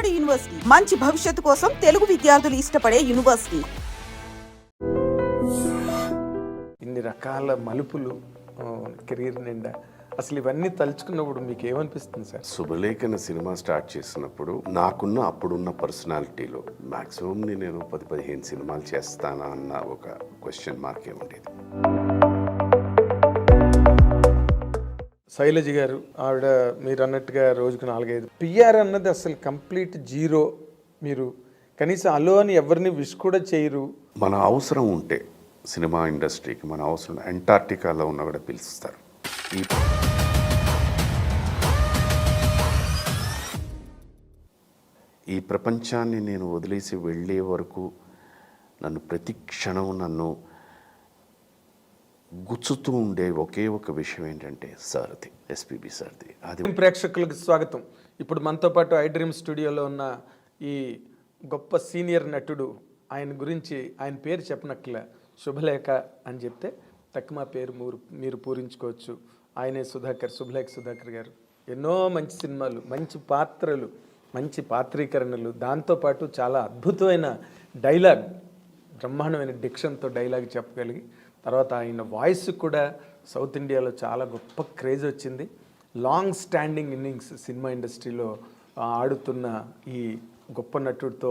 నాడు యూనివర్సిటీ మంచి భవిష్యత్తు కోసం తెలుగు విద్యార్థులు ఇష్టపడే యూనివర్సిటీ. ఇన్ని రకాల మలుపులు కెరీర్ నిండా అసలు ఇవన్నీ తలుచుకున్నప్పుడు మీకు ఏమనిపిస్తుంది సార్? శుభలేఖన సినిమా స్టార్ట్ చేసినప్పుడు నాకున్న అప్పుడున్న పర్సనాలిటీలో మ్యాక్సిమం నేను 10-15 సినిమాలు చేస్తానా అన్న ఒక క్వశ్చన్ మార్కే ఉండేది. శైలజ గారు ఆవిడ మీరు అన్నట్టుగా రోజుకు 4-5 పిఆర్ అన్నది అసలు కంప్లీట్ జీరో. మీరు కనీసం అలో అని ఎవరిని విష్ కూడా చేయరు. మన అవసరం ఉంటే సినిమా ఇండస్ట్రీకి మన అవసరం అంటార్టికాలో ఉన్న కూడా పిలుస్తారు. ఈ ప్రపంచాన్ని నేను వదిలేసి వెళ్ళే వరకు నన్ను ప్రతి క్షణం నన్ను గుచ్చుతూ ఉండే ఒకే ఒక విషయం ఏంటంటే సార్ది, ఎస్పీబీ సార్ది. అది ప్రేక్షకులకు స్వాగతం. ఇప్పుడు మనతో పాటు ఐ డ్రీమ్ స్టూడియోలో ఉన్న ఈ గొప్ప సీనియర్ నటుడు, ఆయన గురించి ఆయన పేరు చెప్పనట్ల శుభలేఖ అని చెప్తే తక్కువ పేరు మీరు పూరించుకోవచ్చు. ఆయనే శుభలేఖ సుధాకర్ గారు. ఎన్నో మంచి సినిమాలు, మంచి పాత్రలు, మంచి పాత్రీకరణలు, దాంతోపాటు చాలా అద్భుతమైన డైలాగ్, బ్రహ్మాండమైన డిక్షన్తో డైలాగ్ చెప్పగలిగి తర్వాత ఆయన వాయిస్ కూడా సౌత్ ఇండియాలో చాలా గొప్ప క్రేజ్ వచ్చింది. లాంగ్ స్టాండింగ్ ఇన్నింగ్స్ సినిమా ఇండస్ట్రీలో ఆడుతున్న ఈ గొప్ప నటుడితో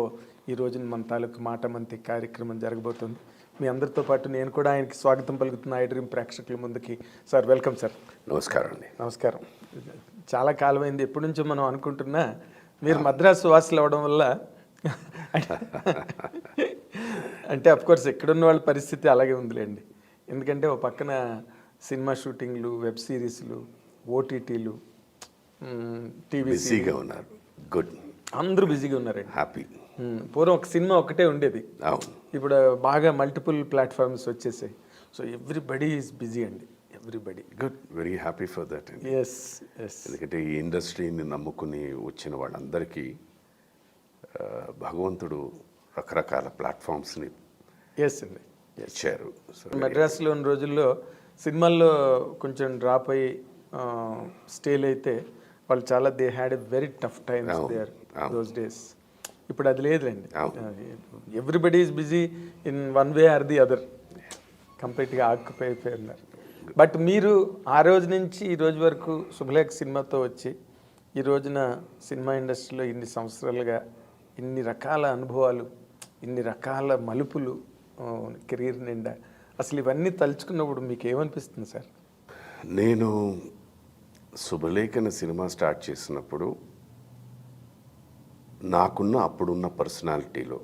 ఈ రోజున మన తాలూకు మాట మంతి కార్యక్రమం జరగబోతుంది. మీ అందరితో పాటు నేను కూడా ఆయనకి స్వాగతం పలుకుతున్న ఐ డ్రీమ్ ప్రేక్షకుల ముందుకి. Sir welcome sir. నమస్కారం అండి. నమస్కారం. చాలా కాలమైంది, ఎప్పటి నుంచో మనం అనుకుంటున్నా. మీరు మద్రాసు వాసులు అవ్వడం వల్ల అంటే అఫ్కోర్స్ ఎక్కడున్న వాళ్ళ పరిస్థితి అలాగే ఉందిలేండి. ఎందుకంటే ఒక పక్కన సినిమా షూటింగ్లు, వెబ్ సిరీస్లు, ఓటీటీలు, టీవీ బిజీగా ఉన్నారు. గుడ్, అందరూ బిజీగా ఉన్నారండి. హ్యాపీ. పూర్వం ఒక సినిమా ఒకటే ఉండేది, ఇప్పుడు బాగా మల్టిపుల్ ప్లాట్ఫామ్స్ వచ్చేసాయి. సో ఎవ్రీబడి ఈజ్ బిజీ అండి, everybody. Good, very happy for that అండి. Yes yes. ఎందుకంటే ఈ ఇండస్ట్రీని నమ్ముకుని వచ్చిన వాళ్ళందరికీ భగవంతుడు రకరకాల ప్లాట్ఫామ్స్ని ఎస్ అండి ఇచ్చారు. మద్రాసులో ఉన్న రోజుల్లో సినిమాల్లో కొంచెం డ్రాప్ అయ్యి స్టేల్ అయితే వాళ్ళు చాలా they had a very tough times there those days. ఇప్పుడు అది లేదులేండి. Everybody is busy in one way or the other, కంప్లీట్గా ఆక్యుపై అయిపోయి ఉన్నారు. బట్ మీరు ఆ రోజు నుంచి ఈ రోజు వరకు శుభలేఖ సినిమాతో వచ్చి ఈ రోజున సినిమా ఇండస్ట్రీలో ఇన్ని సంవత్సరాలుగా ఇన్ని రకాల అనుభవాలు, ఇన్ని రకాల మలుపులు కెరీర్ నిండా, అసలు ఇవన్నీ తలుచుకున్నప్పుడు మీకు ఏమనిపిస్తుంది సార్? నేను శుభలేఖన సినిమా స్టార్ట్ చేసినప్పుడు నాకున్న అప్పుడున్న పర్సనాలిటీలో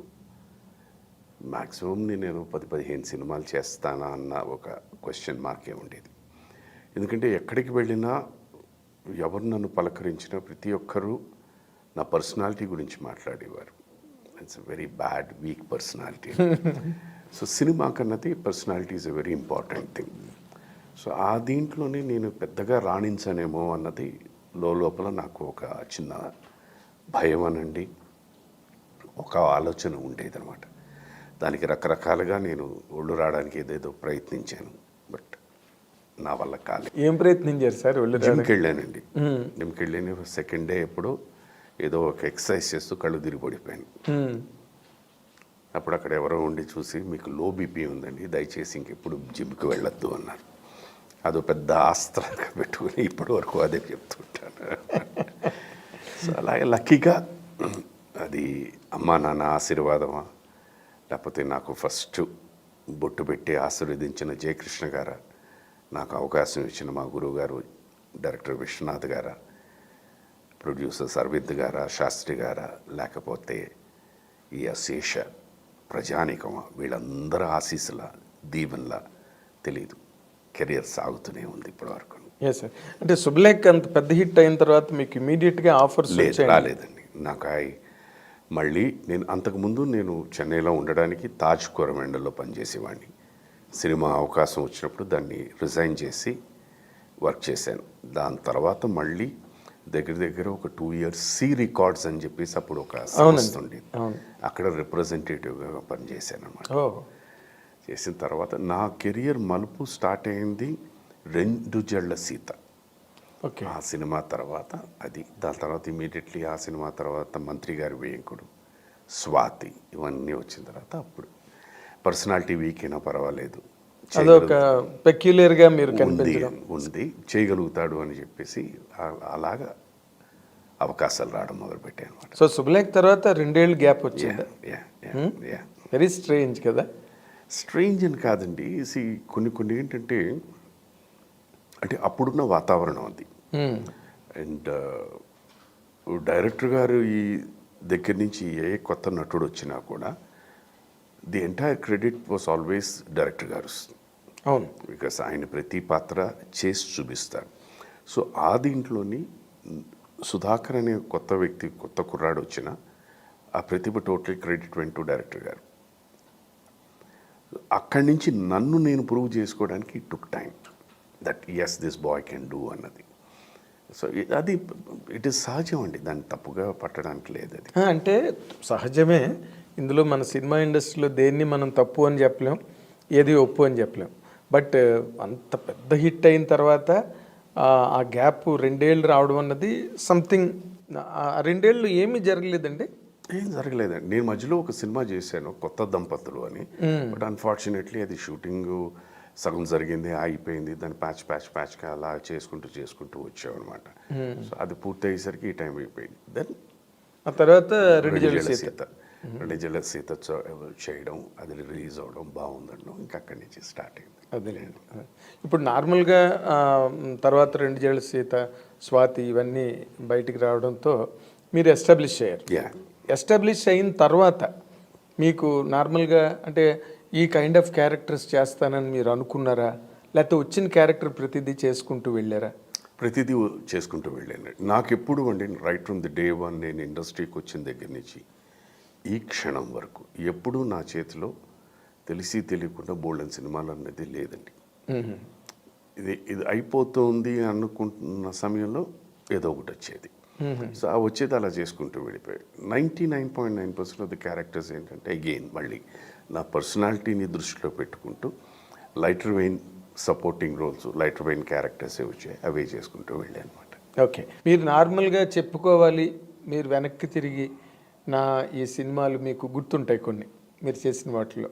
మ్యాక్సిమం నేను 10-15 సినిమాలు చేస్తానా అన్న ఒక క్వశ్చన్ మార్కే ఉండేది. ఎందుకంటే ఎక్కడికి వెళ్ళినా ఎవరు నన్ను పలకరించినా ప్రతి ఒక్కరూ నా పర్సనాలిటీ గురించి మాట్లాడేవారు. It's a very bad weak personality. So cinema కన్నది personality is a very important thing. So ఆ దీంట్లోనే నేను పెద్దగా రాణించనేమో అన్నది లోపల నాకు ఒక చిన్న భయం అనండి, ఒక ఆలోచన ఉండేదన్నమాట. దానికి రకరకాలుగా నేను ఒళ్ళు రావడానికి ఏదేదో ప్రయత్నించాను, బట్ నా వల్ల కాలేదు. ఏం ప్రయత్నించారు సార్? జిమ్కి వెళ్ళానండి. జిమ్కి వెళ్ళిన సెకండ్ డే ఎప్పుడు ఏదో ఒక ఎక్సర్సైజ్ చేస్తూ కళ్ళు తిరిగి పడిపోయాను. అప్పుడు అక్కడ ఎవరో ఉండి చూసి, మీకు లో బీపీ ఉందండి, దయచేసి ఇంకెప్పుడు జిమ్కి వెళ్ళొద్దు అన్నారు. అదో పెద్ద ఆస్త్రంగా పెట్టుకుని ఇప్పటి వరకు అదే చెప్తుంటాను. సో అలాగే లక్కీగా అది అమ్మా నాన్న ఆశీర్వాదమా, లేకపోతే నాకు ఫస్ట్ బొట్టు పెట్టి ఆశీర్వదించిన జయకృష్ణ గారా, నాకు అవకాశం ఇచ్చిన మా గురువు గారు డైరెక్టర్ విశ్వనాథ్ గారా, ప్రొడ్యూసర్స్ అరవింద్ గారా, శాస్త్రి గారా, లేకపోతే ఈ అశేష ప్రజానికమా, వీళ్ళందరూ ఆశీస్సుల దీవెనలా తెలీదు, కెరియర్ సాగుతూనే ఉంది ఇప్పటివరకు. Yes sir. అంటే శుభలేఖ అంత పెద్ద హిట్ అయిన తర్వాత మీకు ఇమీడియట్గా ఆఫర్స్ రాలేదండి. నాకు మళ్ళీ నేను అంతకుముందు నేను చెన్నైలో ఉండడానికి తాజ్ కోరమండల్లో పనిచేసేవాడిని. సినిమా అవకాశం వచ్చినప్పుడు దాన్ని రిజైన్ చేసి వర్క్ చేశాను. దాని తర్వాత మళ్ళీ దగ్గర ఒక 2 years సి రికార్డ్స్ అని చెప్పేసి అప్పుడు ఒక సంస్థ ఉండేది, అక్కడ రిప్రజెంటేటివ్గా పనిచేశాను అనమాట. చేసిన తర్వాత నా కెరియర్ మలుపు స్టార్ట్ అయింది 2 జళ్ల సీత. ఓకే. ఆ సినిమా తర్వాత అది, దాని తర్వాత ఇమీడియట్లీ ఆ సినిమా తర్వాత మంత్రి గారి వేయంకుడు, స్వాతి, ఇవన్నీ వచ్చిన తర్వాత అప్పుడు పర్సనాలిటీ వీక్ అయినా పర్వాలేదు, అదొక పెక్యులర్గా మీరు ఉంది కనిపించడం. ఉంది చేయగలుగుతాడు అని చెప్పేసి అలాగా అవకాశాలు రావడం మొదలుపెట్టాయి అనమాట. సో శుభలేఖ తర్వాత 2 ఏళ్ళు గ్యాప్ వచ్చింది. వెరీ స్ట్రేంజ్ కదా. స్ట్రేంజ్ అని కాదండి, కొన్ని ఏంటంటే అంటే అప్పుడున్న వాతావరణం అది. అండ్ డైరెక్టర్ గారు ఈ దగ్గర నుంచి ఏ కొత్త నటుడు వచ్చినా కూడా the entire credit was always director గారు. అవును. బికాస్ ఆయన ప్రతి పాత్ర చేసి చూపిస్తారు. సో ఆ దీంట్లోని సుధాకర్ అనే కొత్త వ్యక్తి, కొత్త కుర్రాడు వచ్చిన ఆ ప్రతిభ total credit went to director గారు. అక్కడి నుంచి నన్ను నేను ప్రూవ్ చేసుకోవడానికి took time that yes this boy can do అన్నది. సో అది ఇట్ ఈస్ సహజం అండి, దాన్ని తప్పుగా పట్టడానికి లేదు. అది అంటే సహజమే. ఇందులో మన సినిమా ఇండస్ట్రీలో దేన్ని మనం తప్పు అని చెప్పలేం, ఏది ఒప్పు అని చెప్పలేం. బట్ అంత పెద్ద హిట్ అయిన తర్వాత ఆ గ్యాప్ 2 ఏళ్ళు రావడం అన్నది సంథింగ్. 2 ఏళ్ళు ఏమీ జరగలేదండి. ఏం జరగలేదండి. నేను మధ్యలో ఒక సినిమా చేశాను, కొత్త దంపతులు అని. బట్ అన్ఫార్చునేట్లీ అది షూటింగ్ సగం జరిగింది, అయిపోయింది. దాన్ని ప్యాచ్గా అలా చేసుకుంటూ వచ్చామన్నమాట. సో అది పూర్తి అయ్యేసరికి ఈ టైం అయిపోయింది. దెన్ ఆ తర్వాత రెండు జల సీత చేయడం, అది రిలీజ్ అవ్వడం, బాగుందడం, ఇంకా అక్కడి నుంచి స్టార్ట్ అయింది. అదేలేండి. ఇప్పుడు నార్మల్గా తర్వాత 2 జేళ్ల సీత, స్వాతి ఇవన్నీ బయటికి రావడంతో మీరు ఎస్టాబ్లిష్ అయ్యారు. ఎస్టాబ్లిష్ అయిన తర్వాత మీకు నార్మల్గా అంటే ఈ కైండ్ ఆఫ్ క్యారెక్టర్స్ చేస్తానని మీరు అనుకున్నారా, లేకపోతే వచ్చిన క్యారెక్టర్ ప్రతిదీ చేసుకుంటూ వెళ్ళారా? ప్రతిదీ చేసుకుంటూ వెళ్ళాను. నాకు ఎప్పుడు అండి రైట్ ఫ్రమ్ ది డే 1 నేను ఇండస్ట్రీకి వచ్చిన దగ్గర నుంచి ఈ క్షణం వరకు ఎప్పుడూ నా చేతిలో తెలిసి తెలియకుండా బోల్డెన్ సినిమాలు అనేది లేదండి. ఇది అయిపోతుంది అనుకుంటున్న సమయంలో ఏదో ఒకటి వచ్చేది. సో ఆ వచ్చేది అలా చేసుకుంటూ వెళ్ళిపోయాయి. 99.9% ఆఫ్ ది క్యారెక్టర్స్ ఏంటంటే అగైన్ మళ్ళీ నా పర్సనాలిటీని దృష్టిలో పెట్టుకుంటూ lighter vein supporting roles, lighter vein characters వచ్చాయి, అవే చేసుకుంటూ వెళ్ళాను అనమాట. ఓకే. మీరు నార్మల్గా చెప్పుకోవాలి, మీరు వెనక్కి తిరిగి నా ఈ సినిమాలు మీకు గుర్తుంటాయి కొన్ని మీరు చేసిన వాటిలో.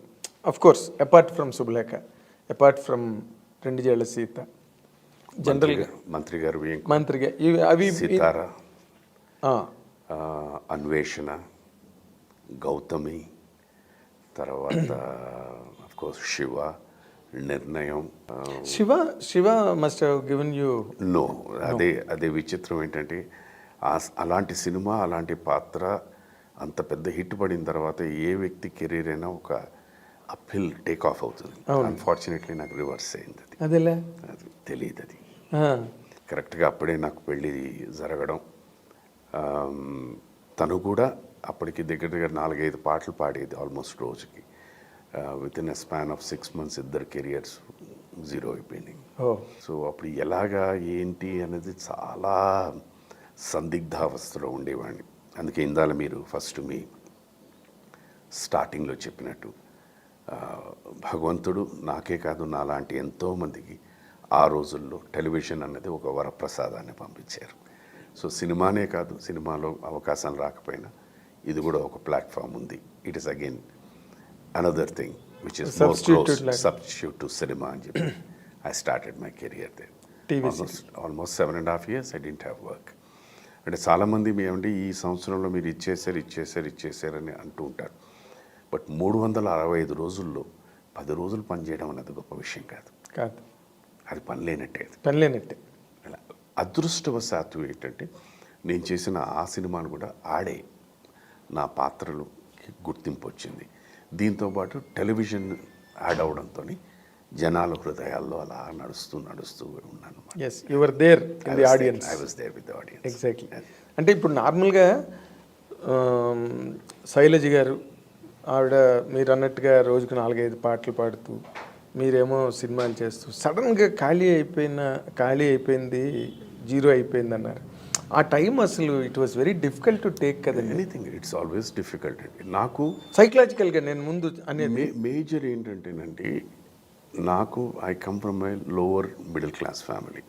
Of course apart from Subhalekha, apart from 2 Jella Sita, జనరల్గా మంత్రి గారు, అవి సితారా, అన్వేషణ, గౌతమి, తర్వాత అఫ్ కోర్స్ శివ, నిర్ణయం. Shiva must have given you. No, అదే విచిత్రం ఏంటంటే అలాంటి సినిమా, అలాంటి పాత్ర అంత పెద్ద హిట్ పడిన తర్వాత ఏ వ్యక్తి కెరీర్ అయినా ఒక అప్హిల్ టేక్ ఆఫ్ అవుతుంది. అన్ఫార్చునేట్లీ నాకు రివర్స్ అయింది. అది తెలియదు. అది కరెక్ట్గా అప్పుడే నాకు పెళ్ళి జరగడం, తను కూడా అప్పటికి దగ్గర 4-5 పాటలు పాడేది ఆల్మోస్ట్ రోజుకి. With in a span of 6 months ఇద్దరు కెరియర్స్ 0 అయిపోయినాయి. సో అప్పుడు ఎలాగా ఏంటి అనేది చాలా సందిగ్ధావస్థలో ఉండేవాడిని. అందుకే ఇందాల మీరు ఫస్ట్ మీ స్టార్టింగ్లో చెప్పినట్టు భగవంతుడు నాకే కాదు నాలాంటి ఎంతోమందికి ఆ రోజుల్లో టెలివిజన్ అన్నది ఒక వరప్రసాదాన్ని పంపించారు. సో సినిమానే కాదు, సినిమాలో అవకాశం రాకపోయినా ఇది కూడా ఒక ప్లాట్ఫామ్ ఉంది. It is again another thing which is substitute to cinema అని చెప్పి I started my career there. Almost 7.5 years I didn't have work. అంటే చాలామంది ఏమంటే ఈ సంవత్సరంలో మీరు ఇచ్చేసారని అంటూ ఉంటారు. బట్ 365 రోజుల్లో 10 రోజులు పనిచేయడం అనేది గొప్ప విషయం కాదు. అది పనిలేనట్టే. అలా అదృష్టవశాత్తు ఏంటంటే నేను చేసిన ఆ సినిమాలు కూడా ఆడే నా పాత్రలకి గుర్తింపు వచ్చింది. దీంతోపాటు టెలివిజన్ యాడ్ అవడంతో జనాల హృదయాల్లో అలా నడుస్తూ ఉన్నాను. ఎగ్జాక్ట్లీ. అంటే ఇప్పుడు నార్మల్గా శైలజ గారు ఆవిడ మీరు అన్నట్టుగా రోజుకు 4-5 పాటలు పాడుతూ, మీరేమో సినిమాలు చేస్తూ సడన్గా ఖాళీ అయిపోయింది, 0 అయిపోయింది అన్నారు. ఆ టైం అసలు it was very difficult to take కదండి. ఎనీథింగ్ ఇట్స్ ఆల్వేస్ డిఫికల్ట్ అండి. నాకు సైకలాజికల్గా నేను ముందు అనేది మేజర్ ఏంటంటేనండి, నాకు I come from my lower middle class family.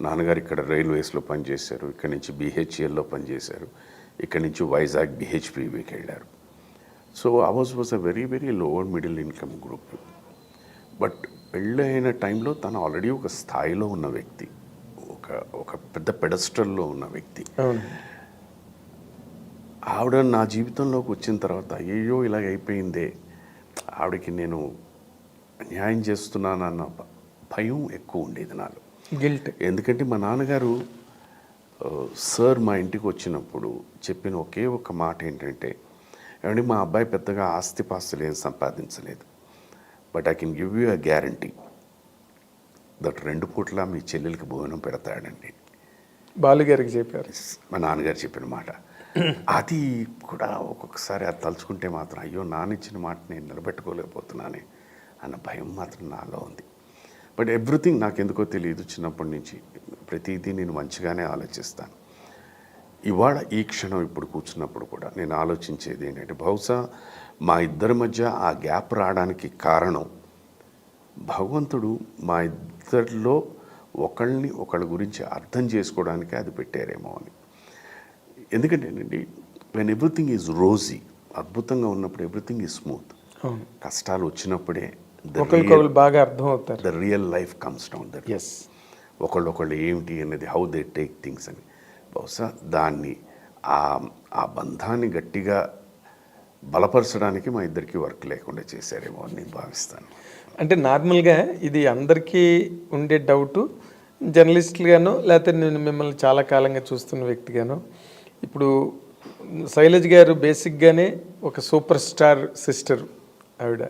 నాన్నగారు ఇక్కడ రైల్వేస్లో పనిచేశారు, ఇక్కడి నుంచి BHELలో పనిచేశారు, ఇక్కడి నుంచి వైజాగ్ BHPVకి వెళ్ళారు. So hours was a very very lower middle income group. But పెళ్ళైన టైంలో తను ఆల్రెడీ ఒక స్థాయిలో ఉన్న వ్యక్తి, ఒక పెద్ద పెడస్ట్రల్లో ఉన్న వ్యక్తి. ఆవిడ నా జీవితంలోకి వచ్చిన తర్వాత అయ్యో ఇలాగ అయిపోయిందే, ఆవిడకి నేను న్యాయం చేస్తున్నానన్న భయం ఎక్కువ ఉండేది నాలో, గిల్ట్. ఎందుకంటే మా నాన్నగారు సార్ మా ఇంటికి వచ్చినప్పుడు చెప్పిన ఒకే ఒక మాట ఏంటంటే, ఏమంటే మా అబ్బాయి పెద్దగా ఆస్తిపాస్తులు ఏం సంపాదించలేదు, but I can give you a guarantee that 2 పూట్ల మీ చెల్లెలకి భోజనం పెడతాడండి. బాలుగారికి చెప్పారు, మా నాన్నగారు చెప్పిన మాట. అది కూడా ఒక్కొక్కసారి అది తలుచుకుంటే మాత్రం అయ్యో నానిచ్చిన మాట నేను నిలబెట్టుకోలేకపోతున్నానే అన్న భయం మాత్రం నాలో ఉంది. బట్ ఎవ్రీథింగ్ నాకు ఎందుకో తెలియదు, చిన్నప్పటి నుంచి ప్రతిదీ నేను మంచిగానే ఆలోచిస్తాను. ఇవాళ ఈ క్షణం ఇప్పుడు కూర్చున్నప్పుడు కూడా నేను ఆలోచించేది ఏంటంటే, బహుశా మా ఇద్దరి మధ్య ఆ గ్యాప్ రావడానికి కారణం భగవంతుడు మా ఇద్దరిలో ఒకళ్ళ గురించి అర్థం చేసుకోవడానికి అది పెట్టారేమో అని. ఎందుకంటేనండి, వెన్ ఎవ్రీథింగ్ ఈజ్ రోజీ, అద్భుతంగా ఉన్నప్పుడు ఎవ్రీథింగ్ ఈజ్ స్మూత్. కష్టాలు వచ్చినప్పుడే ఒకరికొకరు బాగా అర్థం అవుతారు. The real life comes down. That's, ఒకళ్ళు ఏమిటి అనేది, హౌ దే టేక్ థింగ్స్ అని. బహుశా దాన్ని ఆ బంధాన్ని గట్టిగా బలపరచడానికి మా ఇద్దరికి వర్క్ లేకుండా చేశారేమో అని నేను భావిస్తాను. అంటే నార్మల్గా ఇది అందరికీ ఉండే డౌటు, జర్నలిస్టులుగాను లేకపోతే నేను మిమ్మల్ని చాలా కాలంగా చూస్తున్న వ్యక్తిగాను, ఇప్పుడు శైలజ్ గారు బేసిక్గానే ఒక సూపర్ స్టార్ సిస్టర్ ఆవిడ,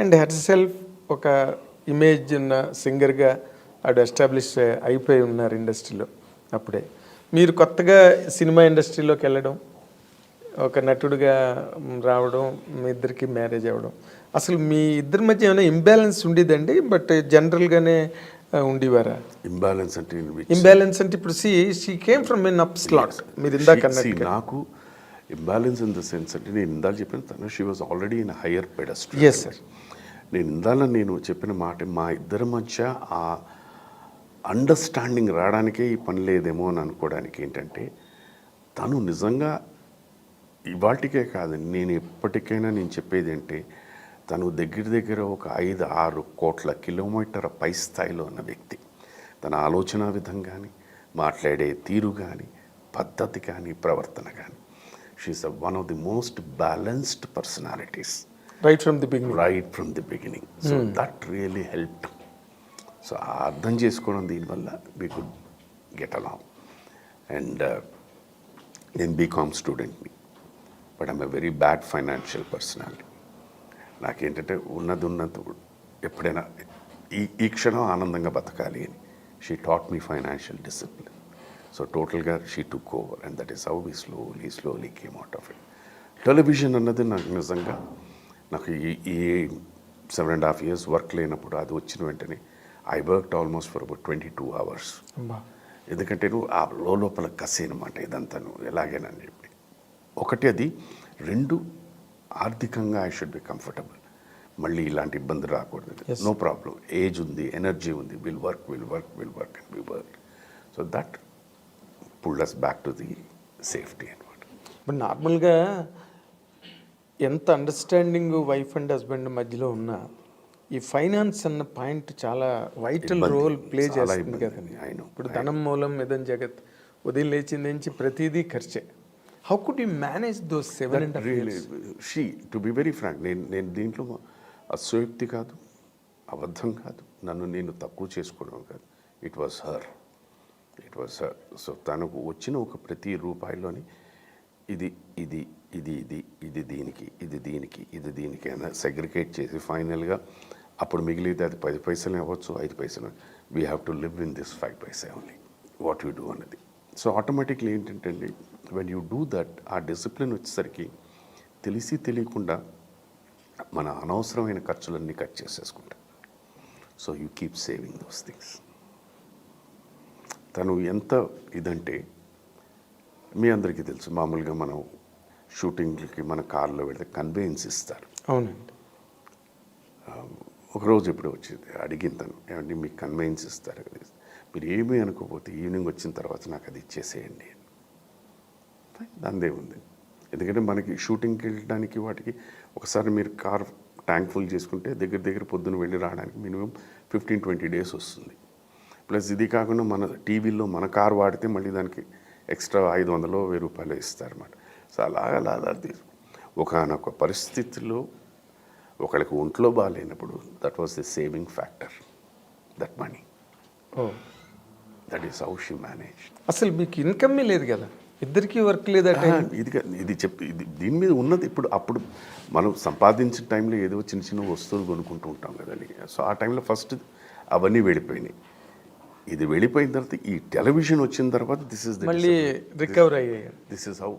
అండ్ హెర్ సెల్ఫ్ ఒక ఇమేజ్ ఉన్న సింగర్గా ఆవిడ ఎస్టాబ్లిష్ అయిపోయి ఉన్నారు ఇండస్ట్రీలో. అప్పుడే మీరు కొత్తగా సినిమా ఇండస్ట్రీలోకి వెళ్ళడం, ఒక నటుడిగా రావడం, మీ ఇద్దరికి మ్యారేజ్ అవ్వడం, అసలు మీ ఇద్దరి మధ్య ఏమైనా ఇంబ్యాలెన్స్ ఉండేదండి? బట్ జనరల్గానే ఉండేవారా? ఇంబ్యాలెన్స్ అంటే ఇప్పుడు she came from an up slot. మీరు ఇందాక నాకు ఇంబ్యాలెన్స్ ఇన్ ద సెన్స్ అంటే, నేను ఇందాక చెప్పిన తను she was already in higher pedestal. Yes sir. నేను చెప్పిన మాట, మా ఇద్దరి మధ్య ఆ అండర్స్టాండింగ్ రావడానికే ఈ పని లేదేమో అని అనుకోవడానికి ఏంటంటే, తను నిజంగా ఇవాటికే కాదు, నేను ఎప్పటికైనా నేను చెప్పేది ఏంటి, తను దగ్గర ఒక 5-6 కోట్ల కిలోమీటర్ పై స్థాయిలో ఉన్న వ్యక్తి. తన ఆలోచన విధం కానీ, మాట్లాడే తీరు కానీ, పద్ధతి కానీ, ప్రవర్తన కానీ, she's one of the most balanced personalities right from the beginning. So that really helped. So అర్థం చేసుకోవడం దీనివల్ల we could get along. And నేను BCom స్టూడెంట్ని, but I'm a very bad financial personality. నాకేంటంటే ఉన్నది ఎప్పుడైనా ఈ క్షణం ఆనందంగా బతకాలి అని. She taught me financial discipline. So టోటల్గా she took over, and that is how we slowly came out of it. Television అన్నది నాకు నిజంగా, నాకు ఈ 7.5 years వర్క్ లేనప్పుడు అది వచ్చిన వెంటనే I worked almost for about 22 hours. ఎందుకంటే నువ్వు ఆ లోపల కసి అనమాట, ఇదంతా నువ్వు ఎలాగేనని చెప్పి. ఒకటి అది, 2 ఆర్థికంగా ఐ షుడ్ బి కంఫర్టబుల్. మళ్ళీ ఇలాంటి ఇబ్బంది రాకూడదు. నో ప్రాబ్లం, ఏజ్ ఉంది, ఎనర్జీ ఉంది, will work and we work. So that pulled us back to the safety అనమాట. బట్ నార్మల్గా ఎంత అండర్స్టాండింగ్ వైఫ్ అండ్ హస్బెండ్ మధ్యలో ఉన్నా ఈ ఫైనాన్స్ అన్న పాయింట్ చాలా వైటల్ రోల్ ప్లే చేస్తుంది కదండి. ఇప్పుడు ధనం మూలం ఇదం జగత్, ఉదయం లేచింది నుంచి ప్రతిదీ ఖర్చే. How could you manage those 7.5 years? She to be very frank, నేను దీంట్లో అసూక్తి కాదు, అబద్ధం కాదు, నన్ను నేను తక్కువ చేసుకోవడం కాదు. It was her. సో తనకు వచ్చిన ఒక ప్రతి రూపాయిలోని ఇది ఇది ఇది ఇది ఇది దీనికి ఇది దీనికి ఇది దీనికి అని సెగ్రిగేట్ చేసి ఫైనల్గా అప్పుడు మిగిలితే అది 10 పైసలు అవ్వచ్చు, 5 పైసలు. We have to live in this 5 పైసే ఓన్లీ, వాట్ యూ డూ అన్నది. సో ఆటోమేటిక్లీ ఏంటంటే అండి, వెన్ యూ డూ దట్, ఆ డిసిప్లిన్ వచ్చేసరికి తెలిసి తెలియకుండా మన అనవసరమైన ఖర్చులన్నీ కట్ చేసేసుకుంటాం. So you keep saving those things. తను ఎంత ఇదంటే మీ అందరికీ తెలుసు, మామూలుగా మనం షూటింగ్లకి మన కార్లో వెళ్తే కన్వేయన్స్ ఇస్తారు. అవునండి. ఒకరోజు ఎప్పుడు వచ్చింది అడిగింది తను, ఏమంటే మీకు కన్వేయన్స్ ఇస్తారు కదా. మీరు ఏమీ అనుకోకపోతే ఈవినింగ్ వచ్చిన తర్వాత నాకు అది ఇచ్చేసేయండి. దానిదే ఉంది. ఎందుకంటే మనకి షూటింగ్కి వెళ్ళడానికి వాటికి ఒకసారి మీరు కార్ ట్యాంక్ ఫుల్ చేసుకుంటే దగ్గర పొద్దున్న వెళ్ళి రావడానికి మినిమం 15-20 డేస్ వస్తుంది. ప్లస్ ఇది కాకుండా మన టీవీలో మన కార్ వాడితే మళ్ళీ దానికి ఎక్స్ట్రా 500-1000 రూపాయలు ఇస్తారన్నమాట. సో అలా ఒకనొక పరిస్థితిలో ఒకళ్ళకి ఒంట్లో బాగాలేనప్పుడు that was the saving factor, that money. That is how she manage. అసలు మీకు ఇన్కమే లేదు కదా, ఇద్దరికి వర్క్ లేదా? ఇది దీని మీద ఉన్నది. అప్పుడు మనం సంపాదించిన టైంలో ఏదో చిన్న వస్తువులు కొనుక్కుంటూ ఉంటాం కదండి. సో ఆ టైంలో ఫస్ట్ అవన్నీ వెళ్ళిపోయినాయి. ఇది వెళ్ళిపోయిన తర్వాత ఈ టెలివిజన్ వచ్చిన తర్వాత మళ్ళీ రికవర్ అయ్యాయి. This is how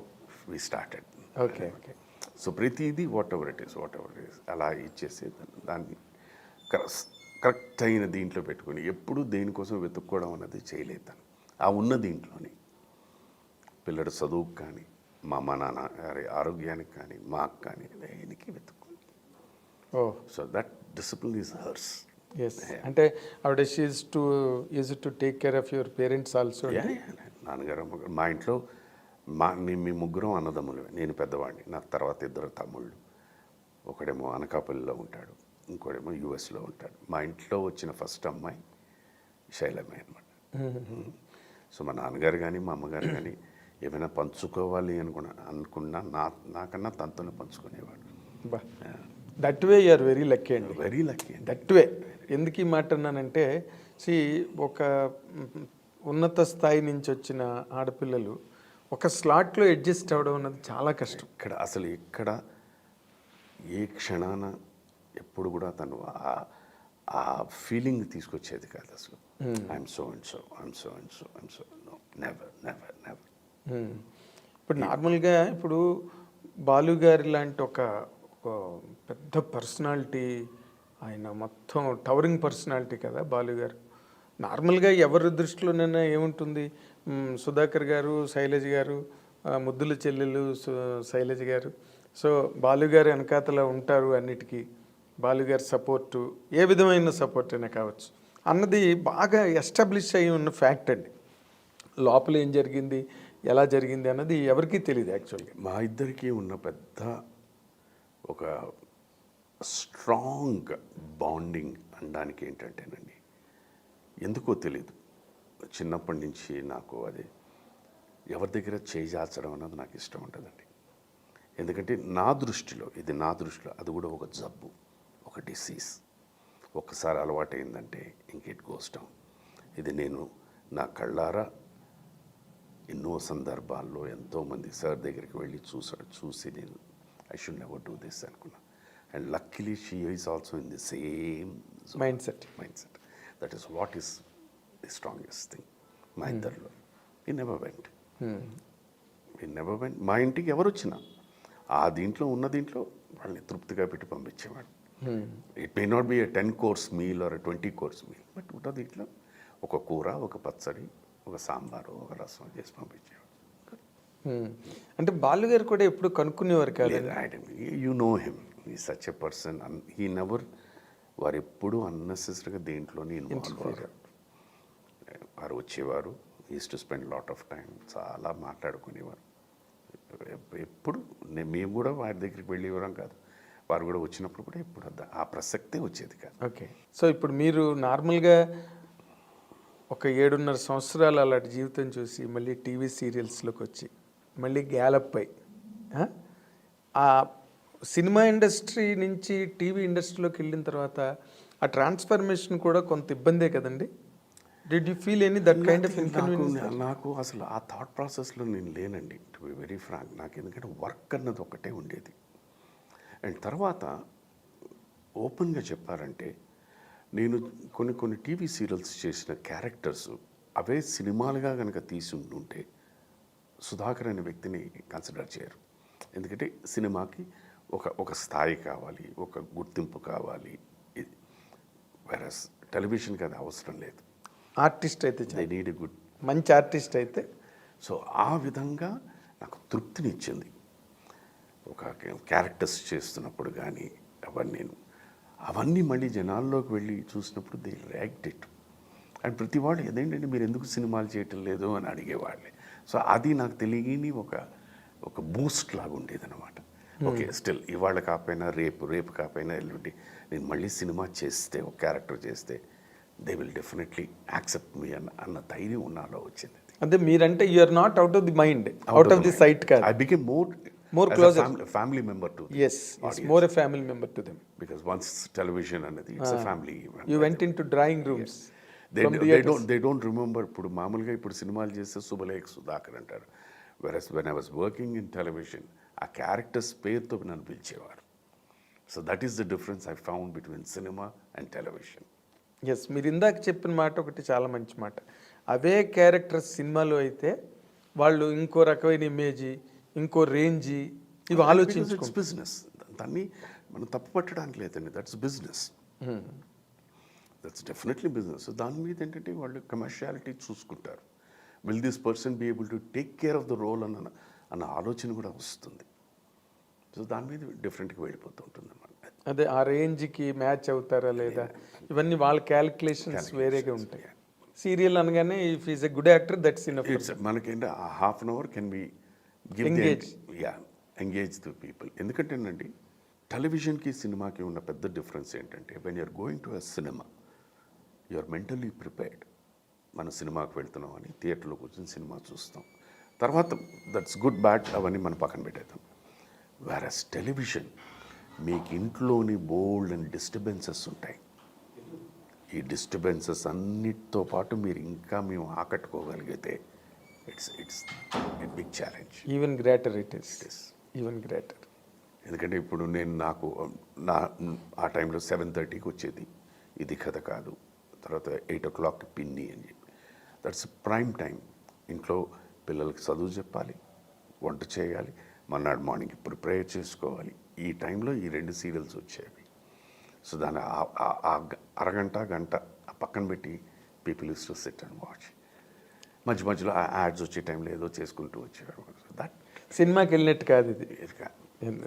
we started. Okay. So ప్రతిదీ వాట్ ఎవర్ ఇట్ ఈస్ అలా ఇచ్చేసి దాన్ని కరెక్ట్ అయిన దీంట్లో పెట్టుకొని ఎప్పుడు దేనికోసం వెతుక్కోవడం అన్నది చేయలేదు. ఆ ఉన్న దీంట్లోని పిల్లడు చదువుకు కానీ, మా అమ్మ నాన్న గారి ఆరోగ్యానికి కానీ, మాకు కానీ దేనికి వెతుక్కోండి. So that discipline is hers. Yes, అంటే ఆవిడ is to take care of your parents also. నాన్నగారు మా ఇంట్లో మీ ముగ్గురం అన్నదమ్ములు. నేను పెద్దవాడిని, నాకు తర్వాత 2 తమ్ముళ్ళు. ఒకడేమో అనకాపల్లిలో ఉంటాడు, ఇంకోడేమో యుఎస్లో ఉంటాడు. మా ఇంట్లో వచ్చిన ఫస్ట్ అమ్మాయి శైలమ్మ అనమాట. సో మా నాన్నగారు కానీ మా అమ్మగారు కానీ ఏమైనా పంచుకోవాలి అనుకున్నా నాకన్నా తనతోనే పంచుకునేవాడు. That way you're very lucky అండి. Very lucky. దట్ వే ఎందుకు ఈ మాట అన్నానంటే, ఒక ఉన్నత స్థాయి నుంచి వచ్చిన ఆడపిల్లలు ఒక స్లాట్లో అడ్జస్ట్ అవ్వడం అన్నది చాలా కష్టం. ఇక్కడ ఏ క్షణాన ఎప్పుడు కూడా తను ఆ ఫీలింగ్ తీసుకొచ్చేది కాదు అసలు. I'm so and so never. ఇప్పుడు నార్మల్గా ఇప్పుడు బాలుగారి లాంటి ఒక పెద్ద పర్సనాలిటీ, ఆయన మొత్తం టవరింగ్ పర్సనాలిటీ కదా బాలుగారు. నార్మల్గా ఎవరి దృష్టిలోనైనా ఏముంటుంది, సుధాకర్ గారు, శైలజ గారు, ముద్దుల చెల్లెలు శైలజ గారు, సో బాలుగారి వెనకాతల ఉంటారు అన్నిటికీ. బాలుగారి సపోర్టు ఏ విధమైన సపోర్ట్ అయినా కావచ్చు అన్నది బాగా ఎస్టాబ్లిష్ అయి ఉన్న ఫ్యాక్ట్ అండి. లోపల ఏం జరిగింది, ఎలా జరిగింది అన్నది ఎవరికీ తెలియదు యాక్చువల్గా. మా ఇద్దరికీ ఉన్న పెద్ద ఒక స్ట్రాంగ్ బాండింగ్ అనడానికి ఏంటంటేనండి, ఎందుకో తెలీదు, చిన్నప్పటి నుంచి నాకు అది ఎవరి దగ్గర చేజార్చడం అన్నది నాకు ఇష్టం ఉంటుందండి. ఎందుకంటే నా దృష్టిలో అది కూడా ఒక జబ్బు, ఒక డిసీజ్. ఒక్కసారి అలవాటైందంటే ఇంకెట్ గోస్ డౌన్. ఇది నేను నా కళ్ళారా ఎన్నో సందర్భాల్లో ఎంతోమంది సార్ దగ్గరికి వెళ్ళి చూసి నేను I should never do this అనుకున్నా. And luckily she is also in the same mindset. That is what is the strongest thing మా ఇద్దరిలో. ఈ నెవర్ వెంట్. మా ఇంటికి ఎవరు వచ్చినా ఆ దీంట్లో వాళ్ళని తృప్తిగా పెట్టి పంపించేవాడు. It may not be 10 course meal or 20 course meal, but ఉంటుంది ఇంట్లో ఒక కూర, ఒక పచ్చడి, ఒక సాంబారు, ఒక రసం చేసి పంపించేవాడు. అంటే బాలుగారు కూడా ఎప్పుడు కనుక్కునేవారు కాదు. యు నో హిమ్, ఈ such a person. He never, వారు ఎప్పుడు అన్నెసెసరీగా దేంట్లోనే ఇన్వాల్వ్ అయ్యారు. వారు వచ్చేవారు, is to spend lot of time, చాలా మాట్లాడుకునేవారు. ఎప్పుడు మేము కూడా వారి దగ్గరికి వెళ్ళేవారం కాదు, వారు కూడా వచ్చినప్పుడు కూడా ఎప్పుడు ఆ ప్రసక్తే వచ్చేది కాదు. ఓకే. సో ఇప్పుడు మీరు నార్మల్గా ఒక 7.5 సంవత్సరాలు అలాంటి జీవితం చూసి మళ్ళీ టీవీ సీరియల్స్లోకి వచ్చి మళ్ళీ గ్యాలప్ అయి ఆ సినిమా ఇండస్ట్రీ నుంచి టీవీ ఇండస్ట్రీలోకి వెళ్ళిన తర్వాత ఆ ట్రాన్స్ఫర్మేషన్ కూడా కొంత ఇబ్బందే కదండి. Did you feel any that kind of inconvenience? నాకు అసలు ఆ థాట్ ప్రాసెస్లో నేను లేనండి, టు బి వెరీ ఫ్రాంక్. నాకు ఎందుకంటే వర్క్ అన్నది ఒకటే ఉండేది. అండ్ తర్వాత ఓపెన్గా చెప్పారంటే, నేను కొన్ని టీవీ సీరియల్స్ చేసిన క్యారెక్టర్స్ అవే సినిమాలుగా కనుక తీసి ఉంటుంటే సుధాకర్ అనే వ్యక్తిని కన్సిడర్ చేయరు. ఎందుకంటే సినిమాకి ఒక స్థాయి కావాలి, ఒక గుర్తింపు కావాలి. వెరస్ టెలివిజన్కి అది అవసరం లేదు. ఆర్టిస్ట్ అయితే దే నీడ్ ఎ గుడ్, మంచి ఆర్టిస్ట్ అయితే. సో ఆ విధంగా నాకు తృప్తినిచ్చింది. ఒక క్యారెక్టర్స్ చేస్తున్నప్పుడు కానీ అవన్నీ మళ్ళీ జనాల్లోకి వెళ్ళి చూసినప్పుడు దే రియాక్ట్ ఇట్. అండ్ ప్రతి వాళ్ళు అదేంటంటే మీరు ఎందుకు సినిమాలు చేయటం లేదు అని అడిగేవాళ్ళే. సో అది నాకు తెలియని ఒక బూస్ట్ లాగా ఉండేది అనమాట. ఓకే స్టిల్ ఇవాళ కాకపోయినా రేపు కాకపోయినా ఎల్లుండి నేను మళ్ళీ సినిమా చేస్తే ఒక క్యారెక్టర్ చేస్తే they will definitely accept me అన్న ధైర్యం ఉన్నాలో వచ్చింది. అంటే మీరంటే you are not out of the mind, out of the sight కాదు. I became More closer. Family member to Yes, it's more a family member to them. because once television and it's a family. You went into drawing rooms. They don't remember. ఇప్పుడు మామూలుగా ఇప్పుడు సినిమాలు చేస్తే శుభలేఖ సుధాకర్ అంటారు. Whereas when I was working in television, ఆ characters పేరుతో నన్ను పిలిచేవారు. So that is the difference I found between cinema and television. Yes, మీరు ఇందాక చెప్పిన మాట ఒకటి చాలా మంచి మాట. అవే క్యారెక్టర్స్ సినిమాలో అయితే వాళ్ళు ఇంకో రకమైన ఇమేజ్, ఇంకో రేంజి ఇవి ఆలోచించుకుంటారు. బిజినెస్, దాన్ని మనం తప్పు పట్టడానికి లేదండి. That's business, that's definitely business. దాని మీద ఏంటంటే వాళ్ళు కమర్షియాలిటీ చూసుకుంటారు. Will this person be able to take care of the role అన్న ఆలోచన కూడా వస్తుంది. సో దాని మీద డిఫరెంట్గా వెళ్ళిపోతూ ఉంటుంది అన్నమాట. అదే ఆ రేంజ్కి మ్యాచ్ అవుతారా లేదా, ఇవన్నీ వాళ్ళ క్యాలిక్యులేషన్స్ వేరేగా ఉంటాయి. సీరియల్ అనగానే if is a good actor that's enough. మనకేంటి ఆ half an hour can be engage the people. ఎందుకంటేనండి టెలివిజన్కి సినిమాకి ఉన్న పెద్ద డిఫరెన్స్ ఏంటంటే when you're going to a cinema you're mentally prepared. మన సినిమాకి వెళ్తున్నాం అని థియేటర్లో కూర్చొని సినిమా చూస్తాం. తర్వాత దట్స్ గుడ్ బ్యాడ్ అవన్నీ మనం పక్కన పెట్టేద్దాం. వేరస్ టెలివిజన్ మీకు ఇంట్లోని బోల్డ్ అండ్ డిస్టర్బెన్సెస్ ఉంటాయి. ఈ డిస్టర్బెన్సెస్ అన్నిటితో పాటు మీరు ఇంకా మేము ఆకట్టుకోగలిగితే it's a big challenge. Even greater it is even greater. ఎందుకంటే ఇప్పుడు ఆ టైంలో 7:30కి వచ్చేది ఇది కథ కాదు, తర్వాత 8 o'clock పిన్ని అని చెప్పి దట్స్ ప్రైమ్ టైం. ఇంట్లో పిల్లలకి చదువు చెప్పాలి, వంట చేయాలి, మర్నాడు మార్నింగ్ ప్రిపేర్ చేసుకోవాలి. ఈ టైంలో ఈ 2 సీరియల్స్ వచ్చేవి. సో దాని అరగంట గంట పక్కన పెట్టి people use to SIT and watch. మధ్యలో ఆ యాడ్స్ వచ్చే టైంలో ఏదో చేసుకుంటూ వచ్చేవారు. సో దట్ సినిమాకి వెళ్ళినట్టు కాదు ఇది.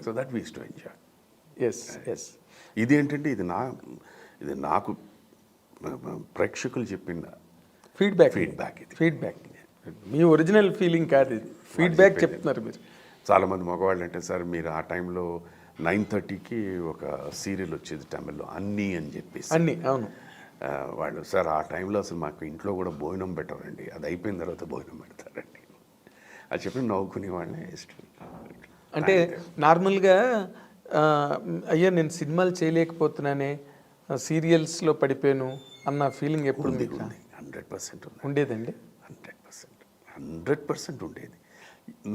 So that we used to enjoy. Yes ఇది ఏంటంటే ఇది నాకు ప్రేక్షకులు చెప్పిన ఫీడ్బ్యాక్ మీ ఒరిజినల్ ఫీలింగ్ కాదు ఇది, ఫీడ్బ్యాక్ చెప్తున్నారు మీరు. చాలామంది మగవాళ్ళు అంటే సార్ మీరు ఆ టైంలో 9:30కి ఒక సీరియల్ వచ్చేది తమిళ్లో అన్నీ అని చెప్పేసి. అన్నీ, అవును. వాళ్ళు సార్ ఆ టైంలో అసలు మాకు ఇంట్లో కూడా భోజనం పెట్టరండి, అది అయిపోయిన తర్వాత భోజనం పెడతారండి అది చెప్పి నవ్వుకునే వాళ్ళే ఇష్టం. అంటే నార్మల్గా అయ్యా నేను సినిమాలు చేయలేకపోతున్నానే, సీరియల్స్లో పడిపోయాను అన్న ఫీలింగ్ ఎప్పుడు ఉంది. 100% ఉండేదండి. 100% ఉండేది.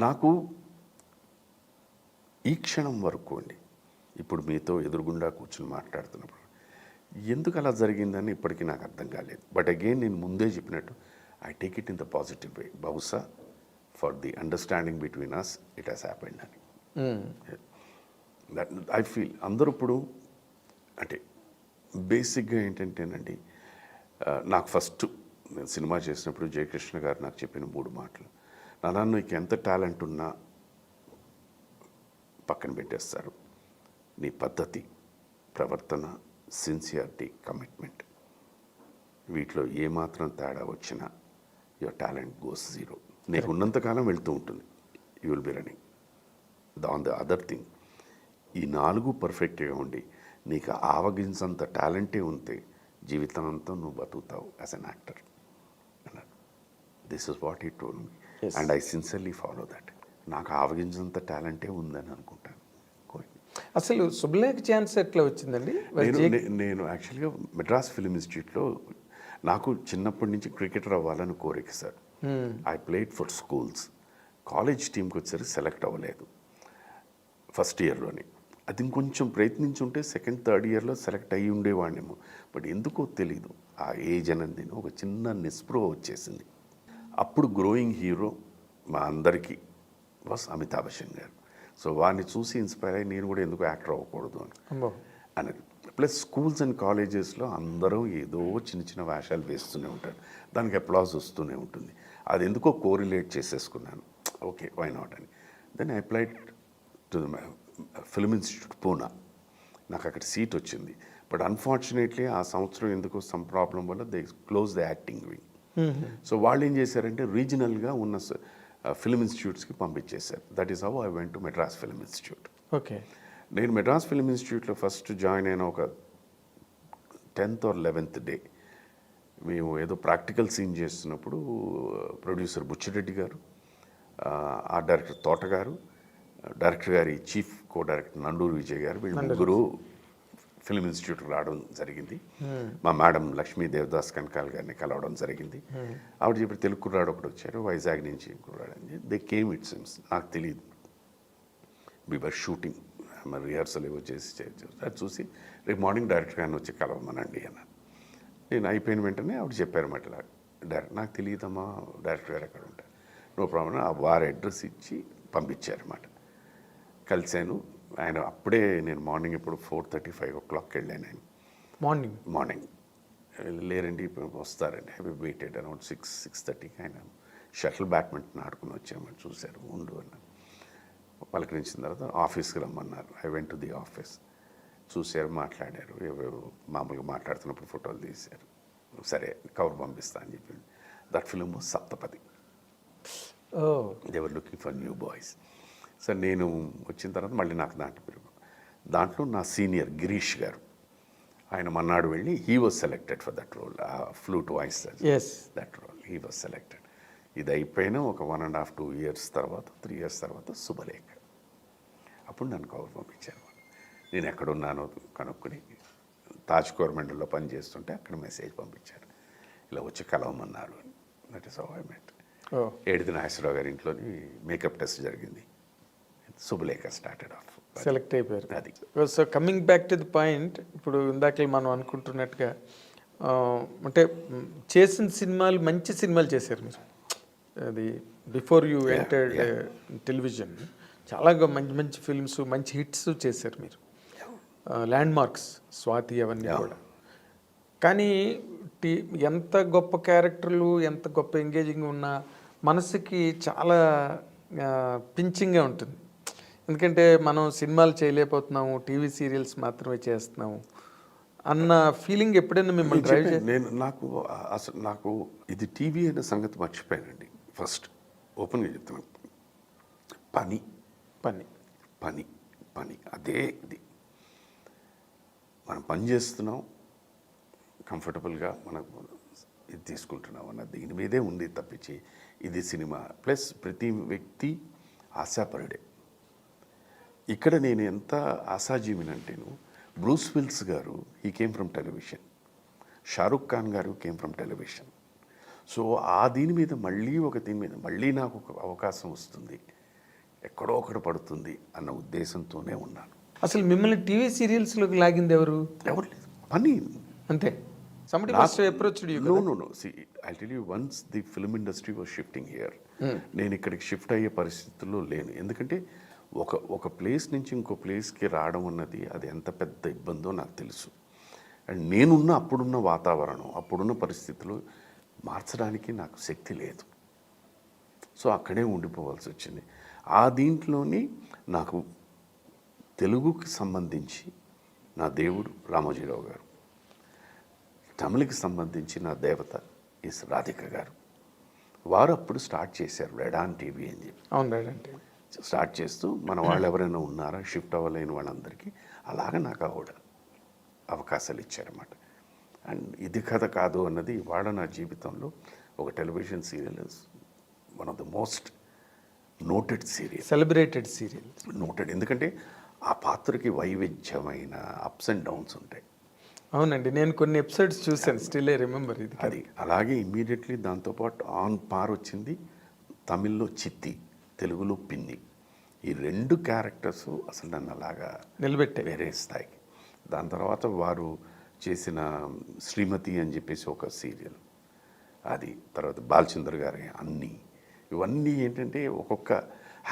నాకు ఈ క్షణం వరకు అండి, ఇప్పుడు మీతో ఎదురుగుండా కూర్చొని మాట్లాడుతున్నప్పుడు ఎందుకు అలా జరిగిందని ఇప్పటికీ నాకు అర్థం కాలేదు. బట్ అగైన్ నేను ముందే చెప్పినట్టు I take it in the positive way. బహుశా for the understanding between us it has happened అని దట్ ఐ ఫీల్. అందరూ ఇప్పుడు అంటే బేసిక్గా ఏంటంటేనండి, నాకు ఫస్ట్ నేను సినిమా చేసినప్పుడు జయకృష్ణ గారు నాకు చెప్పిన 3 మాటలు. నాన్న నీకు ఎంత టాలెంట్ ఉన్నా పక్కన పెట్టేస్తారు. నీ పద్ధతి, ప్రవర్తన, సిన్సియారిటీ, కమిట్మెంట్, వీటిలో ఏమాత్రం తేడా వచ్చినా యువర్ టాలెంట్ గోస్ జీరో. నీకు ఉన్నంతకాలం వెళ్తూ ఉంటుంది, you will be running. On the other thing, ఈ 4 పర్ఫెక్ట్గా ఉండి నీకు ఆవగించంత టాలెంటే ఉంటే జీవితాంతా నువ్వు బతుకుతావు యాజ్ అన్ యాక్టర్ అన్నారు. This is what he told me and I sincerely follow that. నాకు ఆవగించంత టాలెంటే ఉందని అనుకుంటాను. అసలు శుభలేఖ ఛాన్స్ ఎట్లా వచ్చిందండి? నేను యాక్చువల్గా మెడ్రాస్ ఫిల్మ్ ఇన్స్టిట్యూట్లో నాకు చిన్నప్పటి నుంచి క్రికెటర్ అవ్వాలని కోరిక sir. I played for schools. College టీంకి వచ్చేసరికి సెలెక్ట్ అవ్వలేదు ఫస్ట్ ఇయర్లోని. అది ఇంకొంచెం ప్రయత్నించుంటే సెకండ్ థర్డ్ ఇయర్లో సెలెక్ట్ అయ్యి ఉండేవాడినేమో. బట్ ఎందుకో తెలీదు, ఆ ఏజ్ అనేది ఒక చిన్న నిస్పృహ వచ్చేసింది. అప్పుడు గ్రోయింగ్ హీరో మా అందరికీ వాస్ అమితాబ్ బచ్చన్ గారు. సో వాడిని చూసి ఇన్స్పైర్ అయ్యి నేను కూడా ఎందుకు యాక్టర్ అవ్వకూడదు అని. ప్లస్ స్కూల్స్ అండ్ కాలేజెస్లో అందరూ ఏదో చిన్న వేషాలు వేస్తూనే ఉంటారు, దానికి అప్లాజ్ వస్తూనే ఉంటుంది. అది ఎందుకో కోరిలేట్ చేసేసుకున్నాను, ఓకే వై నాట్ అని. Then I applied to the film institute Poona. నాకు అక్కడ సీట్ వచ్చింది. బట్ అన్ఫార్చునేట్లీ ఆ సంవత్సరం ఎందుకో సమ్ ప్రాబ్లం వల్ల they close the acting wing. So వాళ్ళు ఏం చేశారంటే రీజనల్గా ఉన్న ఫిల్మ్ ఇన్స్టిట్యూట్స్కి పంపించేశారు. That is how I went to Madras film institute. Okay. నేను మెడ్రాస్ ఫిల్మ్ ఇన్స్టిట్యూట్లో ఫస్ట్ జాయిన్ అయిన ఒక 10th or 11th డే మేము ఏదో ప్రాక్టికల్ సీన్ చేస్తున్నప్పుడు ప్రొడ్యూసర్ బుచ్చిరెడ్డి గారు, ఆ డైరెక్టర్ తోట గారు, డైరెక్టర్ గారి chief co director Nanduru Vijay గారు, వీళ్ళు ముగ్గురు ఫిల్మ్ ఇన్స్టిట్యూట్కి రావడం జరిగింది. మా మేడం లక్ష్మీ దేవదాస్ కనకాల్ గారిని కలవడం జరిగింది. ఆవిడ చెప్పి తెలుగు కుర్రాడు ఒకటి వచ్చారు, వైజాగ్ నుంచి కుర్రాడు అని. దే కేమ్ ఇట్ సిమ్స్, నాకు తెలియదు. వి వర్ షూటింగ్, మరి రిహార్సల్ ఏవో చేసి అది చూసి రేపు మార్నింగ్ డైరెక్టర్ గారిని వచ్చి కలవమనండి అన్నాను. నేను అయిపోయిన వెంటనే ఆవిడ చెప్పారన్నమాట, డైరెక్ట్ నాకు తెలియదమ్మా డైరెక్టర్ గారు ఎక్కడ ఉంటారు, నో ప్రాబ్లం. ఆ వారి అడ్రస్ ఇచ్చి పంపించారన్నమాట. కలిశాను. ఆయన అప్పుడే నేను మార్నింగ్ ఇప్పుడు 4:30-5 o'clock వెళ్ళాను. ఆయన మార్నింగ్ లేరండి ఇప్పుడు వస్తారండి. హ్యావ్ వెయిటెడ్ అరౌండ్ 6-6:30కి ఆయన షటిల్ బ్యాడ్మింటన్ ఆడుకుని వచ్చామని చూశారు. ఉండు అన్న పలకరించిన తర్వాత ఆఫీస్కి రమ్మన్నారు. I went to the office. చూశారు, మాట్లాడారు, మామూలుగా మాట్లాడుతున్నప్పుడు ఫోటోలు తీశారు. సరే కవర్ పంపిస్తా అని చెప్పి. That film was Saptapadi. They were looking for new boys. Sir నేను వచ్చిన తర్వాత మళ్ళీ నాకు దాంట్లో నా సీనియర్ గిరీష్ గారు, ఆయన మన్నాడు వెళ్ళి he was selected for that role, flute voice that role, he was selected. ఇది అయిపోయిన ఒక 1.5-2 years తర్వాత 3 years తర్వాత శుభలేఖ. అప్పుడు నన్ను కవర్ పంపించారు. నేను ఎక్కడున్నానో కనుక్కొని తాజ్ గవర్నమెంట్లో పనిచేస్తుంటే అక్కడ మెసేజ్ పంపించారు, ఇలా వచ్చి కలవమన్నారు. That is how I met. ఏడిది నాగేశ్వరరావు గారి ఇంట్లోని మేకప్ టెస్ట్ జరిగింది. శుభలేఖ స్టార్టెడ్ ఆఫ్. సెలెక్ట్ అయిపోయారు. అది. So coming back to the point, ఇప్పుడు ఇందాక మనం అనుకుంటున్నట్టుగా అంటే చేసిన సినిమాలు మంచి సినిమాలు చేశారు మీరు. అది బిఫోర్ యూ ఎంటర్డ్ టెలివిజన్ చాలా మంచి మంచి ఫిల్మ్స్, మంచి హిట్స్ చేశారు మీరు. ల్యాండ్ మార్క్స్, స్వాతి, అవన్నీ కూడా. కానీ ఎంత గొప్ప క్యారెక్టర్లు, ఎంత గొప్ప ఎంగేజింగ్ ఉన్నా మనసుకి చాలా పించింగ్గా ఉంటుంది. ఎందుకంటే మనం సినిమాలు చేయలేకపోతున్నాము, టీవీ సీరియల్స్ మాత్రమే చేస్తున్నాము అన్న ఫీలింగ్ ఎప్పుడైనా మిమ్మల్ని డ్రైవ్ నేను నాకు ఇది టీవీ అనే సంగతి మర్చిపోయానండి. ఫస్ట్ ఓపెన్గా చెప్తున్నాను, పని పని పని పని అదే ఇది. మనం పని చేస్తున్నాం, కంఫర్టబుల్గా మనం ఇది తీసుకుంటున్నాం అన్న దీని మీదే ఉంది తప్పించి ఇది సినిమా. ప్లస్ ప్రతి వ్యక్తి ఆశాపరుడే. ఇక్కడ నేను ఎంత ఆశాజీవినంటేను, బ్రూస్ విల్స్ గారు he came from television, Shahrukh Khan గారు కేమ్ ఫ్రమ్ టెలివిజన్. సో ఆ దీని మీద మళ్ళీ ఒక దీని మీద మళ్ళీ నాకు ఒక అవకాశం వస్తుంది, ఎక్కడో ఒకటి పడుతుంది అన్న ఉద్దేశంతోనే ఉన్నాను. అసలు మిమ్మల్ని టీవీ సీరియల్స్లోకి లాగింది ఎవరు? ఎవరు లేదు, పని అంతే. I'll tell you, once the film industry was shifting here, నేను ఇక్కడికి షిఫ్ట్ అయ్యే పరిస్థితుల్లో లేను. ఎందుకంటే ఒక ప్లేస్ నుంచి ఇంకో ప్లేస్కి రావడం అన్నది అది ఎంత పెద్ద ఇబ్బందో నాకు తెలుసు. అండ్ నేనున్న అప్పుడున్న వాతావరణం, అప్పుడున్న పరిస్థితులు మార్చడానికి నాకు శక్తి లేదు. సో అక్కడే ఉండిపోవాల్సి వచ్చింది. ఆ దీంట్లోని నాకు తెలుగుకి సంబంధించి నా దేవుడు రామోజీరావు గారు, తమిళకి సంబంధించి నా దేవత ఎస్ రాధిక గారు. వారు అప్పుడు స్టార్ట్ చేశారు రెడాన్ టీవీ అని చెప్పి. అవును, రెడాన్ టీవీ స్టార్ట్ చేస్తూ మన వాళ్ళు ఎవరైనా ఉన్నారా షిఫ్ట్ అవ్వలేని వాళ్ళందరికీ అలాగా నాకు ఆవిడ అవకాశాలు ఇచ్చారన్నమాట. అండ్ ఇది కథ కాదు అన్నది ఇవాళ నా జీవితంలో ఒక television serial, one of the most noted serial, celebrated serial. Noted ఎందుకంటే ఆ పాత్రకి వైవిధ్యమైన అప్స్ అండ్ డౌన్స్ ఉంటాయి. అవునండి, నేను కొన్ని ఎపిసోడ్స్ చూసాను, స్టిల్ ఐ రిమెంబర్ ఇది. అది అలాగే ఇమ్మీడియట్లీ దాంతోపాటు ఆన్ పార్ వచ్చింది తమిళ్లో చిత్తి, తెలుగులో పిన్ని. ఈ 2 క్యారెక్టర్స్ అసలు నన్ను అలాగా నిలబెట్టే వేరే స్థాయికి. దాని తర్వాత వారు చేసిన శ్రీమతి అని చెప్పేసి ఒక సీరియల్, అది తర్వాత బాలచంద్ర గారి అన్నీ, ఇవన్నీ ఏంటంటే ఒక్కొక్క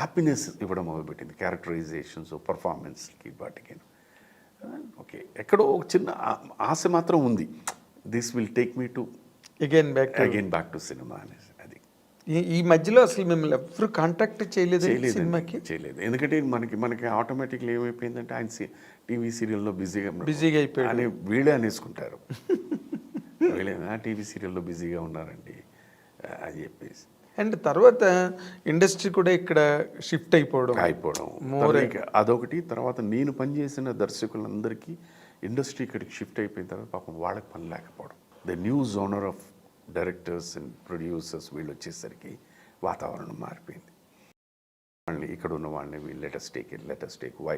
హ్యాపీనెస్ ఇవ్వడం మొదలుపెట్టింది. క్యారెక్టరైజేషన్స్, పర్ఫార్మెన్స్కి, వాటికి. ఓకే, ఎక్కడో ఒక చిన్న ఆశ మాత్రం ఉంది, this will take me to again back to cinema అనేసి. అది ఈ మధ్యలో అసలు మిమ్మల్ని ఎవరు కాంటాక్ట్ చేయలేదు సినిమాకి? చేయలేదు. ఎందుకంటే మనకి ఆటోమేటిక్లీ ఏమైపోయిందంటే ఆయన టీవీ సీరియల్లో బిజీగా అయిపోయాడు అని వీళ్ళే అనేసుకుంటారు. వీళ్ళే టీవీ సీరియల్లో బిజీగా ఉన్నారండి అని చెప్పేసి. అండ్ తర్వాత ఇండస్ట్రీ కూడా ఇక్కడ షిఫ్ట్ అయిపోవడం అదొకటి. తర్వాత నేను పనిచేసిన దర్శకులందరికీ ఇండస్ట్రీ ఇక్కడికి షిఫ్ట్ అయిపోయిన తర్వాత పాపం వాళ్ళకి పని లేకపోవడం. The new genre of directors and producers వీళ్ళు వచ్చేసరికి వాతావరణం మారిపోయింది. వాళ్ళని ఇక్కడ ఉన్న వాళ్ళని వీళ్ళు లెటెస్ట్ టేక్ వై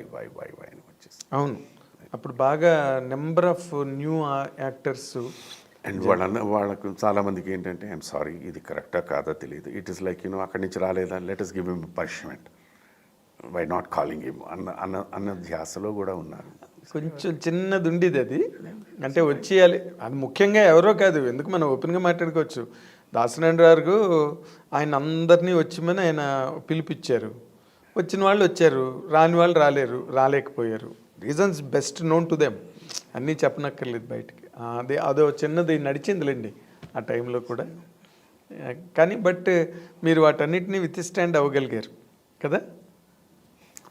అని వచ్చేసి. అవును, అప్పుడు బాగా number of new actors. And వాళ్ళకు చాలామందికి ఏంటంటే ఐఎమ్ సారీ ఇది కరెక్టా కాదా తెలియదు. ఇట్ ఈస్ లైక్ అక్కడి నుంచి రాలేదా, let us give him punishment by not calling him అన్న ధ్యాసలో కూడా ఉన్నారు. కొంచెం చిన్నది ఉండేది అది, అంటే వచ్చేయాలి అది ముఖ్యంగా ఎవరో కాదు, ఎందుకు మనం ఓపెన్గా మాట్లాడుకోవచ్చు. దాసనారాయణ ఆయన అందరినీ వచ్చిమని ఆయన పిలిపించారు. వచ్చిన వాళ్ళు వచ్చారు, రాని వాళ్ళు రాలేకపోయారు. Reasons best known to them, అన్నీ చెప్పనక్కర్లేదు బయటికి. అదో చిన్నది నడిచిందిలేండి ఆ టైంలో కూడా. కానీ బట్ మీరు వాటన్నిటిని విత్స్టాండ్ అవ్వగలిగారు కదా.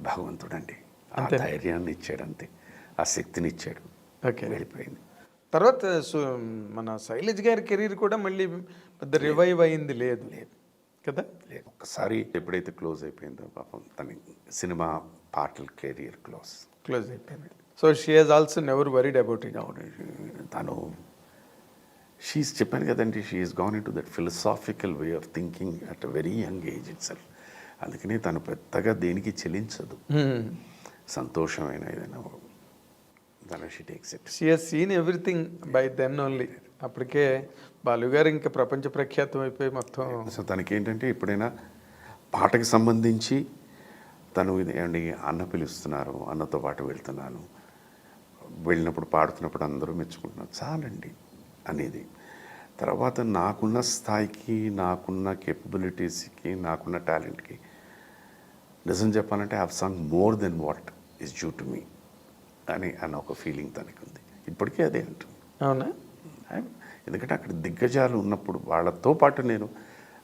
భగవంతుడండి ఆ ధైర్యాన్ని ఇచ్చాడు, అంతే ఆ శక్తిని ఇచ్చాడు. ఓకే, వెళ్ళిపోయింది. తర్వాత మన శైలజ్ గారి కెరీర్ కూడా మళ్ళీ పెద్ద రివైవ్ అయింది లేదు కదా. లేదు, ఒక్కసారి ఎప్పుడైతే క్లోజ్ అయిపోయిందో పాపం తన సినిమా పాటల కెరీర్ క్లోజ్ అయిపోయింది. So she has also never worried about it. తను చెప్పాను కదండి, she's gone into that philosophical way of thinking at a very young age itself. అందుకనే తను పెద్దగా దేనికి చెల్లించదు. సంతోషమైన ఏదైనా తను she takes it. She has seen everything by then only. అప్పటికే బాలు గారు ఇంకా ప్రపంచ ప్రఖ్యాతం అయిపోయి మొత్తం. సో తనకేంటంటే ఎప్పుడైనా పాటకి సంబంధించి తను ఏమండి అన్న పిలుస్తున్నారు, అన్నతో పాటు వెళ్తున్నాను, వెళ్ళినప్పుడు పాడుతున్నప్పుడు అందరూ మెచ్చుకుంటున్నారు చాలండి అనేది. తర్వాత నాకున్న స్థాయికి, నాకున్న కేపబిలిటీస్కి, నాకున్న టాలెంట్కి నిజం చెప్పాలంటే I have sung more than what is due to me అన్న ఒక ఫీలింగ్ తనకి ఉంది. ఇప్పటికీ అదే అంటుంది. అవునా? ఎందుకంటే అక్కడ దిగ్గజాలు ఉన్నప్పుడు వాళ్ళతో పాటు నేను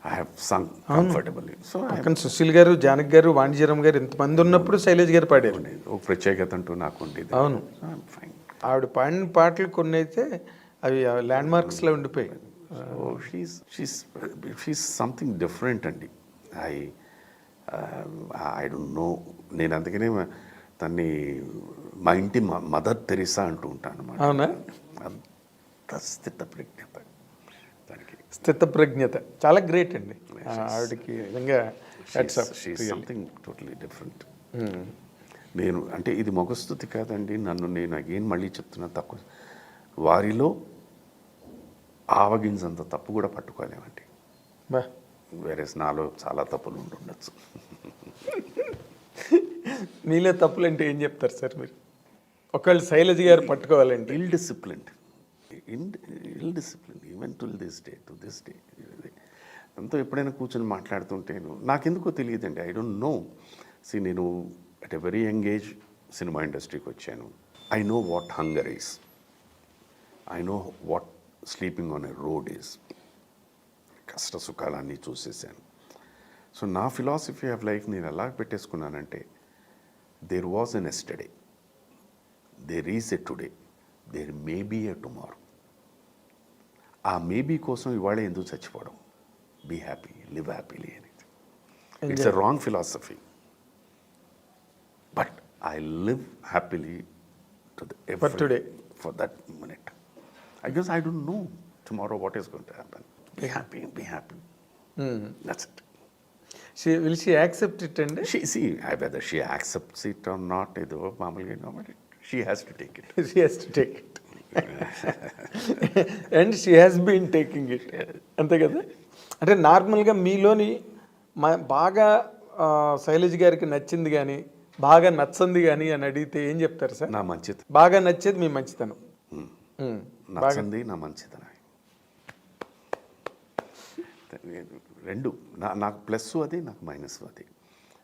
I have Sung comfortably. So పక్కన సుశీల్ గారు, జానకి గారు, వాణిజ్యరామ్ గారు ఇంతమంది ఉన్నప్పుడు శైలజ్ గారు పాడారు. ఒక ప్రత్యేకత అంటూ నాకు ఉండేది. అవును, ఫైన్. ఆవిడ పాడిన పాటలు కొన్ని అయితే అవి ల్యాండ్ మార్క్స్లో ఉండిపోయాయి. షీస్ సంథింగ్ డిఫరెంట్ అండి. I don't know. నేను అందుకనే తన్ని మా ఇంటి మదర్ తెరిసా అంటూ ఉంటాను. అవునా? స్థితప్రజ్ఞత, దానికి స్థితప్రజ్ఞత చాలా గ్రేట్ అండి ఆవిడకి. నిజంగా సంథింగ్ టోటలీ డిఫరెంట్. నేను అంటే ఇది మొగస్తుతి కాదండి, నేను అగైన్ మళ్ళీ చెప్తున్నా, తక్కువ వారిలో ఆవగింజంత తప్పు కూడా పట్టుకోలేమండి. వేరే నాలో చాలా తప్పులు ఉండుండొచ్చు. మీలో తప్పులు అంటే ఏం చెప్తారు సార్ మీరు? ఒకళ్ళు శైలజ్ గారు పట్టుకోవాలంటే ill discipline even to this day. అంతా ఎప్పుడైనా కూర్చొని మాట్లాడుతుంటేను నాకెందుకో తెలియదండి, ఐ డోంట్ నో. నేను at a very young age cinema ఇండస్ట్రీకి వచ్చాను. I know what hunger is, I know what sleeping on a road is. కష్ట సుఖాలన్నీ చూసేసాను. సో నా ఫిలాసఫీ ఆఫ్ లైఫ్ నేను ఎలా పెట్టేసుకున్నానంటే, there was an yesterday, there is a today, there may be a tomorrow. ఆ మేబీ కోసం ఇవాళ ఎందుకు చచ్చిపోవడం? బీ హ్యాపీ, లివ్ హ్యాపీలీ అనేది. It's a wrong philosophy, but I live happily to the today, for that minute. I guess I don't know tomorrow what is going to happen. Be happy. That's it. Will she accept it? And whether she accepts it or not, she has to take it. She has to take it. And she has been taking it. అంతే కదా. అంటే నార్మల్గా మీలోని బాగా శైలజ్ గారికి నచ్చింది కానీ బాగా నచ్చంది కానీ అని అడిగితే ఏం చెప్తారు సార్? నా మంచితనం. బాగా నచ్చేది మీ మంచితనం, నచ్చింది నా మంచితనం. రెండు నాకు ప్లస్ అది, నాకు మైనస్ అది.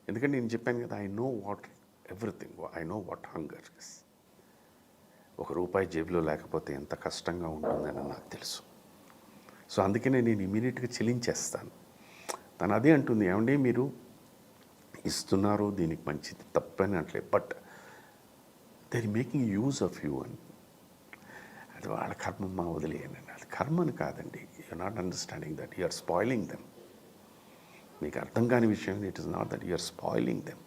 ఎందుకంటే నేను చెప్పాను కదా, I know what everything, I know what hunger is. ₹1 జేబులో లేకపోతే ఎంత కష్టంగా ఉంటుందని నాకు తెలుసు. సో అందుకనే నేను ఇమీడియట్గా చెల్లించేస్తాను. తను అదే అంటుంది, ఏమండి మీరు ఇస్తున్నారు దీనికి మంచిది తప్పని అట్లే, but they are making use of you అని. అది వాళ్ళ కర్మమ్మ వదిలేయండి. అది కర్మని కాదండి, you're not understanding that you're spoiling them. మీకు అర్థం కాని విషయం, it is not that you're spoiling them.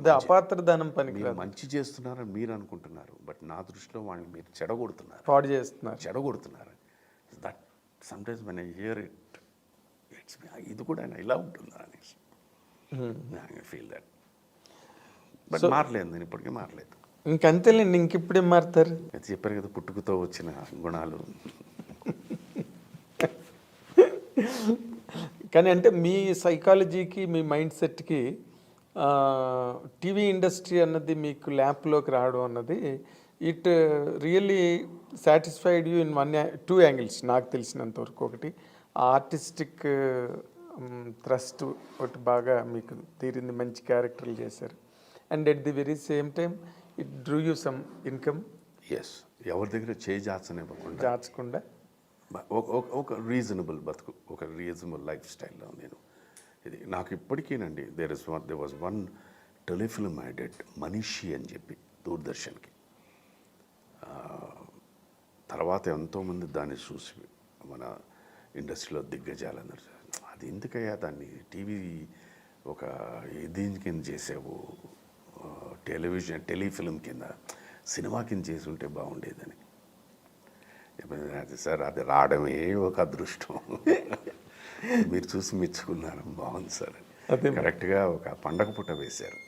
అదే అపాత్రదానం పనికి మీరు మంచి చేస్తున్నారని మీరు అనుకుంటున్నారు, బట్ నా దృష్టిలో వాళ్ళని మీరు చెడగొడుతున్నారు, ఫ్రాడ్ చేస్తున్నారు. చెడగొడుతున్నారు. That sometimes when I hear it, it's ఇది కూడా ఇలా ఉంటుందా అనేసి ఐ ఫీల్ దట్. బట్ మారలేదు, నేను ఇప్పటికీ మారలేదు. ఇంకంతేలేండి, ఇంకిప్పుడేం మారుతారు? అది చెప్పారు కదా, పుట్టుకతో వచ్చిన గుణాలు. కానీ అంటే మీ సైకాలజీకి, మీ మైండ్ సెట్కి టీవీ ఇండస్ట్రీ అన్నది మీకు ల్యాప్లోకి రావడం అన్నది it really satisfied you in 2 angles నాకు తెలిసినంత వరకు. ఒకటి ఆర్టిస్టిక్ థ్రస్ట్ ఒకటి బాగా మీకు తీరింది, మంచి క్యారెక్టర్లు చేశారు. And at the very same time it drew you some income. Yes, ఎవరి దగ్గర చేయి జాచకుండా ఒక రీజనబుల్ బతుకు, ఒక రీజనబుల్ లైఫ్ స్టైల్లో నేను ఇది నాకు ఇప్పటికీనండి. They was one telefilm I did, Manishi అని చెప్పి దూరదర్శన్కి. తర్వాత ఎంతోమంది దాన్ని చూసి మన ఇండస్ట్రీలో దిగ్గజాలందరూ, అది ఎందుకయ్యా దాన్ని టీవీ ఒక దీని కింద చేసావు, టెలిఫిల్మ్ కింద, సినిమా కింద చేసి ఉంటే బాగుండేదని. అది సార్, అది రావడమే ఒక అదృష్టం. మీరు చూసి మెచ్చుకున్నారు, బాగుంది సార్. కరెక్ట్గా ఒక పండగ పూట వేశారు.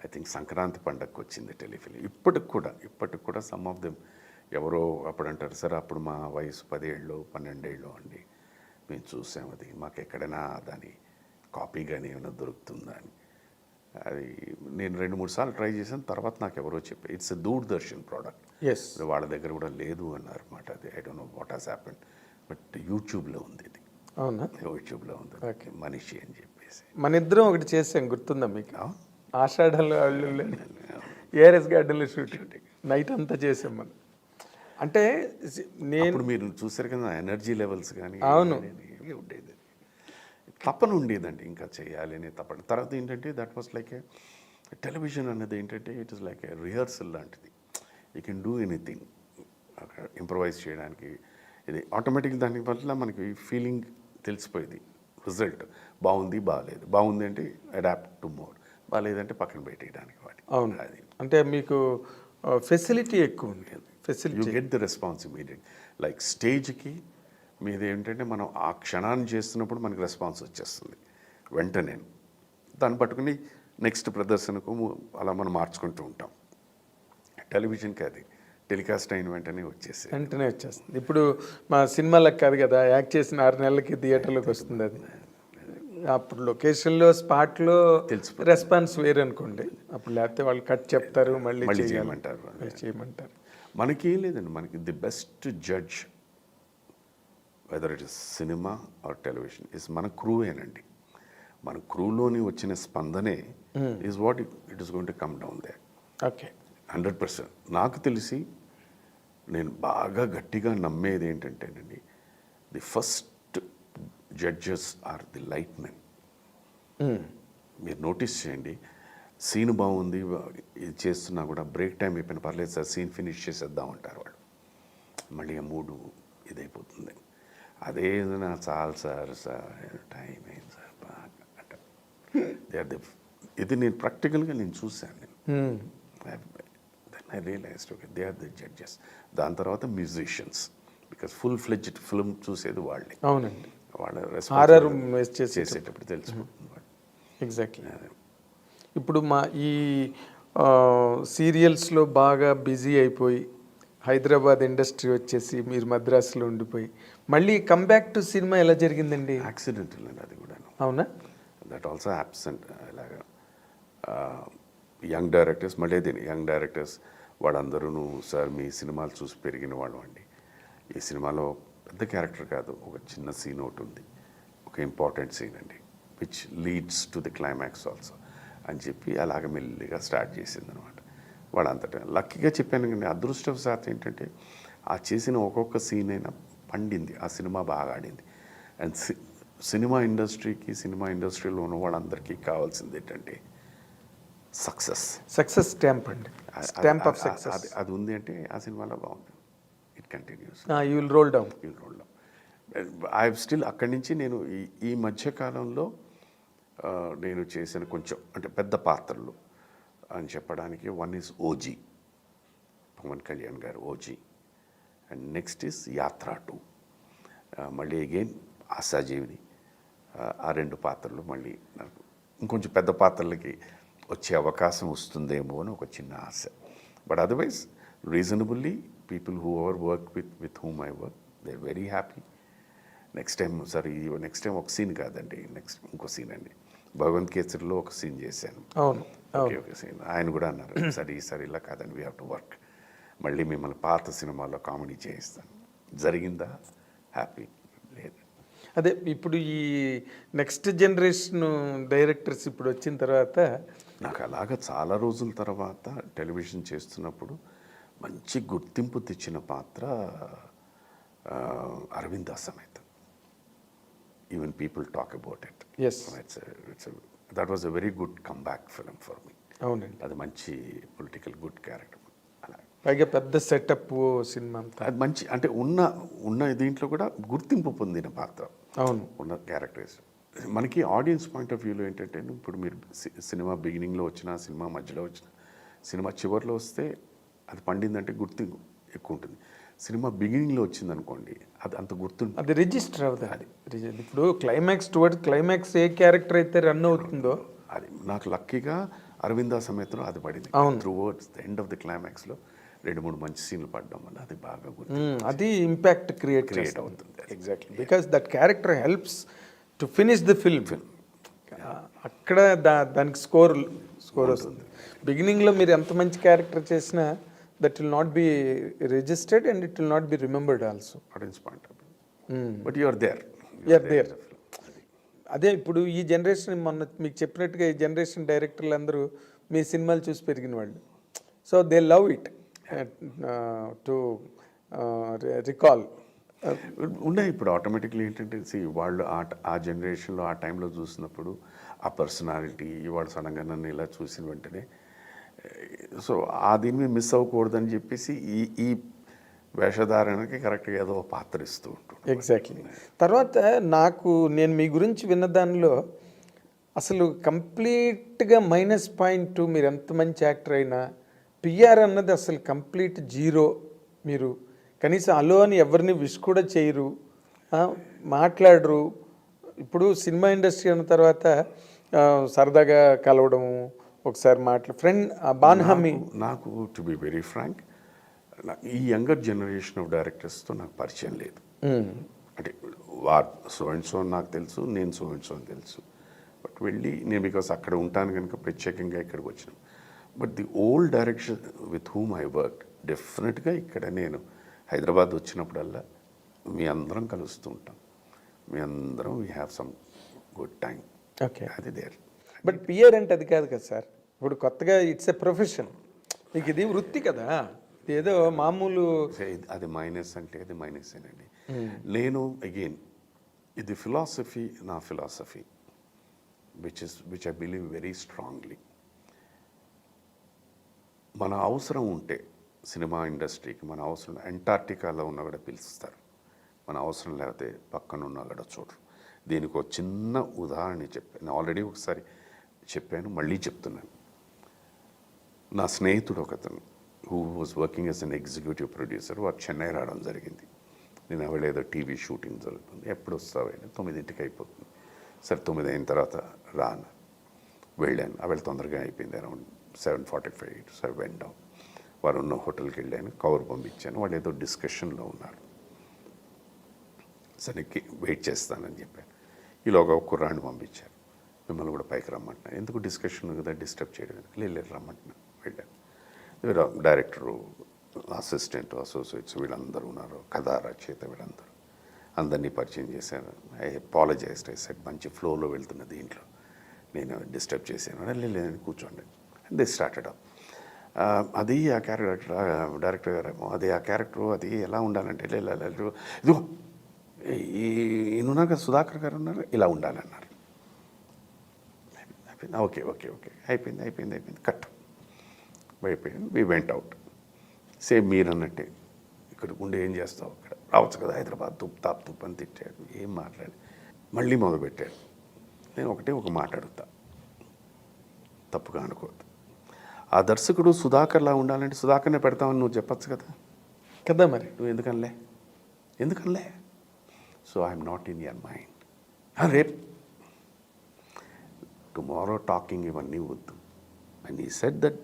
ఐ థింక్ సంక్రాంతి పండగకు వచ్చింది టెలిఫిల్మ్. ఇప్పటికి కూడా సమ్ ఆఫ్ దెమ్ ఎవరో అప్పుడు అంటారు, సార్ అప్పుడు మా వయసు 10 ఏళ్ళు 12 ఏళ్ళు అండి, మేము చూసాం, అది మాకు ఎక్కడైనా దాని కాపీ కానీ ఏమైనా దొరుకుతుందా అని. అది నేను 2-3 సార్లు ట్రై చేశాను. తర్వాత నాకు ఎవరో చెప్పారు, ఇట్స్ దూరదర్శన్ ప్రోడక్ట్, వాళ్ళ దగ్గర కూడా లేదు అన్నారు అన్నమాట. అది I don't know what has happened, but యూట్యూబ్లో ఉంది ఇది. అవునా? యూట్యూబ్లో ఉంది, మనీషి అని చెప్పేసి. మన ఇద్దరం ఒకటి చేసాం, గుర్తుందా మీకు? ఆషాఢంలో ఏఆర్ఎస్ గార్డెన్లో షూటింగ్ నైట్ అంతా చేసాం మనం. అంటే నేను మీరు చూసారు కదా ఎనర్జీ లెవెల్స్ కానీ. అవును, ఉండేది, తప్పన ఉండేదండి, ఇంకా చేయాలి అనే తప్పన. తర్వాత ఏంటంటే that was like a television అనేది ఏంటంటే it is like a rehearsal లాంటిది. You can do anything, improvise చేయడానికి. ఇది ఆటోమేటిక్గా దాని వల్ల మనకి ఫీలింగ్ తెలిసిపోయేది. రిజల్ట్ బాగుంది, బాగాలేదు, బాగుంది అంటే అడాప్ట్ టు మోర్, బాగాలేదంటే పక్కన పెట్టేయడానికి వాటి. అవును, అది అంటే మీకు ఫెసిలిటీ ఎక్కువ ఉంది. Facility, you get the response immediate. Like స్టేజ్కి మీది ఏంటంటే మనం ఆ క్షణాన్ని చేస్తున్నప్పుడు మనకి రెస్పాన్స్ వచ్చేస్తుంది వెంటనే. దాన్ని పట్టుకుని నెక్స్ట్ ప్రదర్శనకు అలా మనం మార్చుకుంటూ ఉంటాం. టెలివిజన్కి అది టెలికాస్ట్ అయిన వెంటనే వచ్చేస్తుంది. ఇప్పుడు మా సినిమాలకు కాదు కదా, యాక్ట్ చేసిన 6 నెలలకి థియేటర్లోకి వస్తుంది. అది అప్పుడు లొకేషన్లో స్పాట్లో రెస్పాన్స్ వేరు అనుకోండి. అప్పుడు లేకపోతే వాళ్ళు కట్ చెప్తారు, మళ్ళీ చేయమంటారు. మనకేం లేదండి, మనకి the best judge whether it is cinema or television is మన క్రూయేనండి. మన క్రూలోని వచ్చిన స్పందనే is what it is going to come down they. Okay, 100%. నాకు తెలిసి నేను బాగా గట్టిగా నమ్మేది ఏంటంటేనండి, the first judges are the light men. మీరు నోటీస్ చేయండి, సీన్ బాగుంది ఇది చేస్తున్నా కూడా బ్రేక్ టైం అయిపోయిన పర్లేదు సార్, సీన్ ఫినిష్ చేసేద్దాం అంటారు వాళ్ళు. మళ్ళీ ఆ మూడు ఇదైపోతుంది. అదే నా చాలు సార్ టైం అయింది సార్ బాగా అంటారు. ఇది నేను ప్రాక్టికల్గా నేను చూశాను. నేను then I realized okay they are the judges. దాని తర్వాత musicians, because full fledged film చూసేది వాళ్ళే. అవునండి, వాళ్ళ చేసేటప్పుడు తెలిసిపోతుంది వాళ్ళు. ఎగ్జాక్ట్లీ. ఇప్పుడు మా ఈ సీరియల్స్లో బాగా బిజీ అయిపోయి హైదరాబాద్ ఇండస్ట్రీ వచ్చేసి మీరు మద్రాసులో ఉండిపోయి మళ్ళీ కమ్బ్యాక్ టు సినిమా ఎలా జరిగిందండి? యాక్సిడెంటల్ అండి అది కూడా. అవునా? That also absent. అలాగా యంగ్ డైరెక్టర్స్, మళ్ళీ యంగ్ డైరెక్టర్స్ వాళ్ళందరూ సార్ మీ సినిమాలు చూసి పెరిగిన వాళ్ళు అండి, ఈ సినిమాలో పెద్ద క్యారెక్టర్ కాదు, ఒక చిన్న సీన్ ఒకటి ఉంది, ఒక ఇంపార్టెంట్ సీన్ అండి, which leads to the climax also అని చెప్పి అలాగ మెల్లిగా స్టార్ట్ చేసింది అనమాట. వాళ్ళంతటా లక్కీగా చెప్పాను కానీ అదృష్టవశాత్తు ఏంటంటే ఆ చేసిన ఒక్కొక్క సీన్ అయినా పండింది, ఆ సినిమా బాగా ఆడింది. అండ్ సినిమా ఇండస్ట్రీలో ఉన్న వాళ్ళందరికీ కావాల్సింది ఏంటంటే సక్సెస్. సక్సెస్ స్టాంప్ అండి, స్టాంప్ ఆఫ్ సక్సెస్. అది ఉంది అంటే ఆ సినిమాలో బాగుంది. It continues, you will roll down. I still అక్కడి నుంచి నేను ఈ మధ్యకాలంలో నేను చేసిన కొంచెం అంటే పెద్ద పాత్రలు అని చెప్పడానికి one is OG, Pawan Kalyan garu OG, and next is యాత్ర 2, మళ్ళీ అగైన్ ఆశాజీవిని. ఆ 2 పాత్రలు మళ్ళీ నాకు ఇంకొంచెం పెద్ద పాత్రలకి వచ్చే అవకాశం వస్తుందేమో అని ఒక చిన్న ఆశ. But otherwise reasonably people who ever work with whom I work, they are very happy. Next time ఒక సీన్ కాదండి, నెక్స్ట్ ఇంకో సీన్ అండి. భగవంత్ కేసరిలో ఒక సీన్ చేశాను. అవును, ఓకే సీన్. ఆయన కూడా అన్నారు ఈసారి ఇలా కాదండి, వీ హ్యావ్ టు వర్క్. మళ్ళీ మిమ్మల్ని పాత సినిమాలో కామెడీ చేయిస్తాను. జరిగిందా? హ్యాపీ. లేదు. అదే ఇప్పుడు ఈ నెక్స్ట్ జనరేషన్ డైరెక్టర్స్ ఇప్పుడు వచ్చిన తర్వాత నాకు అలాగ చాలా రోజుల తర్వాత టెలివిజన్ చేస్తున్నప్పుడు మంచి గుర్తింపు తెచ్చిన పాత్ర Aravinda Sametha. Even people talk about it. Yes. That was a very good comeback film for me. అవునండి, అది మంచి పొలిటికల్ గుడ్ క్యారెక్టర్. అలా పైగా పెద్ద సెటప్ సినిమా అంతా. అది మంచి అంటే ఉన్న దీంట్లో కూడా గుర్తింపు పొందిన పాత్ర. అవును, ఉన్న క్యారెక్టర్స్. మనకి ఆడియన్స్ పాయింట్ ఆఫ్ వ్యూలో ఏంటంటే ఇప్పుడు మీరు సినిమా బిగినింగ్లో వచ్చిన, సినిమా మధ్యలో వచ్చిన, సినిమా చివరిలో వస్తే అది పండిందంటే గుర్తింపు ఎక్కువ ఉంటుంది. సినిమా బిగినింగ్లో వచ్చింది అనుకోండి, అది అంత గుర్తుంటుంది, అది రిజిస్టర్ అవుతుంది. అది ఇప్పుడు క్లైమాక్స్ టువర్డ్ క్లైమాక్స్ ఏ క్యారెక్టర్ అయితే రన్ అవుతుందో అది నాకు లక్కీగా అరవింద సమేతలో అది పడింది. Through words the end of the క్లైమాక్స్లో 2-3 మంచి సీన్లు పడడం వల్ల అది బాగా గుర్తు, అది ఇంపాక్ట్ క్రియేట్ అవుతుంది. Exactly, because that character helps to finish the film. అక్కడ దానికి స్కోర్ వస్తుంది. బిగినింగ్లో మీరు ఎంత మంచి క్యారెక్టర్ చేసినా that will not be registered and it will not be remembered also. Audience point of view. But you are there. అదే ఇప్పుడు ఈ జనరేషన్, మొన్న మీకు చెప్పినట్టుగా ఈ జనరేషన్ డైరెక్టర్లు అందరూ మీ సినిమాలు చూసి పెరిగిన వాళ్ళు. So they love it to recall. ఉన్నాయి ఇప్పుడు ఆటోమేటిక్లీ ఏంటంటే వాళ్ళు ఆ జనరేషన్లో ఆ టైంలో చూసినప్పుడు ఆ పర్సనాలిటీ ఇవాళ సడన్గా నన్ను ఇలా చూసిన వెంటనే సో దీని మీద మిస్ అవ్వకూడదని చెప్పేసి ఈ వేషధారణకి కరెక్ట్గా ఏదో పాత్ర ఇస్తూ ఉంటుంది. ఎగ్జాక్ట్లీ. తర్వాత నేను మీ గురించి విన్న దానిలో అసలు కంప్లీట్గా -.2, మీరు ఎంత మంచి యాక్టర్ అయినా పిఆర్ అన్నది అసలు కంప్లీట్ జీరో. మీరు కనీసం అలో అని ఎవరిని విష్ కూడా చేయరు, మాట్లాడరు. ఇప్పుడు సినిమా ఇండస్ట్రీ అన్న తర్వాత సరదాగా కలవడము, ఒకసారి ఫ్రెండ్ బాన్హమి. నాకు టు బి వెరీ ఫ్రాంక్, ఈ యంగర్ జనరేషన్ ఆఫ్ డైరెక్టర్స్తో నాకు పరిచయం లేదు. అంటే సో అండ్ సో నాకు తెలుసు, నేను సో అండ్ సో అని తెలుసు. బట్ నేను బికాస్ అక్కడ ఉంటాను కనుక ప్రత్యేకంగా ఇక్కడికి వచ్చినాం. But the old direction with whom I work డెఫినెట్గా ఇక్కడ నేను హైదరాబాద్ వచ్చినప్పుడల్లా మీ అందరం కలుస్తూ ఉంటాం. మీ అందరం we have some good time. Okay, అది దేర్. బట్ పిఆర్ అంటే అది కాదు కదా సార్. ఇప్పుడు కొత్తగా ఇట్స్ ఎ ప్రొఫెషన్, మీకు ఇది వృత్తి కదా, ఏదో మామూలు. అది మైనస్ అంటే అది మైనసేనండి. నేను అగైన్ ఇది ఫిలాసఫీ, నా philosophy which I believe very strongly. మన అవసరం ఉంటే సినిమా ఇండస్ట్రీకి మన అవసరం, అంటార్టికాలో ఉన్న కూడా పిలుస్తారు, మన అవసరం లేకపోతే పక్కన ఉన్న కూడా చూడరు. దీనికి ఒక చిన్న ఉదాహరణ చెప్పాను, ఆల్రెడీ ఒకసారి చెప్పాను, మళ్ళీ చెప్తున్నాను. నా స్నేహితుడు ఒకతను who was working as an executive producer, వారు చెన్నై రావడం జరిగింది. నేను అవలేదో టీవీ షూటింగ్ జరుగుతుంది, ఎప్పుడు వస్తావు? 9ంటికి అయిపోతుంది. సరే 9 అయిన తర్వాత రాను. వెళ్ళాను, అవి తొందరగా అయిపోయింది, అరౌండ్ 7:45. సరే వెంటాం, వారు ఉన్న హోటల్కి వెళ్ళాను, కవర్ పంపించాను. వాళ్ళు ఏదో డిస్కషన్లో ఉన్నారు. సరే వెయిట్ చేస్తానని చెప్పాను. ఈలోగా ఒక కుర్రాన్ని పంపించారు, మిమ్మల్ని కూడా పైకి రమ్మంటున్నాను. ఎందుకు డిస్కషన్ కదా, డిస్టర్బ్ చేయడం, లేదు రమ్మంటున్నాను. వెళ్ళాను. డైరెక్టరు, అసిస్టెంట్, అసోసియేట్స్ వీళ్ళందరూ ఉన్నారు, కథా రచయిత వీళ్ళందరూ, అందరినీ పరిచయం చేశాను. I apologised. ఐ సెడ్ మంచి ఫ్లోలో వెళ్తున్న దీంట్లో నేను డిస్టర్బ్ చేశాను. లేదని కూర్చోండి. They started up. అది ఆ క్యారెక్టర్, డైరెక్టర్ గారేమో అది ఆ క్యారెక్టర్ అది ఎలా ఉండాలంటే ఇదిగో ఈయనున్నాక సుధాకర్ గారు ఉన్నారు, ఇలా ఉండాలన్నారు. అయిపోయింది, ఓకే ఓకే ఓకే, అయిపోయింది కట్ అయిపోయింది. We went out. సేమ్ మీరు అన్నట్టే, ఇక్కడ ఉండి ఏం చేస్తావు, ఇక్కడ రావచ్చు కదా హైదరాబాద్, తుప్పు అని తిట్టాడు. ఏం మాట్లాడి మళ్ళీ మొదలుపెట్టాడు. నేను ఒక మాట అడుగుతా, తప్పుగా అనుకోవద్దు. ఆ దర్శకుడు సుధాకర్లా ఉండాలంటే సుధాకర్నే పెడతామని నువ్వు చెప్పచ్చు కదా. కదా మరి నువ్వు ఎందుకనలే? So I'm not in your mind. రేపు టుమారో టాకింగ్ ఇవన్నీ వద్దు. అండ్ ఈ set that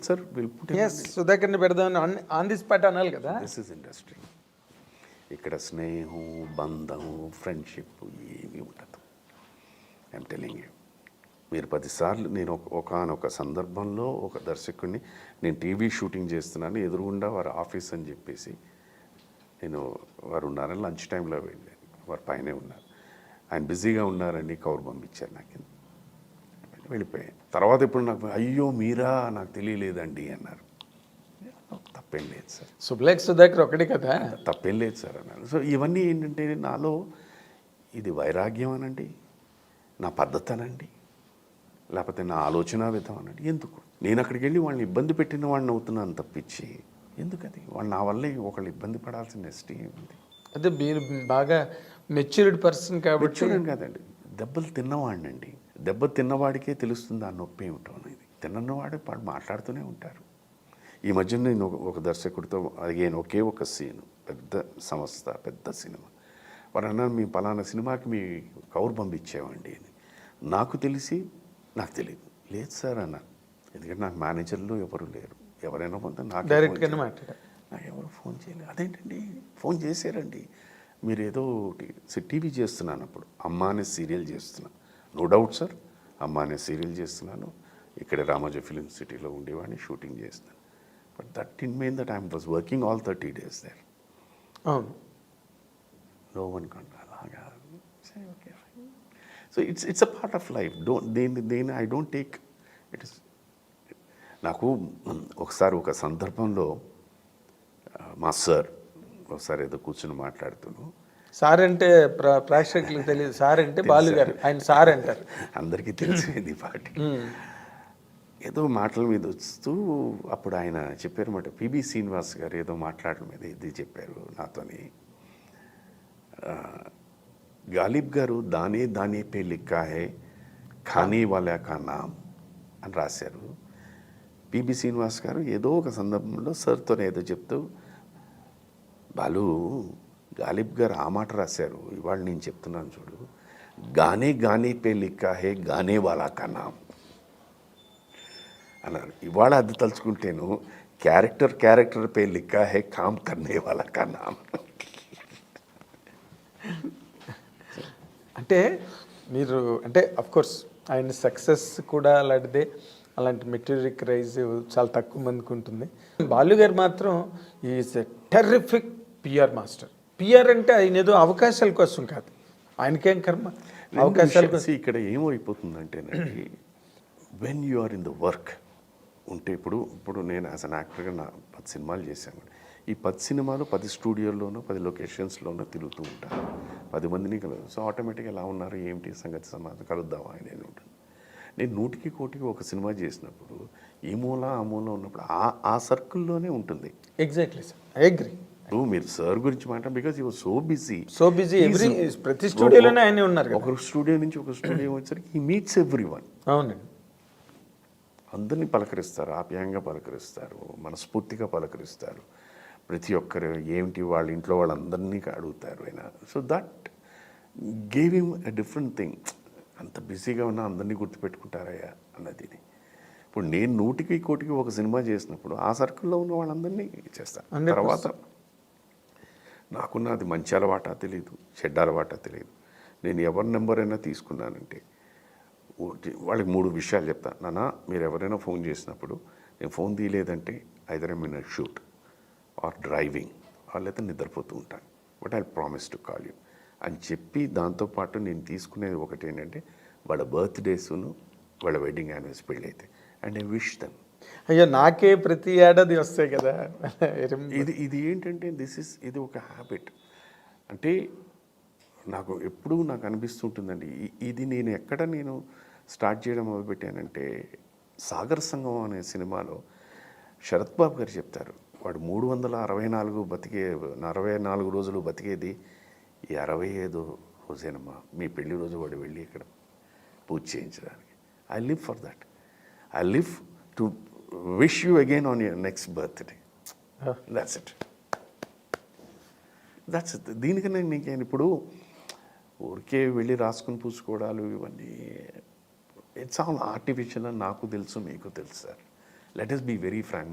sir will put సుధాకర్ని పెడదామని ఆన్ ది స్పాట్ అనాలి కదా. This is industry. ఇక్కడ స్నేహం, బంధం, ఫ్రెండ్షిప్ ఏమీ ఉండదు. I'm telling you. మీరు 10 సార్లు, నేను ఒకానొక సందర్భంలో ఒక దర్శకుడిని, నేను టీవీ షూటింగ్ చేస్తున్నాను, ఎదురుగుండా వారు ఆఫీస్ అని చెప్పేసి వారు ఉన్నారని లంచ్ టైంలో వెళ్ళాను. వారు పైనే ఉన్నారు, ఆయన బిజీగా ఉన్నారండి, కవర్ పంపించారు నాకు, వెళ్ళిపోయాను. తర్వాత ఇప్పుడు నాకు అయ్యో మీరా, నాకు తెలియలేదండి అన్నారు. తప్పేం లేదు సార్, శుభలేఖ సుధాకర్ ఒకటి కదా, తప్పేం లేదు సార్ అన్నారు. సో ఇవన్నీ ఏంటంటే నాలో ఇది వైరాగ్యం అనండి, నా పద్ధతి అనండి, లేకపోతే నా ఆలోచన విధం అనండి. ఎందుకు నేను అక్కడికి వెళ్ళి వాళ్ళని ఇబ్బంది పెట్టిన వాడిని అవుతున్నాను తప్పించి ఎందుకది వాళ్ళు నా వల్లే ఒకళ్ళు ఇబ్బంది పడాల్సిన నెక్స్ట్ ఏముంది. అదే మీరు బాగా మెచ్యూర్డ్ పర్సన్ కాబట్టి. చూడండి కాదండి, దెబ్బలు తిన్నవాడినండి. దెబ్బ తిన్నవాడికే తెలుస్తుంది ఆ నొప్పి ఏమిటో అనేది. తిన్నవాడు వాడు మాట్లాడుతూనే ఉంటారు. ఈ మధ్య నేను ఒక దర్శకుడితో అడిగాను, ఒకే ఒక సీను, పెద్ద సంస్థ, పెద్ద సినిమా. వాడు అన్నారు, మేము పలానా సినిమాకి మీ కవర్ పంపించామండి అని. నాకు తెలియదు. లేదు సార్ అన్నారు, ఎందుకంటే నాకు మేనేజర్లు ఎవరు లేరు. ఎవరైనా పొందా నాకు డైరెక్ట్గానే మాట్లాడారు. నాకు ఎవరు ఫోన్ చేయలేదు. అదేంటండి ఫోన్ చేశారండి, మీరు ఏదో టీవీ చేస్తున్నాను, అప్పుడు అమ్మ అనే సీరియల్ చేస్తున్నాను. నో డౌట్ సార్, అమ్మ అనే సీరియల్ చేస్తున్నాను, ఇక్కడ రామోజీ ఫిలిం సిటీలో ఉండేవాడిని, షూటింగ్ చేస్తున్నాను. But that in mean that I was working all 30 days there. అవును, నో వన్ కాన్ అలాగా. Okay, so it's a part of life. దేని I don't take it is. నాకు ఒకసారి ఒక సందర్భంలో మా సార్ ఒకసారి ఏదో కూర్చొని మాట్లాడుతున్నాను. సార్ అంటే ప్రేక్షకులకు తెలియదు, సార్ అంటే బాలు గారు, ఆయన సార్ అంటారు, అందరికీ తెలిసింది పాటి. ఏదో మాటల మీద వస్తూ అప్పుడు ఆయన చెప్పారన్నమాట, పిబి శ్రీనివాస్ గారు ఏదో మాట్లాడడం మీద ఇది చెప్పారు నాతోని. గాలిబ్ గారు దానే పే లిఖా హై ఖానే వాలా కా నామ్ అని రాశారు. పిబి శ్రీనివాస్ గారు ఏదో ఒక సందర్భంలో సార్తో ఏదో చెప్తూ, బాలు గాలిబ్ గారు ఆ మాట రాశారు, ఇవాళ నేను చెప్తున్నాను చూడు, గానే పే లిఖా హై గానే వాలా కా నామ్ అన్నారు. ఇవాళ అది తలుచుకుంటేను క్యారెక్టర్ పే లిఖా హై కామ్ కర్నే వాలా కా నామ్. అంటే మీరు అంటే అఫ్కోర్స్ ఆయన సక్సెస్ కూడా అలాంటిదే, అలాంటి మెటీరియల్ రైజ్ చాలా తక్కువ మందికి ఉంటుంది. బాలు గారు మాత్రం is a terrific PR master. PR అంటే ఆయన ఏదో అవకాశాల కోసం కాదు, ఆయనకేం కర్మ అవకాశాల కోసం. ఇక్కడ ఏమైపోతుందంటేనండి, when you are in the work ఉంటే, ఇప్పుడు నేను యాజ్ అన్ యాక్టర్గా 10 సినిమాలు చేశాను. ఈ 10 సినిమాలు 10 స్టూడియోల్లోనూ 10 లొకేషన్స్లోనూ తిరుగుతూ ఉంటాను, 10 మందిని కలదు. సో ఆటోమేటిక్గా ఎలా ఉన్నారు, ఏమిటి సంగతి, సమాజం కలుద్దామా అనేది ఉంటుంది. నేను 100కి కోటికి ఒక సినిమా చేసినప్పుడు ఈ మూల ఆ మూల ఉన్నప్పుడు ఆ సర్కిల్లోనే ఉంటుంది. Exactly sir, I agree. మీరు సార్ గురించి మాట, బికాజ్ యూ సో బిజీ, ప్రతి స్టూడియోలోనే ఆయన ఉన్నారు. ఒక స్టూడియో నుంచి ఒక స్టూడియో వచ్చేసరికి హీ మీట్స్ ఎవ్రీవన్. అవునండి, అందరినీ పలకరిస్తారు, ఆప్యాయంగా పలకరిస్తారు, మనస్ఫూర్తిగా పలకరిస్తారు. ప్రతి ఒక్కరు ఏమిటి వాళ్ళ ఇంట్లో వాళ్ళందరినీ అడుగుతారు ఆయన. So that gave him a different thing. అంత బిజీగా ఉన్నా అందరినీ గుర్తుపెట్టుకుంటారయ్యా అన్నది. ఇప్పుడు నేను 100కి కోటికి ఒక సినిమా చేసినప్పుడు ఆ సర్కిల్లో ఉన్న వాళ్ళందరినీ చేస్తాను. తర్వాత నాకున్న అది మంచి అలవాట తెలియదు, చెడ్డ అలవాట తెలియదు. నేను ఎవరి నెంబర్ అయినా తీసుకున్నానంటే వాళ్ళకి 3 విషయాలు చెప్తాను. నాన్న, మీరు ఎవరైనా ఫోన్ చేసినప్పుడు నేను ఫోన్ తీయలేదంటే either I mean shoot or driving or లేదా నిద్రపోతూ ఉంటాను, but I promise to call you అని చెప్పి, దాంతోపాటు నేను తీసుకునేది ఒకటి ఏంటంటే వాళ్ళ బర్త్డేస్ను వాళ్ళ వెడ్డింగ్ యానివర్సరీ పెళ్ళి అయితే, అండ్ ఐ విష్ దెమ్. అయ్యో, నాకే ప్రతి ఏడాది వస్తాయి కదా. ఇది ఏంటంటే ఇది ఒక హ్యాబిట్. అంటే నాకు ఎప్పుడూ నాకు అనిపిస్తుంటుందండి, ఇది నేను ఎక్కడ స్టార్ట్ చేయడం మొదలుపెట్టానంటే, సాగర్ సంగమం అనే సినిమాలో శరత్ బాబు గారు చెప్తారు, వాడు 364 రోజులు బతికేది ఈ 65 రోజేనమ్మా, మీ పెళ్లి రోజు వాడు వెళ్ళి ఇక్కడ పూజ చేయించడానికి. I live for that. I live to wish you again on your next birthday. That's it. దీనికన్నా నేను ఇప్పుడు ఊరికే వెళ్ళి రాసుకుని పూసుకోవడాలు ఇవన్నీ ఇట్స్ ఆల్ ఆర్టిఫిషియల్ అని నాకు తెలుసు, మీకు తెలుసు sir. Let us be very frank.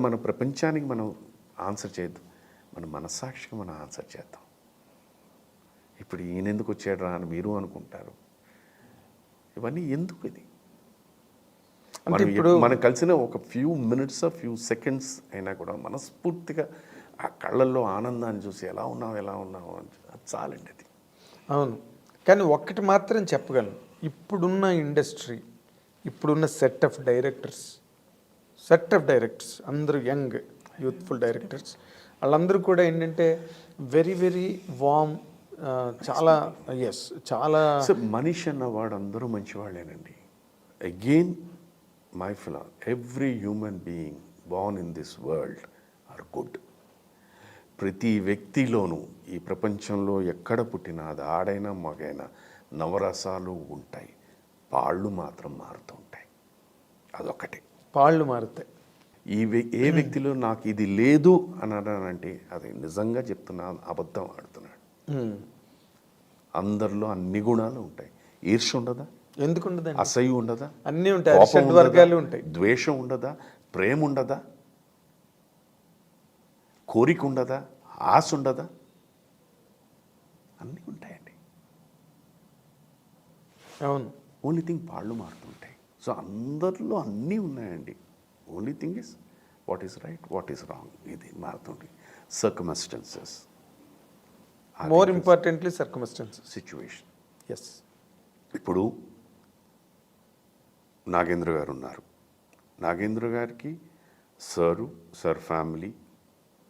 మన ప్రపంచానికి మనం ఆన్సర్ చేయొద్దు, మన మనస్సాక్షికి మనం ఆన్సర్ చేద్దాం. ఇప్పుడు ఈయన ఎందుకు వచ్చాడు రా అని మీరు అనుకుంటారు. ఇవన్నీ ఎందుకు ఇది? మనం కలిసిన ఒక ఫ్యూ మినిట్స్ ఫ్యూ సెకండ్స్ అయినా కూడా మనస్ఫూర్తిగా ఆ కళ్ళల్లో ఆనందాన్ని చూసి ఎలా ఉన్నావు అని అది చాలండి. అది అవును. కానీ ఒక్కటి మాత్రం చెప్పగలను, ఇప్పుడున్న ఇండస్ట్రీ, ఇప్పుడున్న సెట్ ఆఫ్ డైరెక్టర్స్ అందరూ యంగ్ యూత్ఫుల్ డైరెక్టర్స్, వాళ్ళందరూ కూడా ఏంటంటే వెరీ వెరీ వామ్, చాలా చాలా మనిషి అన్నవాడు అందరూ మంచివాళ్ళేనండి. Again my philo, every human being born in this world are good. ప్రతి వ్యక్తిలోనూ ఈ ప్రపంచంలో ఎక్కడ పుట్టినా, అది ఆడైనా మగైనా, నవరసాలు ఉంటాయి. పాళ్ళు మాత్రం మారుతూ ఉంటాయి. అదొక్కటే. పాళ్ళు మారుతాయి. ఏ వ్యక్తిలో నాకు ఇది లేదు అన్నాడంటే అది నిజంగా చెప్తున్నా, అబద్ధం ఆడుతున్నాడు. అందరిలో అన్ని గుణాలు ఉంటాయి. ఈర్ష్య ఉండదా? ఎందుకు ఉండదు? అసహ్యం ఉండదా? అన్నీ ఉంటాయి. వర్గాలు ఉంటాయి. ద్వేషం ఉండదా? ప్రేమ ఉండదా? కోరిక ఉండదా? ఆశ ఉండదా? అన్నీ ఉంటాయండి. అవును. ఓన్లీ థింగ్ పాళ్ళు మారుతుంటాయి. సో అందరిలో అన్నీ ఉన్నాయండి. Only thing is what is right, what is wrong, ఇది మారుతుంటాయి. Circumstances, more importantly circumstances, situation. Yes. ఇప్పుడు నాగేంద్ర గారు ఉన్నారు. నాగేంద్ర గారికి సార్ ఫ్యామిలీ,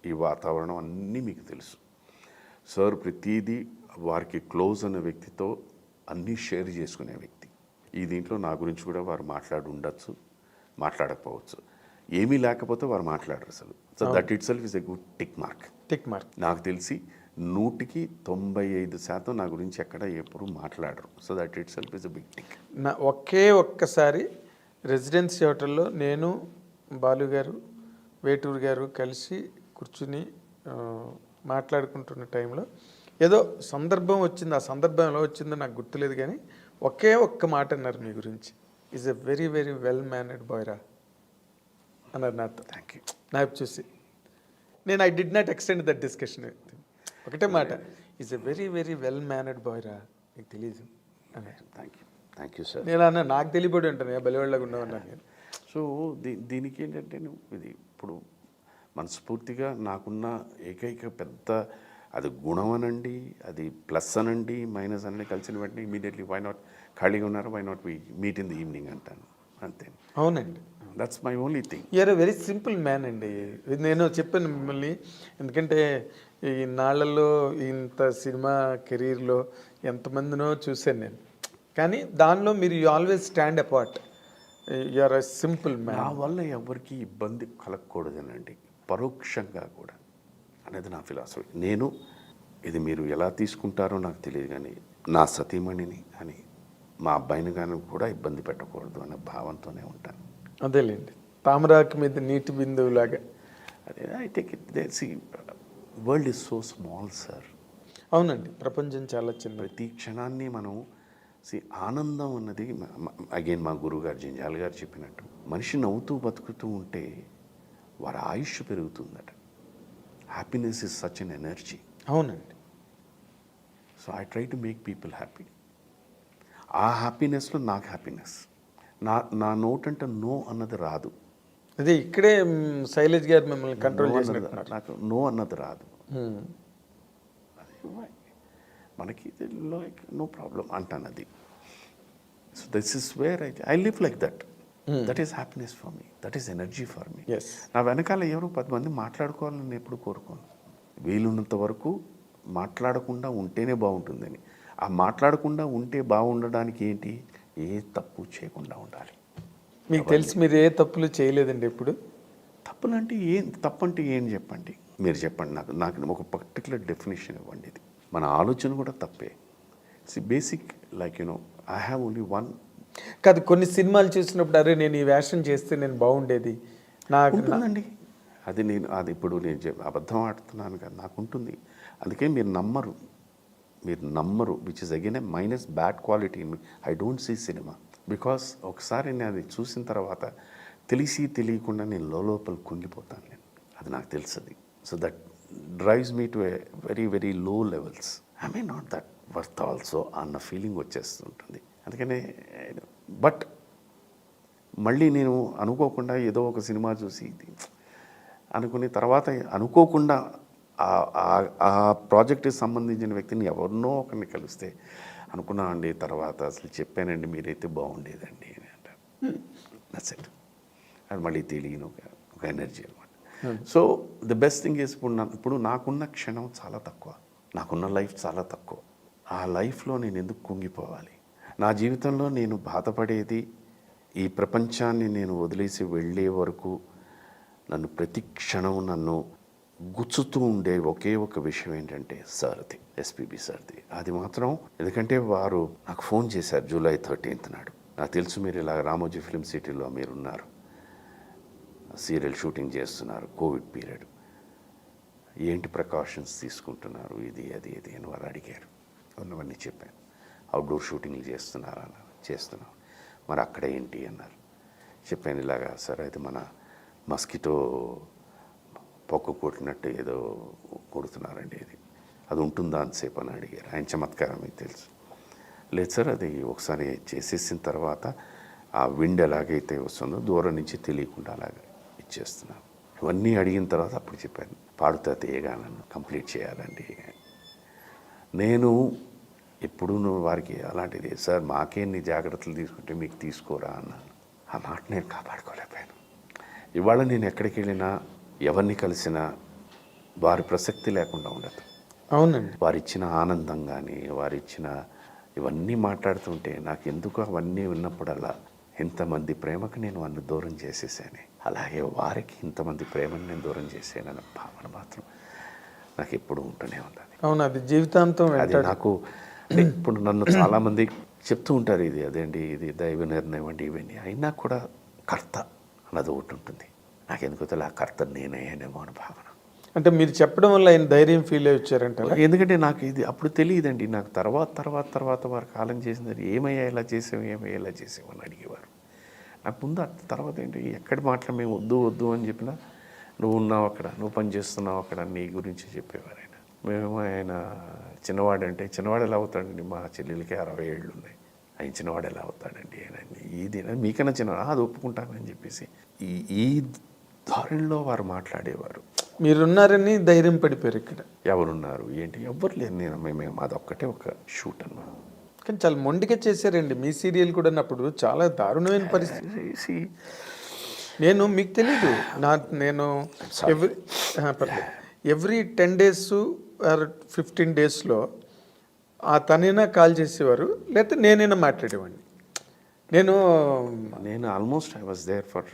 ఈ వాతావరణం అన్నీ మీకు తెలుసు. సార్ ప్రతిదీ వారికి క్లోజ్ అనే వ్యక్తితో అన్నీ షేర్ చేసుకునే వ్యక్తి. ఈ దీంట్లో నా గురించి కూడా వారు మాట్లాడి ఉండొచ్చు, మాట్లాడకపోవచ్చు. ఏమీ లేకపోతే వారు మాట్లాడరు అసలు. So that itself is a good tick mark. నాకు తెలిసి 100% నా గురించి ఎక్కడ ఎప్పుడు మాట్లాడరు. So that itself is a big tick. ఒక్కసారి రెసిడెన్సీ హోటల్లో నేను, బాలు గారు, వేటూరు గారు కలిసి కూర్చుని మాట్లాడుకుంటున్న టైంలో ఏదో సందర్భం వచ్చింది. ఆ సందర్భంలో వచ్చిందో నాకు గుర్తులేదు, కానీ ఒక్క మాట అన్నారు మీ గురించి, is a very very well mannered బాయ్రా అన్నారు నాతో. Thank you. నాకు చూసి నేను I did not extend that discussion. ఒకటే మాట, is a very very well mannered బాయ్రా, నీకు తెలియదు అన్నారు. Thank you sir. నేను అన్న నాకు తెలియబడి ఉంటాను, బలివాళ్ళగా ఉండవన్నాను నేను. సో దీనికి ఏంటంటే ఇది ఇప్పుడు మనస్ఫూర్తిగా నాకున్న ఏకైక పెద్ద, అది గుణం అనండి, అది ప్లస్ అనండి, మైనస్ అనండి, కలిసిన వెంటనే ఇమీడియట్లీ వై నాట్, ఖాళీగా ఉన్నారు, why not we meet in the evening అంటాను, అంతే. అవునండి. That's my only thing. You're a very simple man అండి. నేను చెప్పాను మిమ్మల్ని, ఎందుకంటే ఈ నాళ్ళల్లో ఇంత సినిమా కెరీర్లో ఎంతమందినో చూశాను నేను, కానీ దానిలో మీరు you always stand apart. You're a simple man. నా వల్ల ఎవరికి ఇబ్బంది కలగకూడదనండి, పరోక్షంగా కూడా అనేది నా ఫిలాసఫీ. నేను ఇది మీరు ఎలా తీసుకుంటారో నాకు తెలియదు, కానీ నా సతీమణిని అని మా అబ్బాయిని కానీ కూడా ఇబ్బంది పెట్టకూడదు అనే భావంతోనే ఉంటాను. అదేలేండి, తామరాకు మీద నీటి బిందువులాగా. అదే I take it. World is so small sir. అవునండి, ప్రపంచం చాలా చిన్న. ప్రతి క్షణాన్ని మనం ఆనందం అన్నది, అగైన్ మా గురువుగారు జంజాల్ గారు చెప్పినట్టు, మనిషి నవ్వుతూ బతుకుతూ ఉంటే వారి ఆయుష్ పెరుగుతుందట. Happiness is such an energy. అవునండి. So I try to make people happy. ఆ హ్యాపీనెస్లో నాకు హ్యాపీనెస్. నా నోట్ అంటే నో అన్నది రాదు. అదే ఇక్కడే శైలజ్ గారు మిమ్మల్ని కంట్రోల్ చేసినట్టు. నాకు నో అన్నది రాదు. మనకి లైక్ నో ప్రాబ్లం అంటాను అది. So this is where I live like that. That is happiness for me, that is energy for me. నా వెనకాల ఎవరు 10 మంది మాట్లాడుకోవాలని నేను ఎప్పుడు కోరుకోను. వీలున్నంత వరకు మాట్లాడకుండా ఉంటేనే బాగుంటుందని. ఆ మాట్లాడకుండా ఉంటే బాగుండడానికి ఏంటి, ఏ తప్పు చేయకుండా ఉండాలి. మీకు తెలిసి మీరు ఏ తప్పులు చేయలేదండి ఎప్పుడు? తప్పులంటే ఏం, తప్పంటే ఏం చెప్పండి, మీరు చెప్పండి. నాకు ఒక పర్టికులర్ డెఫినేషన్ ఇవ్వండి. ఇది మన ఆలోచన కూడా తప్పే. Basic like I have only one. కాదు, కొన్ని సినిమాలు చూసినప్పుడు అరే నేను ఈ వేషం చేస్తే నేను బాగుండేది నాకు ఉంటుందండి. అది ఇప్పుడు నేను అబద్ధం ఆడుతున్నాను కదా, నాకు ఉంటుంది. అందుకే మీరు నమ్మరు which is again a minus bad quality. I don't see cinema because ఒకసారి నేను అది చూసిన తర్వాత తెలియకుండా నేను లోపల కుంగిపోతాను నేను. అది నాకు తెలుస్తుంది. So that drives me to a very very low levels. I may not that worth also అన్న ఫీలింగ్ వచ్చేస్తుంటుంది. అందుకనే బట్ మళ్ళీ నేను అనుకోకుండా ఏదో ఒక సినిమా చూసి అనుకుని తర్వాత అనుకోకుండా ఆ ప్రాజెక్ట్కి సంబంధించిన వ్యక్తిని ఎవరినో ఒకరిని కలిస్తే అనుకున్నామండి, తర్వాత అసలు చెప్పానండి మీరైతే బాగుండేదండి అని అంటారు. That's it. అది మళ్ళీ తెలియని ఒక ఎనర్జీ అనమాట. So the best thing is ఇప్పుడు నాకున్న క్షణం చాలా తక్కువ, నాకున్న లైఫ్ చాలా తక్కువ. ఆ లైఫ్లో నేను ఎందుకు కుంగిపోవాలి? నా జీవితంలో నేను బాధపడేది, ఈ ప్రపంచాన్ని నేను వదిలేసి వెళ్ళే వరకు నన్ను ప్రతి క్షణం నన్ను గుచ్చుతూ ఉండే ఒకే ఒక విషయం ఏంటంటే సార్ది, ఎస్పీబీ సార్ది. అది మాత్రం ఎందుకంటే వారు నాకు ఫోన్ చేశారు జూలై 13th నాడు. నాకు తెలుసు మీరు ఇలా రామోజీ ఫిల్మ్ సిటీలో మీరున్నారు, సీరియల్ షూటింగ్ చేస్తున్నారు, కోవిడ్ పీరియడ్, ఏంటి ప్రికాషన్స్ తీసుకుంటున్నారు, ఇది అది ఇది అని వారు అడిగారు. ఉన్నవన్నీ చెప్పాను. అవుట్డోర్ షూటింగ్లు చేస్తున్నాం, మరి అక్కడ ఏంటి అన్నారు. చెప్పాను ఇలాగా సార్ అయితే మన మస్కిటో పొక్క కొట్టినట్టు ఏదో కొడుతున్నారండి, అది ఉంటుందా అంతసేపు అని అడిగారు. ఆయన చమత్కారం మీకు తెలుసు. లేదు సార్, అది ఒకసారి చేసేసిన తర్వాత ఆ విండ్ ఎలాగైతే వస్తుందో దూరం నుంచి తెలియకుండా అలాగే ఇచ్చేస్తున్నాను. ఇవన్నీ అడిగిన తర్వాత అప్పుడు చెప్పాను పాడుతా తీయగా నన్ను కంప్లీట్ చేయాలండి. నేను ఎప్పుడు వారికి అలాంటిది సార్ మాకేన్ని జాగ్రత్తలు తీసుకుంటే మీకు తీసుకోరా అన్నాను. ఆ మాట నేను కాపాడుకోలేకపోయాను. ఇవాళ నేను ఎక్కడికి వెళ్ళినా ఎవరిని కలిసినా వారి ప్రసక్తి లేకుండా ఉండదు. అవునండి. వారిచ్చిన ఆనందం కానీ వారిచ్చిన ఇవన్నీ మాట్లాడుతుంటే నాకు ఎందుకు అవన్నీ ఉన్నప్పుడల్లా ఇంతమంది ప్రేమకు నేను అన్ని దూరం చేసేసాను, అలాగే వారికి ఇంతమంది ప్రేమను నేను దూరం చేసానన్న భావన మాత్రం నాకు ఎప్పుడు ఉంటూనే ఉంది. అవును, అది జీవితాంతం అది నాకు ఇప్పుడు నన్ను చాలామంది చెప్తూ ఉంటారు ఇది అదేంటి ఇది దైవ నిర్ణయం అండి ఇవన్నీ. అయినా కూడా కర్త అన్నది ఒకటి ఉంటుంది. నాకెందుకు తెలియదు ఆ కర్త నేనేమో అని భావన. అంటే మీరు చెప్పడం వల్ల ఆయన ధైర్యం ఫీల్ అయ్యి వచ్చారంట. ఎందుకంటే నాకు ఇది అప్పుడు తెలియదండి. నాకు తర్వాత వారు కాలం చేసింది ఏమయ్యా ఇలా చేసావు అని అడిగేవారు. నాకు ముందు తర్వాత ఏంటి ఎక్కడి మాటలు మేము వద్దు అని చెప్పినా నువ్వు ఉన్నావు అక్కడ, నువ్వు పని చేస్తున్నావు అక్కడ, నీ గురించి చెప్పేవారు ఆయన. మేమేమో ఆయన చిన్నవాడంటే చిన్నవాడు ఎలా అవుతాడండి, మా చెల్లెలకి 60 ఏళ్ళు ఉన్నాయి, ఆయన చిన్నవాడు ఎలా అవుతాడండి ఆయన, ఇది మీకన్నా చిన్నవాడు అది ఒప్పుకుంటానని చెప్పేసి ఈ ధోరణిలో వారు మాట్లాడేవారు. మీరున్నారని ధైర్యం పడిపోయారు. ఇక్కడ ఎవరున్నారు ఏంటి ఎవ్వరు లేరు. మేము అదొక్కటే ఒక షూట్ అన్నమాట. కానీ చాలా మొండిగా చేశారండి మీ సీరియల్ కూడా. అప్పుడు చాలా దారుణమైన పరిస్థితి. నేను మీకు తెలీదు, నేను ఎవ్రీ 10 days ఆర్ 15 daysలో తనైనా కాల్ చేసేవారు, లేకపోతే నేనైనా మాట్లాడేవాడిని. నేను almost I was there for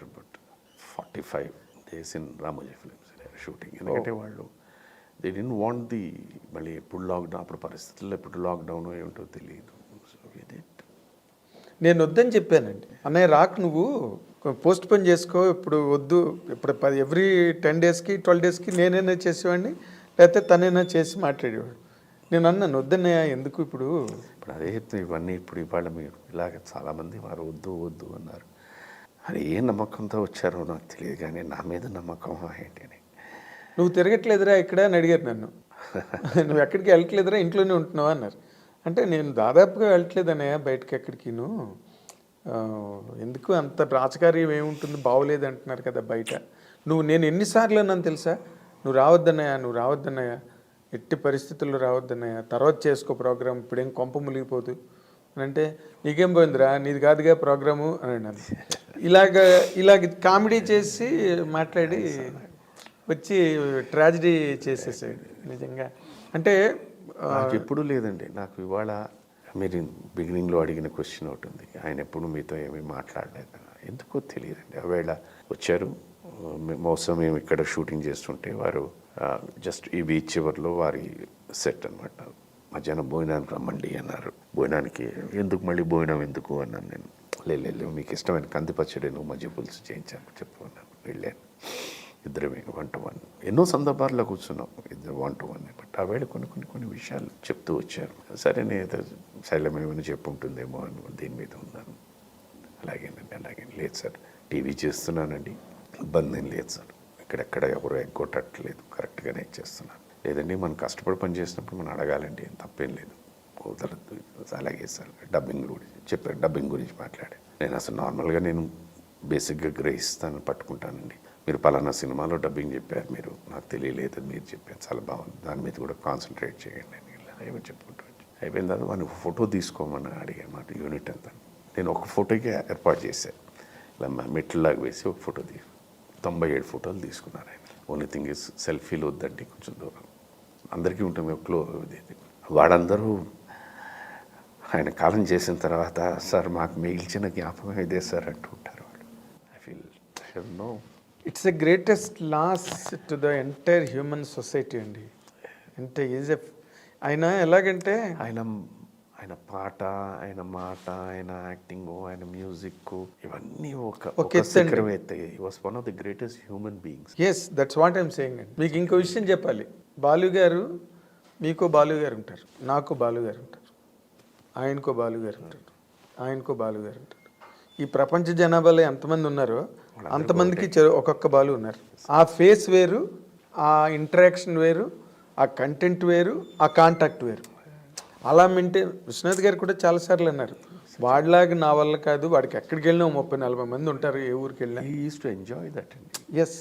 45 days in Ramoji films shooting. ఎందుకంటే వాళ్ళు దే డిడ్ంట్ వాంట్ ది మళ్ళీ ఎప్పుడు లాక్డౌన్, అప్పుడు పరిస్థితుల్లో ఎప్పుడు లాక్డౌన్ ఏమిటో తెలియదు. నేను వద్దని చెప్పానండి, అన్నయ్య రాకు, నువ్వు పోస్ట్ పోన్ చేసుకో, ఇప్పుడు వద్దు, ఇప్పుడు ఎవ్రీ 10 daysకి 12 daysకి నేనైనా చేసేవాడిని, లేకపోతే తనైనా చేసి మాట్లాడేవాడు. నేను అన్నాను వద్దన్నయ్య ఎందుకు ఇప్పుడు అదే ఇవన్నీ ఇప్పుడు ఇవాళ మీరు ఇలాగ చాలామంది వారు వద్దు అన్నారు. అది ఏ నమ్మకంతో వచ్చారో నాకు తెలియదు, కానీ నా మీద నమ్మకం ఏంటి అని. నువ్వు తిరగట్లేదురా ఇక్కడ అని అడిగారు నన్ను. నువ్వు ఎక్కడికి వెళ్ళట్లేదురా, ఇంట్లోనే ఉంటున్నావా అన్నారు. అంటే నేను దాదాపుగా వెళ్ళట్లేదన్నయ్య బయటకి ఎక్కడికిను, ఎందుకు అంత రాజకార్యం ఏముంటుంది, బాగోలేదు అంటున్నారు కదా బయట. నేను ఎన్నిసార్లు అన్నాను తెలుసా, నువ్వు రావద్దన్నయ్య, ఎట్టి పరిస్థితుల్లో రావద్దన్నయ్య, తర్వాత చేసుకో ప్రోగ్రామ్, ఇప్పుడేం కొంప మునిగిపోదు అని అంటే, నీకేం పోయిందిరా, నీది కాదుగా ప్రోగ్రాము అని అన్నాను. ఇలాగ కామెడీ చేసి మాట్లాడి వచ్చి ట్రాజడీ చేసేసాడు నిజంగా. అంటే నాకు ఎప్పుడూ లేదండి. నాకు ఇవాళ మీరు బిగినింగ్లో అడిగిన క్వశ్చన్ ఒకటి ఉంది, ఆయన ఎప్పుడు మీతో ఏమీ మాట్లాడలేదు. ఎందుకో తెలియదండి. ఆవేళ వచ్చారు, బహుశా మేము ఇక్కడ షూటింగ్ చేస్తుంటే వారు జస్ట్ ఈ బీచ్ చివరిలో వారి సెట్ అనమాట. మధ్యాహ్నం భోజనానికి రమ్మండి అన్నారు. భోజనానికి ఎందుకు, మళ్ళీ భోజనం ఎందుకు అన్నాను నేను. లేదు మీకు ఇష్టమైన కంది పచ్చడి నువ్వు మధ్య పులుసు చేయించాను చెప్పన్నాను. వెళ్ళాను, ఇద్దరమే 1-to-1. ఎన్నో సందర్భాల్లో కూర్చున్నాం ఇద్దరు 1-to-1. బట్ ఆ వేళ కొన్ని విషయాలు చెప్తూ వచ్చారు. సరే నేను శైలమేమైనా చెప్పు ఉంటుందేమో అని దీని మీద ఉన్నాను. అలాగే లేదు సార్, టీవీ చేస్తున్నానండి, ఇబ్బంది ఏం లేదు సార్, ఇక్కడెక్కడ ఎవరు ఎగ్గొట్టట్లేదు, కరెక్ట్గానే చేస్తున్నాను. లేదండి మనం కష్టపడి పని చేసినప్పుడు మనం అడగాలండి, ఏం తప్పేం లేదు, వదలద్దు. అలాగే సార్ డబ్బింగ్ గురించి చెప్పారు. డబ్బింగ్ గురించి మాట్లాడాను. నేను అసలు నార్మల్గా నేను బేసిక్గా గ్రహిస్తాను, పట్టుకుంటానండి. మీరు పలానా సినిమాలో డబ్బింగ్ చెప్పారు, మీరు నాకు తెలియలేదు, మీరు చెప్పారు చాలా బాగుంది, దాని మీద కూడా కాన్సన్ట్రేట్ చేయండి అని ఇలా ఏమో చెప్పుకుంటూ అయిపోయిన తర్వాత మనం ఫోటో తీసుకోమని అడిగాను మాట. యూనిట్ అంతా నేను ఒక ఫోటోకి ఏర్పాటు చేశాను. ఇలా మెట్లలాగా వేసి ఒక ఫోటో 97 ఫోటోలు తీసుకున్నారు ఆయన. ఓన్లీ థింగ్ ఇస్ సెల్ఫీలు వద్దండి, కొంచెం దూరం అందరికీ ఉంటుంది ఇది. వాడందరూ ఆయన కాలం చేసిన తర్వాత సార్ మాకు మిగిల్చిన జ్ఞాపకం ఇదే సార్ అంటూ ఉంటారు వాళ్ళు. I feel no it's a greatest loss to the entire human society అండి. అంటే ఆయన ఎలాగంటే ఆయన పాట, ఆయన మాట, ఆయన యాక్టింగ్, ఆయన మ్యూజిక్, ఇవన్నీ ఒక శిఖరం ఎత్తే. He was one of the greatest human beings. Yes, that's what I'm saying అండి. మీకు ఇంకో విషయం చెప్పాలి. బాలు గారు, మీకు బాలు గారు ఉంటారు, నాకు బాలు గారు ఉంటారు, ఆయనకో బాలు గారు ఉంటారు, ఆయనకో బాలు గారు ఉంటారు. ఈ ప్రపంచ జనాభాలో ఎంతమంది ఉన్నారో అంతమందికి ఒక్కొక్క బాలు ఉన్నారు. ఆ ఫేస్ వేరు, ఆ ఇంటరాక్షన్ వేరు, ఆ కంటెంట్ వేరు, ఆ కాంటాక్ట్ వేరు. అలా మెయింటైన్. విశ్వనాథ్ గారు కూడా చాలాసార్లు అన్నారు, వాడిలాగా నా వల్ల కాదు, వాడికి ఎక్కడికి వెళ్ళినా 30-40 మంది ఉంటారు, ఏ ఊరికి వెళ్ళినా. He uses to enjoy that అండి. Yes,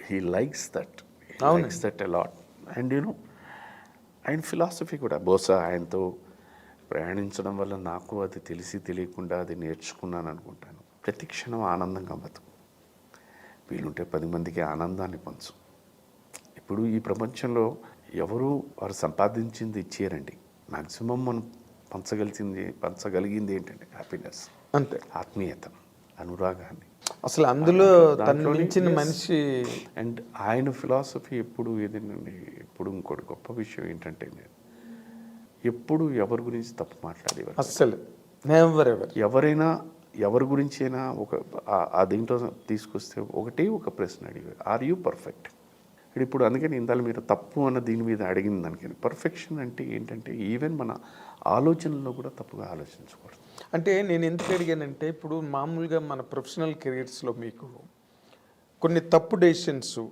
he likes that a lot. And you know ఆయన ఫిలాసఫీ కూడా బహుశా ఆయనతో ప్రయాణించడం వల్ల నాకు అది తెలిసి తెలియకుండా అది నేర్చుకున్నాను అనుకుంటాను. ప్రతి క్షణం ఆనందంగా బతుకు, వీలుంటే 10 మందికి ఆనందాన్ని పంచు. ఇప్పుడు ఈ ప్రపంచంలో ఎవరు వారు సంపాదించింది ఇచ్చేయరండి. మ్యాక్సిమం మనం పంచగలిగింది ఏంటంటే హ్యాపీనెస్, అంతే, ఆత్మీయత, అనురాగాన్ని. అసలు అందులో తను మించిన మనిషి. అండ్ ఆయన ఫిలాసఫీ ఎప్పుడు ఏదండి, ఎప్పుడు ఇంకోటి గొప్ప విషయం ఏంటంటే నేను ఎప్పుడు ఎవరి గురించి తప్పు మాట్లాడేవారు అస్సలు. ఎవరైనా ఎవరి గురించి అయినా దీంట్లో తీసుకొస్తే ఒక ప్రశ్న అడిగారు, ఆర్ యూ పర్ఫెక్ట్? ఇప్పుడు అందుకని ఇందాక మీరు తప్పు అన్న దీని మీద అడిగింది దానికని. పర్ఫెక్షన్ అంటే ఏంటంటే ఈవెన్ మన ఆలోచనలో కూడా తప్పుగా ఆలోచించకూడదు. అంటే నేను ఎందుకు అడిగానంటే, ఇప్పుడు మామూలుగా మన ప్రొఫెషనల్ కెరీర్స్లో మీకు కొన్ని తప్పు డెసిషన్స్,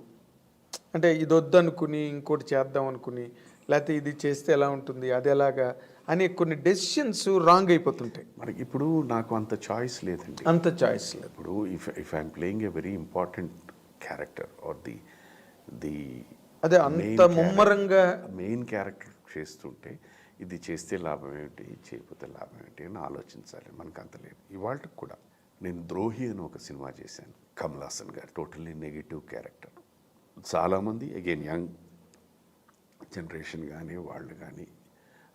అంటే ఇది వద్దనుకుని ఇంకోటి చేద్దాం అనుకుని, లేకపోతే ఇది చేస్తే ఎలా ఉంటుంది, అది ఎలాగా అనే కొన్ని డెసిషన్స్ రాంగ్ అయిపోతుంటాయి మనకి. ఇప్పుడు నాకు అంత చాయిస్ లేదండి, అంత చాయిస్ లేదు. ఇప్పుడు if I'm playing a very important character are అదే అంత ముమ్మరంగా మెయిన్ క్యారెక్టర్ చేస్తుంటే ఇది చేస్తే లాభం ఏమిటి, చేయకపోతే లాభం ఏంటి అని ఆలోచించాలి. మనకు అంత లేదు. ఇవాళకి కూడా నేను ద్రోహి అని ఒక సినిమా చేశాను, కమల్ హాసన్ గారు, టోటల్లీ నెగిటివ్ క్యారెక్టర్. చాలామంది అగైన్ యంగ్ జనరేషన్ కానీ వాళ్ళు కానీ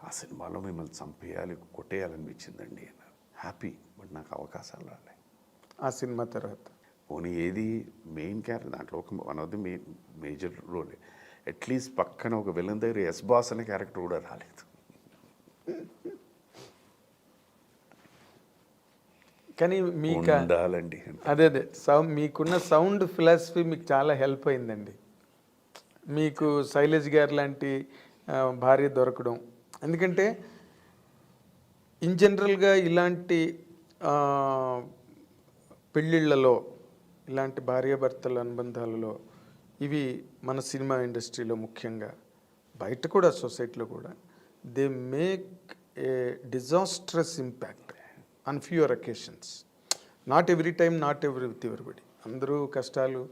ఆ సినిమాలో మిమ్మల్ని చంపేయాలి, కొట్టేయాలనిపించిందండి అన్నారు. హ్యాపీ, బట్ నాకు అవకాశాలు రాలే ఆ సినిమా తర్వాత. పోనీ ఏది మెయిన్ క్యారెక్టర్, దాంట్లో ఒక వన్ ఆఫ్ ది మేజర్ రోలే. అట్లీస్ట్ పక్కన ఒక విలన్ దగ్గర ఎస్ బాస్ అనే క్యారెక్టర్ కూడా రాలేదు. కానీ మీకు ఉండాలండి, అదే మీకున్న సౌండ్ ఫిలాసఫీ మీకు చాలా హెల్ప్ అయిందండి. మీకు శైలజ్ గారు లాంటి భార్య దొరకడం. ఎందుకంటే ఇన్ జనరల్గా ఇలాంటి పెళ్ళిళ్ళలో, ఇలాంటి భార్యాభర్తల అనుబంధాలలో ఇవి మన సినిమా ఇండస్ట్రీలో ముఖ్యంగా, బయట కూడా సొసైటీలో కూడా, they make a disastrous impact on fewer occasions. Not every time, not everybody. అందరూ కష్టాలు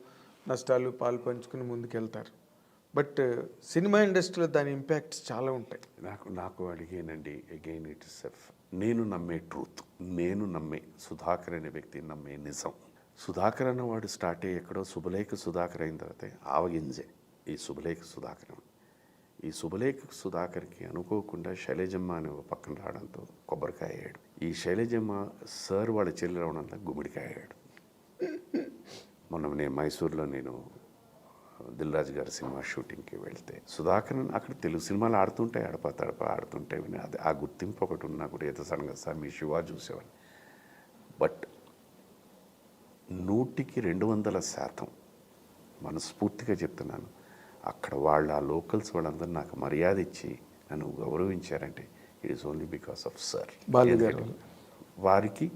నష్టాలు పాలు పంచుకుని ముందుకెళ్తారు. బట్ సినిమా ఇండస్ట్రీలో దాని ఇంపాక్ట్స్ చాలా ఉంటాయి. నాకు అడిగేనండి అగైన్ ఇట్ ఇస్ నేను నమ్మే ట్రూత్, నేను నమ్మే సుధాకర్ అనే వ్యక్తి నమ్మే నిజం. సుధాకర్ అన్నవాడు స్టార్ట్ అయ్యి ఎక్కడో శుభలేఖ సుధాకర్ అయిన తర్వాత ఆవగింజే ఈ శుభలేఖ సుధాకర్. ఈ శుభలేఖ సుధాకర్కి అనుకోకుండా శైలజమ్మ అనే ఒక పక్కన రావడంతో కొబ్బరికాయ అయ్యాడు. ఈ శైలజమ్మ సార్ వాళ్ళ చెల్లి రావడంతో గుమ్మడికాయ అయ్యాడు. మొన్న నేను మైసూర్లో దిల్ రాజు గారి సినిమా షూటింగ్కి వెళ్తే సుధాకర్ అక్కడ తెలుగు సినిమాలు ఆడుతుంటే తడప ఆడుతుంటే విని అది ఆ గుర్తింపు ఒకటి ఉన్నా కూడా ఏదో సడన్గా సార్ మీ శివ చూసేవాడిని. బట్ 100% మనస్ఫూర్తిగా చెప్తున్నాను, అక్కడ వాళ్ళ లోకల్స్ వాళ్ళందరూ నాకు మర్యాద ఇచ్చి నన్ను గౌరవించారంటే it is only because of sir. వారికి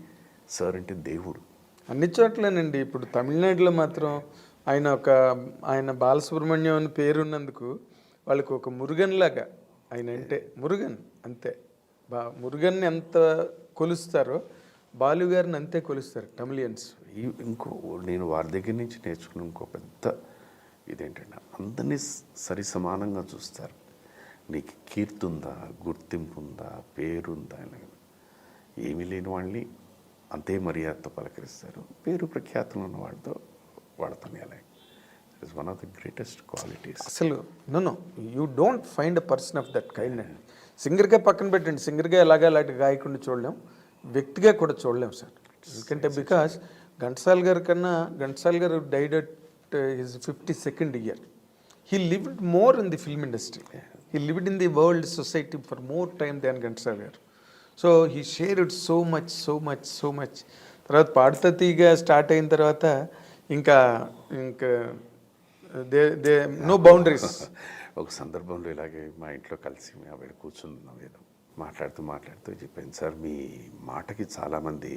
సార్ అంటే దేవుడు. అన్ని చోట్లనండి. ఇప్పుడు తమిళనాడులో మాత్రం ఆయన బాలసుబ్రహ్మణ్యం అని పేరున్నందుకు వాళ్ళకి ఒక మురుగన్ లాగా ఆయన అంటే మురుగన్ అంతే. మురుగన్ని ఎంత కొలుస్తారో బాలుగారిని అంతే కొలుస్తారు తమిళియన్స్. నేను వారి దగ్గర నుంచి నేర్చుకున్న ఇంకో పెద్ద ఇదేంటంటే అందరినీ సరి సమానంగా చూస్తారు. నీకు కీర్తి ఉందా, గుర్తింపు ఉందా, పేరుందా అని ఏమీ లేని వాళ్ళని అంతే మర్యాదతో పలకరిస్తారు. పేరు ప్రఖ్యాతులు ఉన్న వాళ్ళతో అలాగే it is one of the greatest qualities. అసలు no you don't find a person of that kind అండి. సింగర్గా పక్కన పెట్టండి, సింగర్గా అలాంటి గాయకుడిని చూడలేం, వ్యక్తిగా కూడా చూడలేం సార్. ఎందుకంటే బికాస్ ఘంటసాల గారు died at his 52nd year. He lived more in the film industry. He lived in the world society for more time than Ghantesal garu. So he shared so much. తర్వాత పాడుతా తీగ start అయిన తర్వాత ఇంకా no boundaries. ఒక సందర్భంలో ఇలాగే మా ఇంట్లో కలిసి ఆవిడ కూర్చున్నాం, ఏదో మాట్లాడుతూ చెప్పాను, సార్ మీ మాటకి చాలామంది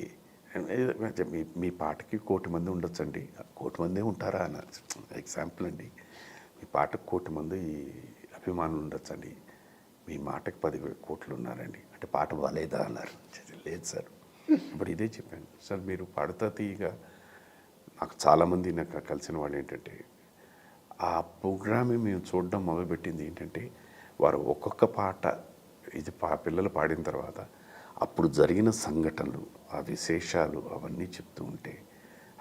మీ పాటకి 1,000,000 మంది ఉండొచ్చండి. 1,000,000 మందే ఉంటారా అన్నారు. ఎగ్జాంపుల్ అండి, మీ పాటకు 1,000,000 మంది అభిమానులు ఉండొచ్చండి, మీ మాటకి 10 కోట్లు ఉన్నారండి అంటే పాట బాగాలేదా అన్నారు. లేదు సార్. ఇప్పుడు ఇదే చెప్పాను, సార్ మీరు పాడుతా తీయగా నాకు చాలామంది నాకు కలిసిన వాళ్ళు ఏంటంటే ఆ ప్రోగ్రామ్ మేము చూడడం మొదలుపెట్టింది ఏంటంటే వారు ఒక్కొక్క పాట ఇది పిల్లలు పాడిన తర్వాత అప్పుడు జరిగిన సంఘటనలు, ఆ విశేషాలు అవన్నీ చెప్తూ ఉంటే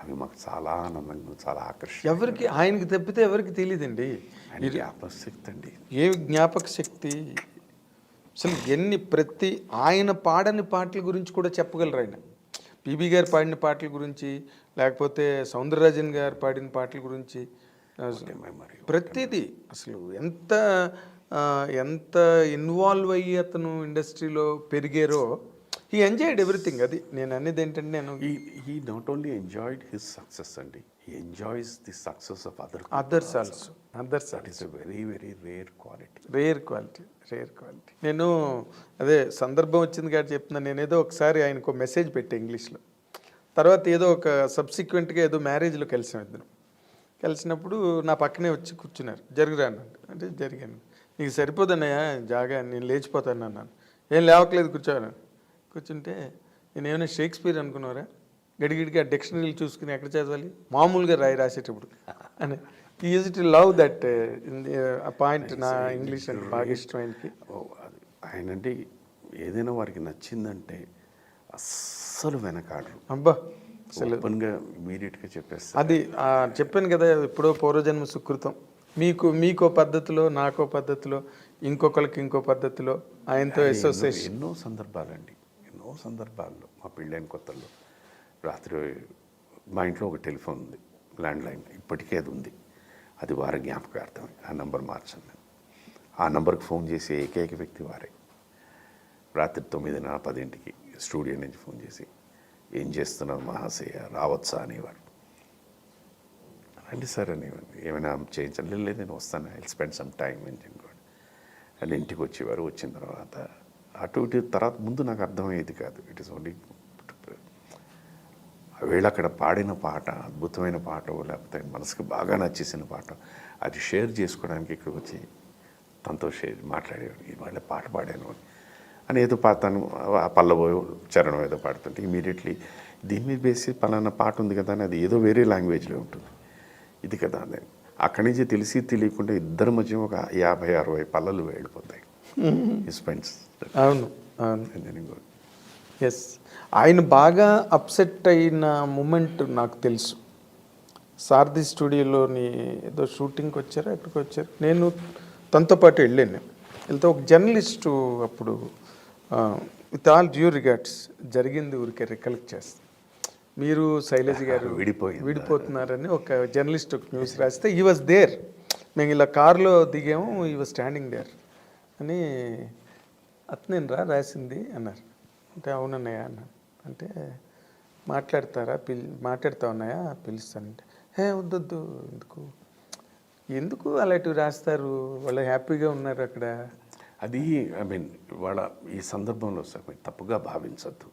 అవి మాకు చాలా ఆనందంగా, చాలా ఆకర్షణ. ఎవరికి ఆయనకి తప్పితే ఎవరికి తెలియదండి. జ్ఞాపక శక్తి అండి, ఏ జ్ఞాపక శక్తి. అసలు ప్రతి ఆయన పాడని పాటల గురించి కూడా చెప్పగలరు ఆయన. పిబి గారు పాడిన పాటల గురించి, లేకపోతే సౌందరరాజన్ గారు పాడిన పాటల గురించి, ప్రతిదీ అసలు ఎంత ఇన్వాల్వ్ అయ్యి అతను ఇండస్ట్రీలో పెరిగారో హీ ఎంజాయ్డ్ ఎవ్రీథింగ్. అది నేను అనేది ఏంటంటే he not only enjoyed his success అండి, he enjoys the success of others also. It's a very very rare quality. నేను అదే సందర్భం వచ్చింది కాబట్టి చెప్తున్నాను. నేనేదో ఒకసారి ఆయనకు మెసేజ్ పెట్టా ఇంగ్లీష్లో. తర్వాత ఏదో ఒక సబ్సిక్వెంట్గా ఏదో మ్యారేజ్లో కలిసినప్పుడు నా పక్కనే వచ్చి కూర్చున్నారు. జరుగురాను అంటే జరిగాను. నీకు సరిపోదన్నయ్యా జాగా, నేను లేచిపోతాను అన్నాను. ఏం లేవట్లేదు కూర్చుంటే నేను ఏమైనా షేక్స్పియర్ అనుకున్నారా, గడిగిడిగా డిక్షనరీలు చూసుకుని ఎక్కడ చదవాలి, మామూలుగా రాసేటప్పుడు అని. ఈ use to love that point. నా ఇంగ్లీష్ అంటే బాగా ఇష్టం ఆయనకి. ఆయన అంటే ఏదైనా వారికి నచ్చిందంటే అస్సలు వెనకాడరు. అబ్బా అసలు ఓపెన్గా ఇమీడియట్గా చెప్పేస్తారు. అది చెప్పాను కదా, ఎప్పుడో పూర్వజన్మ సుకృతం. మీకో పద్ధతిలో, నాకో పద్ధతిలో, ఇంకొకరికి ఇంకో పద్ధతిలో ఆయనతో అసోసియేషన్. ఎన్నో సందర్భాల్లో మా పెళ్ళైన కొత్తల్లో రాత్రి మా ఇంట్లో ఒక టెలిఫోన్ ఉంది, ల్యాండ్లైన్, ఇప్పటికే అది ఉంది. అది వారి జ్ఞాపకార్థమే. ఆ నెంబర్ మార్చండి. ఆ నెంబర్కి ఫోన్ చేసే ఏకైక వ్యక్తి వారే. రాత్రి 9:10 స్టూడియో నుంచి ఫోన్ చేసి, ఏం చేస్తున్నారు మహాశయ, రావచ్చా అనేవారు. రండి సార్ అనేవారు. ఏమైనా చేయించండి, లేదు నేను వస్తాను, ఐ స్పెండ్ సమ్ టైం అని చెప్పాడు. అని ఇంటికి వచ్చేవారు. వచ్చిన తర్వాత అటు ఇటు తర్వాత ముందు నాకు అర్థమయ్యేది కాదు. ఇట్ ఈస్ ఓన్లీ వేళ అక్కడ పాడిన పాట, అద్భుతమైన పాట, లేకపోతే మనసుకు బాగా నచ్చేసిన పాట, అది షేర్ చేసుకోవడానికి ఇక్కడ వచ్చి తనతో మాట్లాడేవాడు. ఇవాళ పాట పాడాను అని ఏదో పాడతాను, ఆ పల్లవో చరణం ఏదో పాడుతుంటే ఇమీడియట్లీ దీని మీద బేసి పలానా పాట ఉంది కదా అని అది ఏదో వేరే లాంగ్వేజ్లో ఉంటుంది. ఇది కదా అని అక్కడి నుంచి తెలియకుండా ఇద్దరి మధ్య ఒక 50-60 పల్లలు వెళ్ళిపోతాయి. స్పెండ్స్. అవును. ఎస్. ఆయన బాగా అప్సెట్ అయిన మూమెంట్ నాకు తెలుసు. సారథి స్టూడియోలోని ఏదో షూటింగ్కి వచ్చారు, ఎక్కడికి వచ్చారు. నేను తనతో పాటు వెళ్ళాను నేను. వెళ్తే ఒక జర్నలిస్టు అప్పుడు విత్ ఆల్ డ్యూ రిగార్డ్స్ జరిగింది ఊరికే రికలెక్ట్ చేస్తాను. మీరు శైలజ గారు విడిపోతున్నారని ఒక జర్నలిస్ట్ ఒక న్యూస్ రాస్తే ఈ వాజ్ దేర్. మేము ఇలా కారులో దిగాము, ఈ వాజ్ స్టాండింగ్ దేర్ అని. అతనేనరా రాసింది అన్నారు. అంటే అవునన్నయ్య అన్నారు. అంటే మాట్లాడతా ఉన్నాయా పిలుస్తానంటే వద్దొద్దు, ఎందుకు అలాంటివి రాస్తారు, వాళ్ళు హ్యాపీగా ఉన్నారు అక్కడ. అది ఐ మీన్ వాళ్ళ ఈ సందర్భంలో సార్ మీరు తప్పుగా భావించద్దు.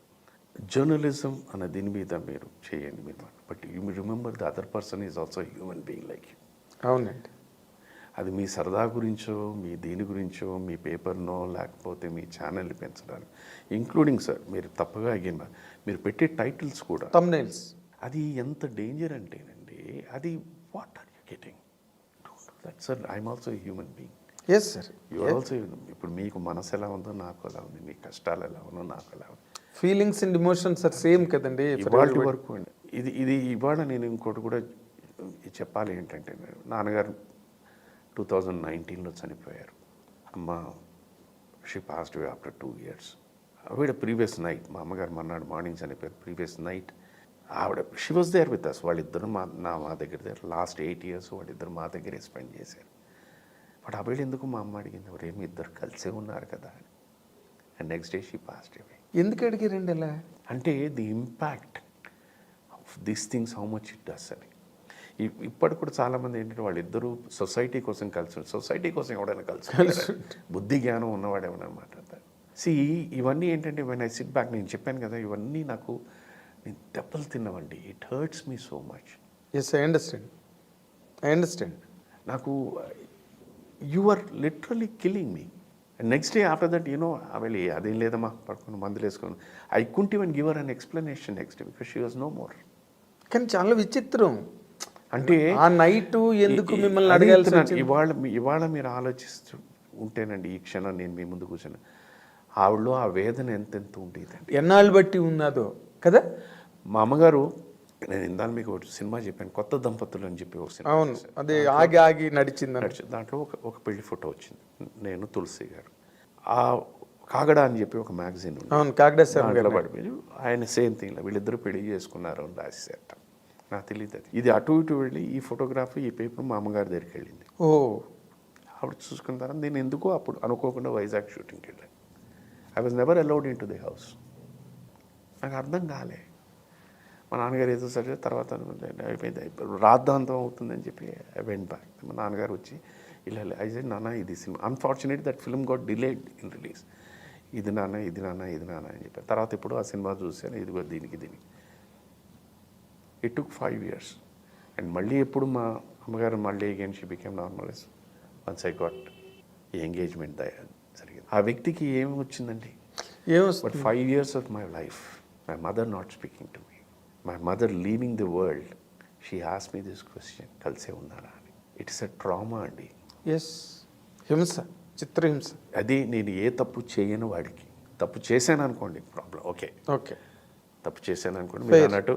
జర్నలిజం అన్న దీని మీద మీరు చేయండి మీరు, but you remember the other person is also human being like you. అవునండి. అది మీ సరదా గురించో, మీ దేని గురించో, మీ పేపర్నో, లేకపోతే మీ ఛానల్ని పెంచడానికి, ఇంక్లూడింగ్ సార్ మీరు తప్పుగా అగైన్ మీరు పెట్టే టైటిల్స్ కూడా థంబ్నెయిల్స్, అది ఎంత డేంజర్ అంటేనండి, అది what are you getting that sir. I'm also human being. Yes sir, you're also. ఇప్పుడు మీకు మనసు ఎలా ఉందో నాకు ఎలా ఉంది, మీ కష్టాలు ఎలా ఉందో నాకు ఎలా ఉంది. Feelings and emotions are same కదండి. ఇవాళ వరకు అండి ఇది ఇవాళ నేను ఇంకోటి కూడా చెప్పాలి ఏంటంటే, నాన్నగారు 2019లో చనిపోయారు. అమ్మ she passed away after 2 years. ఆవిడ ప్రీవియస్ నైట్, మా అమ్మగారు మర్నాడు మార్నింగ్ చనిపోయారు. ప్రీవియస్ నైట్ ఆవిడ she was there with us. వాళ్ళిద్దరు మా దగ్గర లాస్ట్ 8 years వాళ్ళిద్దరు మా దగ్గరే స్పెండ్ చేశారు. బట్ ఆవిడ ఎందుకు మా అమ్మ అడిగింది, ఎవరేమి ఇద్దరు కలిసే ఉన్నారు కదా అని. And next day she passed అవే. ఎందుకు అడిగారండి అలా? అంటే the impact of these things how much it does అని. ఇప్పటికి కూడా చాలామంది ఏంటంటే వాళ్ళిద్దరూ సొసైటీ కోసం కలిసి, సొసైటీ కోసం ఎవడైనా కలిసి బుద్ధి జ్ఞానం ఉన్నవాడు ఎవరైనా మాట్లాడతారు. ఇవన్నీ ఏంటంటే వెన్ ఐ సిట్ బ్యాక్, నేను చెప్పాను కదా ఇవన్నీ నాకు నేను దెబ్బలు తిన్నవండి. It hurts me so much. Yes, I understand. నాకు you are literally killing me. And next day after that అవెళ్ళి అదేం లేదమ్మా పడుకుని మందులు వేసుకుని, I couldn't even give her an explanation next day because she was no more. కానీ చాలా విచిత్రం అంటే ఆ నైట్ ఎందుకు మిమ్మల్ని అడగాల్సిన. ఇవాళ మీరు ఆలోచిస్తూ ఉంటేనండి, ఈ క్షణం నేను మీ ముందు కూర్చొని, ఆవిడలో ఆ వేదన ఎంతెంత ఉండేదండి, ఎన్నాళ్ళు బట్టి ఉన్నదో కదా. మా అమ్మగారు, నేను ఇందాక మీకు ఒక సినిమా చెప్పాను, కొత్త దంపతులు అని చెప్పి ఒక సినిమా. అవును, అదే ఆగి నడిచింది. దాంట్లో ఒక పెళ్లి ఫోటో వచ్చింది, నేను తులసి గారు. ఆ కాగడా అని చెప్పి ఒక మ్యాగజైన్ ఉంది. అవును, కాగడా సార్ పడిపోయి ఆయన సేమ్ థింగ్, వీళ్ళిద్దరూ పెళ్లి చేసుకున్నారు అని రాసేట. నాకు తెలియదు అది. ఇది అటు ఇటు వెళ్ళి ఈ ఫోటోగ్రఫీ, ఈ పేపర్ మా అమ్మగారి దగ్గరికి వెళ్ళింది. ఓ, ఆవిడ చూసుకున్న తర్వాత నేను ఎందుకో అప్పుడు అనుకోకుండా వైజాగ్ షూటింగ్కి వెళ్ళాను. I was never allowed in to the house. నాకు అర్థం కాలే. మా నాన్నగారు ఏదో సరే తర్వాత అయిపోయింది, రాద్ధాంతం అవుతుందని చెప్పి ఐ వెంట్ బ్యాక్. మా నాన్నగారు వచ్చి ఇలా ఐ సెడ్, నాన్న ఇది cinema, unfortunate that film got delayed in release. ఇది నాన్న అని చెప్పారు. తర్వాత ఇప్పుడు ఆ సినిమా చూశాను, ఇదిగో దీనికి ఇట్ టుక్ 5 years. అండ్ మళ్ళీ ఎప్పుడు మా అమ్మగారు మళ్ళీ again she became normal once I got ఈ ఎంగేజ్మెంట్ జరిగింది. ఆ వ్యక్తికి ఏమి వచ్చిందండి, but 5 years of my life, my mother not speaking to me, my mother leaving the world, she asked me this question, కలిసే ఉన్నారా అని. ఇట్స్ ఎ ట్రామా అండి. ఎస్, హింస, చిత్రహింస. అది నేను ఏ తప్పు చేయను, వాడికి తప్పు చేశాను అనుకోండి ప్రాబ్లం, ఓకే, తప్పు చేశాను అనుకోండి, మీరు అన్నట్టు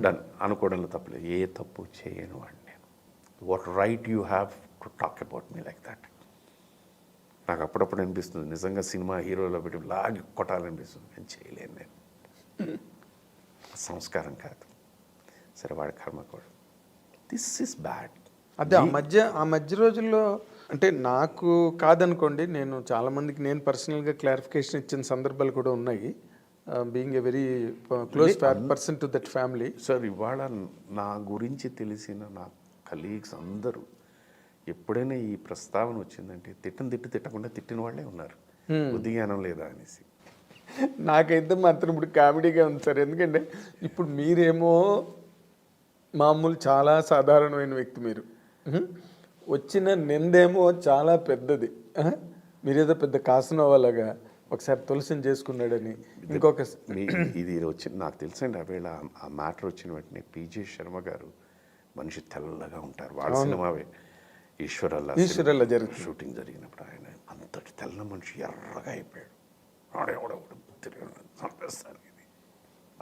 దాన్ని అనుకోవడంలో తప్పలేదు. ఏ తప్పు చేయను వాడిని నేను. What right you have to talk about me like that. నాకు అప్పుడప్పుడు అనిపిస్తుంది, నిజంగా సినిమా హీరోలో పెట్టి లాగి కొట్టాలనిపిస్తుంది. నేను చేయలేను, నేను సంస్కారం కాదు. సరే, వాడి కర్మ కూడా. This is bad. అదే ఆ మధ్య రోజుల్లో అంటే నాకు కాదనుకోండి, నేను చాలామందికి నేను పర్సనల్గా క్లారిఫికేషన్ ఇచ్చిన సందర్భాలు కూడా ఉన్నాయి. Being a very close person to that family. Sir, ఇవాళ నా గురించి తెలిసిన నా కలీగ్స్ అందరూ ఎప్పుడైనా ఈ ప్రస్తావన వచ్చిందంటే తిట్టకుండా తిట్టిన వాళ్ళే ఉన్నారు, బుద్ధి జ్ఞానం లేదా అనేసి. నాకైతే మాత్రం ఇప్పుడు కామెడీగా ఉంది సార్. ఎందుకంటే ఇప్పుడు మీరేమో మామూలు చాలా సాధారణమైన వ్యక్తి, మీరు వచ్చిన నిందేమో చాలా పెద్దది. మీరేదో పెద్ద కాసునవ్వలాగా ఒకసారి తులసిని చేసుకున్నాడని ఇంకొక ఇది వచ్చింది నాకు తెలుసండి. ఆవేళ ఆ మ్యాటర్ వచ్చిన వెంటనే పీజే శర్మ గారు, మనిషి తెల్లగా ఉంటారు, వాళ్ళ సినిమావే ఈశ్వరల్లా జరుగుతుంది, షూటింగ్ జరిగినప్పుడు ఆయన అంతటి తెల్ల మనిషి ఎర్రగా అయిపోయాడు. చంపేస్తాను ఇది.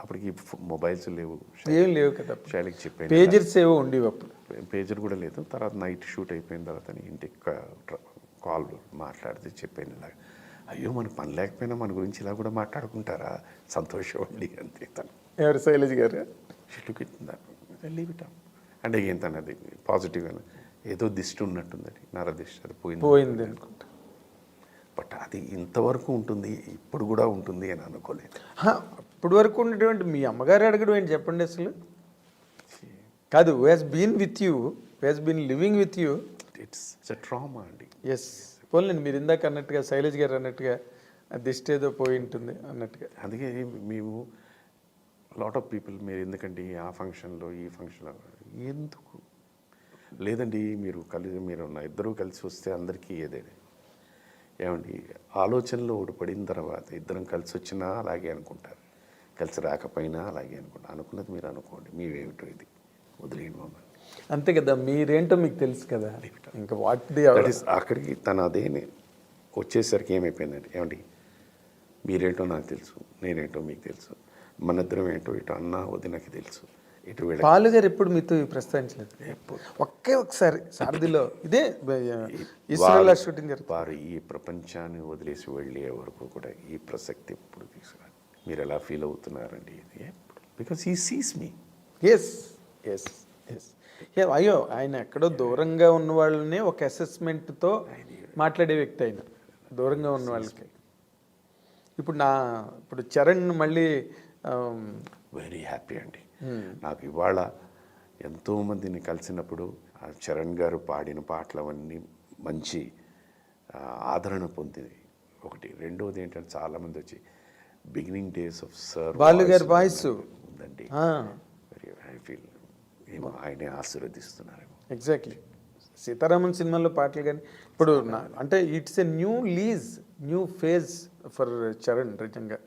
అప్పటికి మొబైల్స్ లేవు, ఏం లేవు కదా, శైలికి చెప్పాను, పేజర్స్ ఏవో ఉండేవి అప్పుడు, పేజర్ కూడా లేదు. తర్వాత నైట్ షూట్ అయిపోయిన తర్వాత ఇంటికి కాల్ మాట్లాడితే చెప్పాను ఇలాగ. అయ్యో మన పని లేకపోయినా మన గురించి ఇలా కూడా మాట్లాడుకుంటారా, సంతోషం అండి అంతే. తను ఎవరు శైలజ్ గారు? లీవ్ ఇట్ అంటే ఏం తనది పాజిటివ్ అని ఏదో దిష్టి ఉన్నట్టుందని, నరదిష్టి, అది పోయింది అనుకుంటా. బట్ అది ఇంతవరకు ఉంటుంది, ఇప్పుడు కూడా ఉంటుంది అని అనుకోలేదు. అప్పటి వరకు ఉండేటువంటి మీ అమ్మగారు అడగడం ఏంటి చెప్పండి అసలు. కాదు, who has been with you, who has been living with you. It's a trauma అండి. ఎస్, పోలేండి మీరు ఇందాక అన్నట్టుగా శైలజ్ గారు అన్నట్టుగా దిష్టి ఏదో పోయి ఉంటుంది అన్నట్టుగా. అందుకే మేము లాట్ ఆఫ్ పీపుల్, మీరు ఎందుకండి ఆ ఫంక్షన్లో ఈ ఫంక్షన్లో ఎందుకు లేదండి, మీరు నా ఇద్దరూ కలిసి వస్తే అందరికీ ఏదేనే ఏమండి, ఆలోచనలో పడిన తర్వాత ఇద్దరం కలిసి వచ్చినా అలాగే అనుకుంటారు, కలిసి రాకపోయినా అలాగే అనుకున్నది మీరు అనుకోండి, మీవేమిటో ఇది వదిలేయండి మమ్మల్ని. అంతే కదా, మీరేంటో మీకు తెలుసు కదా. ఇంకా వాటి అక్కడికి తను అదేనే వచ్చేసరికి ఏమైపోయిందండి, ఏమండి మీరేంటో నాకు తెలుసు, నేనేంటో మీకు తెలుసు, మన ఇద్దరం ఏంటో ఇటు అన్న వదినకి తెలుసు, ఇటు పాలు గారు ఎప్పుడు మీతో ప్రస్తావించలేదు. ఒకసారి సారథిలో ఇదే ఇస్రాయల్ షూటింగ్ వారు ఈ ప్రపంచాన్ని వదిలేసి వెళ్ళే వరకు కూడా ఈ ప్రసక్తి ఎప్పుడు తీసుకురాదు. మీరు ఎలా ఫీల్ అవుతున్నారండి ఇది ఎప్పుడు, because he sees me. Yes yes yes. అయ్యో, ఆయన ఎక్కడో దూరంగా ఉన్న వాళ్ళని ఒక అసెస్మెంట్తో మాట్లాడే వ్యక్తి ఆయన, దూరంగా ఉన్న వాళ్ళకి. ఇప్పుడు చరణ్ మళ్ళీ వెరీ హ్యాపీ అండి. నాకు ఇవాళ ఎంతోమందిని కలిసినప్పుడు ఆ చరణ్ గారు పాడిన పాటలు అవన్నీ మంచి ఆదరణ పొందింది ఒకటి. రెండోది ఏంటంటే చాలామంది వచ్చి beginning days of sir Balu గారి వాయిస్ ఉందండి, వెరీ ఐ ఫీల్ ఏమో ఆయనే ఆశీర్వదిస్తున్నారేమో. ఎగ్జాక్ట్లీ. సీతారామన్ సినిమాలో పాటలు కానీ ఇప్పుడు అంటే it's a new phase for Charan. నిజంగా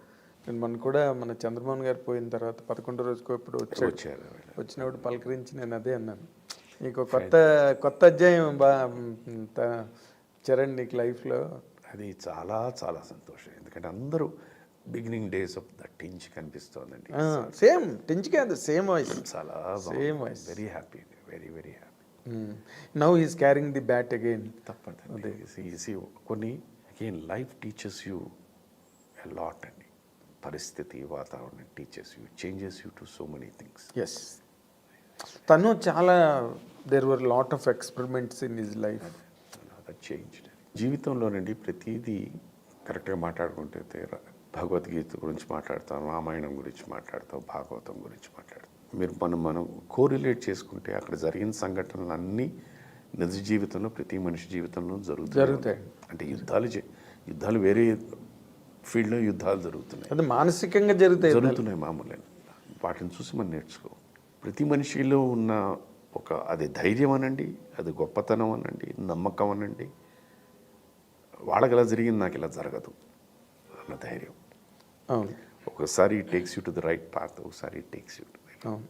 నేను మన చంద్రమోహన్ గారు పోయిన తర్వాత 11వ రోజుకో ఇప్పుడు వచ్చినప్పుడు పలకరించి నేను అదే అన్నాను, నీకు కొత్త అధ్యాయం చరణ్ నీకు లైఫ్లో. అది చాలా చాలా సంతోషం, ఎందుకంటే అందరూ బిగినింగ్ డేస్ ఆఫ్ ద టించ్ కనిపిస్తోందండి. సేమ్ టించ్ కాదు, సేమ్ వాయిస్, చాలా same voice. Very happy, very very happy. Now he's carrying the bat again. తప్పదండి, కొన్ని again life teachers you a lot అండి. పరిస్థితి, వాతావరణం teachers you, changes you to so many things. Yes, తను చాలా there were lot of experiments in his life. That changed. జీవితంలోనండి ప్రతిదీ కరెక్ట్గా మాట్లాడుకుంటే భగవద్గీత గురించి మాట్లాడతాం, రామాయణం గురించి మాట్లాడతాం, భాగవతం గురించి మాట్లాడతాం. మీరు మనం కోరిలేట్ చేసుకుంటే అక్కడ జరిగిన సంఘటనలు అన్నీ నిజ జీవితంలో, ప్రతి మనిషి జీవితంలో జరుగుతాయి. అంటే యుద్ధాలు వేరే ఫీల్డ్లో యుద్ధాలు జరుగుతున్నాయి, అది మానసికంగా జరుగుతున్నాయి మామూలు. వాటిని చూసి మనం నేర్చుకో. ప్రతి మనిషిలో ఉన్న అది ధైర్యం అనండి, అది గొప్పతనం అనండి, నమ్మకం అనండి, వాళ్ళకి ఇలా జరిగింది నాకు ఇలా జరగదు అన్న ధైర్యం. అవును, ఒకసారి it takes you to the right path, ఒకసారి ఇట్ టేక్స్ యూ టు. అవును,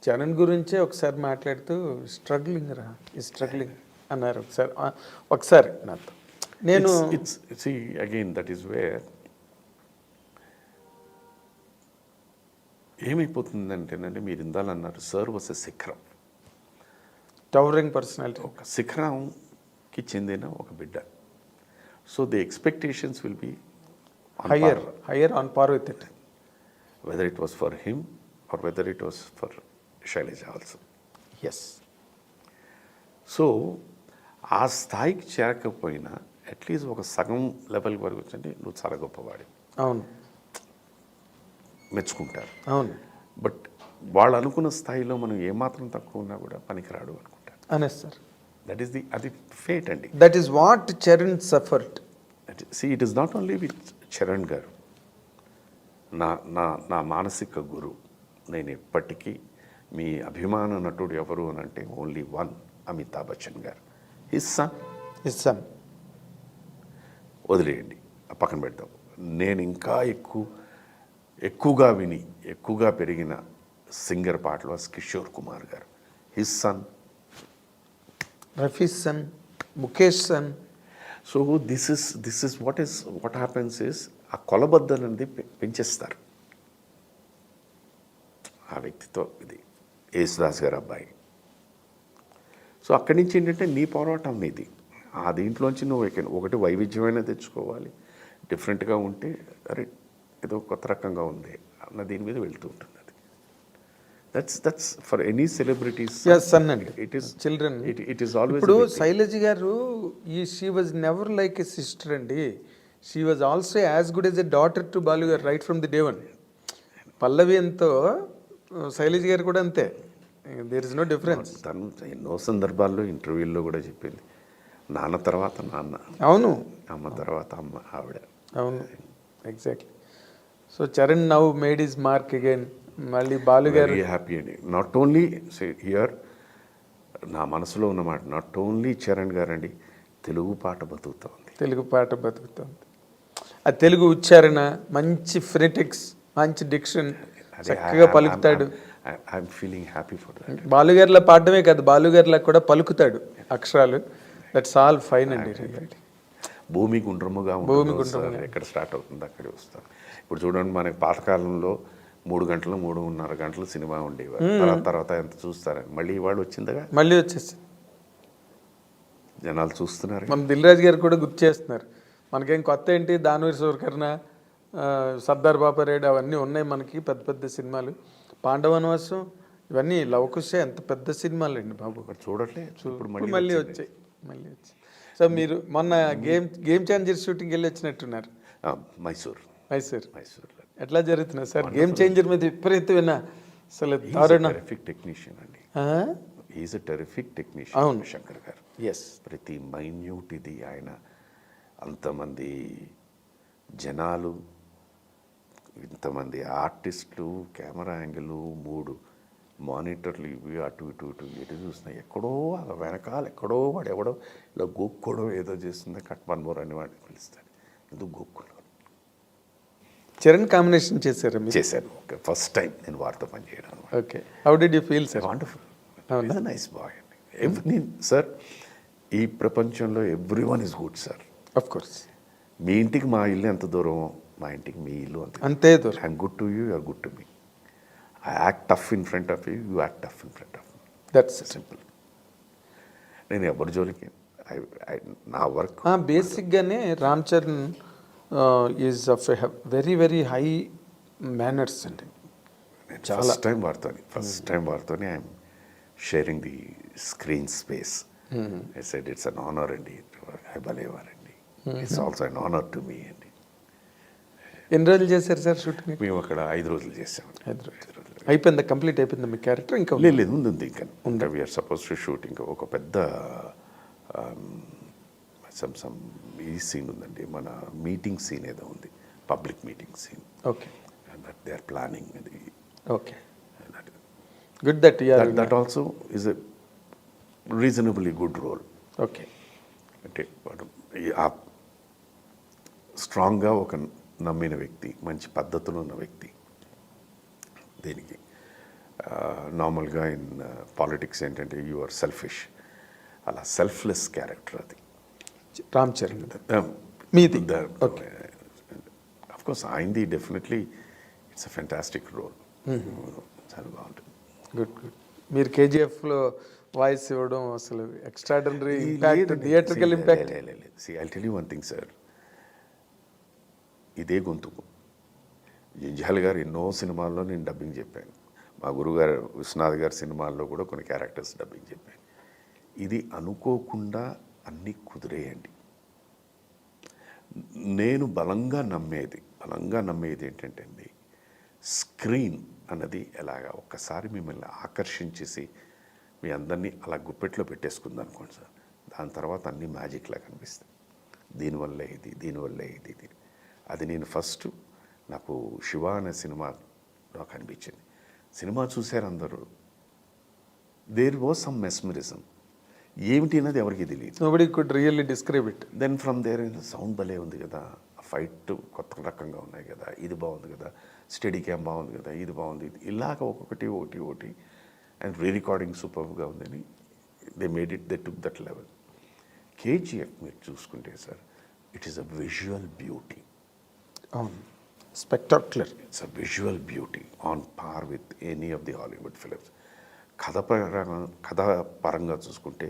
చరణ్ గురించే ఒకసారి మాట్లాడుతూ స్ట్రగ్లింగ్ అన్నారు ఒకసారి నాతో. నేను అగైన్ దట్ ఈస్ వేర్ ఏమైపోతుందంటేనండి, మీరు ఇందాలన్నారు సార్ వాస్ ఎ శిఖరం, టవరింగ్ పర్సనాలిటీ, ఒక శిఖరంకి చెందిన ఒక బిడ్డ. So the expectations will be higher on par with it, whether it was for him or whether it was for Shailaja also. Yes. So ఆ స్థాయికి చేరకపోయినా at least ఒక సగం లెవెల్ వరకు వచ్చండి నువ్వు చాలా గొప్పవాడి, అవును, మెచ్చుకుంటారు. అవును. బట్ వాళ్ళు అనుకున్న స్థాయిలో మనం ఏమాత్రం తక్కువ ఉన్నా కూడా పనికిరాడు అనుకుంటారు. అనేస్తారు. అది ఫేట్ అండి. That is what Charan suffered. It is not only with Charan గారు, నా మానసిక గురు. నేను ఎప్పటికీ మీ అభిమాన నటుడు ఎవరు అని అంటే ఓన్లీ వన్, అమితాబ్ బచ్చన్ గారు. హిస్ సన్ వదిలేయండి, పక్కన పెడతాం. నేను ఇంకా ఎక్కువగా విని ఎక్కువగా పెరిగిన సింగర్ పాటలు కిషోర్ కుమార్ గారు, his son, Rafi son, Mukesh son. So this is what happens is ఆ కొలబద్దలు అనేది పెంచేస్తారు ఆ వ్యక్తితో. ఇది యేసుదాస్ గారు అబ్బాయి. సో అక్కడి నుంచి ఏంటంటే నీ పోరాటం నీది, ఆ దీంట్లోంచి నువ్వు ఒకటి వైవిధ్యమైన తెచ్చుకోవాలి, డిఫరెంట్గా ఉంటే అరే ఏదో కొత్త రకంగా ఉంది అన్న దీని మీద వెళ్తూ ఉంటుంది. అది that's for any celebrities son అండి, it is children. It is always. ఇప్పుడు Shailaja garu she was never like a sister అండి, she was also as good as a daughter to Balu garu right from the day one. Pallavi ఎంతో శైలజ గారు కూడా అంతే, there is no difference. తను ఎన్నో సందర్భాల్లో ఇంటర్వ్యూల్లో కూడా చెప్పింది, నాన్న తర్వాత నాన్న, అవును, అమ్మ తర్వాత అమ్మ ఆవిడ. అవును, exactly. So Charan now made is mark again. మళ్ళీ బాలు గారు వెరీ హ్యాపీ అండి. నాట్ ఓన్లీ హియర్, నా మనసులో ఉన్నమాట, నాట్ ఓన్లీ చరణ్ గారండి, తెలుగు పాట బతుకుతోంది. తెలుగు పాట బతుకుతుంది. ఆ తెలుగు ఉచ్చారణ, మంచి ఫినెటిక్స్, మంచి డిక్షన్, చక్కగా పలుకుతాడు. I'm feeling happy for that. బాలుగారిలా పాడడమే కాదు, బాలుగారిలా కూడా పలుకుతాడు అక్షరాలు. దట్స్ ఆల్ ఫైన్ అండి. భూమి గుండ్రముగా ఉంటుంది, ఎక్కడ స్టార్ట్ అవుతుంది అక్కడే వస్తాం. ఇప్పుడు చూడండి, మనకి పాతకాలంలో 3 గంటలు 3.5 గంటలు సినిమా ఉండేవారు. తర్వాత ఎంత చూస్తారని మళ్ళీ ఇవాళ వచ్చిందిగా, మళ్ళీ వచ్చేసి జనాలు చూస్తున్నారు. మన దిల్ రాజు గారు కూడా గుర్తు చేస్తున్నారు. మనకేం కొత్త ఏంటి, దానవీర్ సూరకర్ణ, సర్దార్ బాపారేడు అవన్నీ ఉన్నాయి మనకి, పెద్ద పెద్ద సినిమాలు. పాండవనవాసం, ఇవన్నీ లవకుశ, ఎంత పెద్ద సినిమాలు అండి బాబు. చూడట్లేదు ఇప్పుడు మళ్ళీ వచ్చాయి. సో మీరు మొన్న గేమ్ చేంజర్ షూటింగ్ వెళ్ళి వచ్చినట్టున్నారు. మైసూర్. ఎట్లా జరుగుతున్నారు సార్? గేమ్ చేంజర్ మీద విపరీతమైన అసలు దారుణం. టెరిఫిక్ టెక్నీషియన్ అండి, ఈజ్ ఎ టెరిఫిక్ టెక్నీషియన్. అవును, శంకర్ గారు. ఎస్, ప్రతి మైన్యూట్ ఇది ఆయన, అంతమంది జనాలు, ఇంతమంది ఆర్టిస్టులు, కెమెరా యాంగిల్, 3 మానిటర్లు, ఇవి అటు ఇటు ఎటు చూసినా ఎక్కడో వెనకాల ఎక్కడో వాడు ఎవడో ఇలా గోక్కోవడం ఏదో చేస్తుంది, కట్మన్ మోర్ అని వాడిని పిలుస్తాడు. ఎందుకు గోక్కున్నాడు? చరణ్ కాంబినేషన్ చేశారు మీరు? చేశాను, ఫస్ట్ టైం నేను వారితో పనిచేయడం. Okay, how did you feel sir? Wonderful, nice boy అండి. సార్, ఈ ప్రపంచంలో everyone is good sir. Of course. మీ ఇంటికి మా ఇల్లు ఎంత దూరం, మా ఇంటికి మీ ఇల్లు అంతే దూరం. I'm good to you, you are good to me. I act tough in front of you, you act tough in front of me. That's simple. నేను ఎవరి జోలికి నా వర్క్. బేసిక్గానే Ram Charan is of very very high manners అండి. First time వాడుతోని I'm sharing the screen space. I said it's an honour అండి, భలేవారండి, it's also an honour to me అండి. ఎన్ని రోజులు చేశారు సార్ షూటింగ్? మేము అక్కడ 5 రోజులు చేసాము. 5 రోజులు అయిపోయిందా? కంప్లీట్ అయిపోయిందా మీ క్యారెక్టర్? ఇంకా లేదు, ఉంది ఇంకా వీఆర్ సపోజ్ టు షూట్. ఇంకా ఒక పెద్ద సమ్ ఈ సీన్ ఉందండి, మన మీటింగ్ సీన్ ఏదో ఉంది, public meeting scene. Okay, that they are planning అది. Okay, good that also is a reasonably good role. Okay, అంటే వాడు స్ట్రాంగ్గా ఒక నమ్మిన వ్యక్తి, మంచి పద్ధతులు ఉన్న వ్యక్తి. దీనికి నార్మల్గా ఇన్ పాలిటిక్స్ ఏంటంటే యు ఆర్ సెల్ఫిష్, అలా సెల్ఫ్లెస్ క్యారెక్టర్ అది రామ్ చరణ్ మీది. అఫ్కోర్స్ ఆయనది definitely it's a fantastic role, చాలా బాగుంటుంది. గుడ్. మీరు కేజీఎఫ్లో వాయిస్ ఇవ్వడం అసలు extraordinary impact, theatrical impact. I tell you one thing sir, ఇదే గొంతుకు జంజాల్ గారు ఎన్నో సినిమాల్లో నేను డబ్బింగ్ చెప్పాను, మా గురుగారు విశ్వనాథ్ గారి సినిమాల్లో కూడా కొన్ని క్యారెక్టర్స్ డబ్బింగ్ చెప్పాను. ఇది అనుకోకుండా అన్నీ కుదిరేయండి. నేను బలంగా నమ్మేది ఏంటంటే అండి, స్క్రీన్ అన్నది ఎలాగా ఒక్కసారి మిమ్మల్ని ఆకర్షించేసి మీ అందరినీ అలా గుప్పెట్లో పెట్టేసుకుంది అనుకోండి సార్, దాని తర్వాత అన్నీ మ్యాజిక్లా కనిపిస్తాయి. దీనివల్లే ఇది. అది నేను ఫస్ట్ నాకు శివ అనే సినిమా నాకు అనిపించింది. సినిమా చూశారు అందరూ, దేర్ వాజ్ సమ్ మెస్మరిజం, ఏమిటి అన్నది ఎవరికి తెలియదు. Nobody could really describe it. Then from there sound భలే ఉంది కదా, ఫైట్ కొత్త రకంగా ఉన్నాయి కదా, ఇది బాగుంది కదా, స్టడీ క్యామ్ బాగుంది కదా, ఇది బాగుంది, ఇలాగ ఒకటి అండ్ రీ రికార్డింగ్ సూపర్గా ఉందని they made it, they took that level. KGF మీరు చూసుకుంటే sir, it is a visual beauty. Spectacular. It's a visual beauty on par with any of the Hollywood films. కథ పరంగా చూసుకుంటే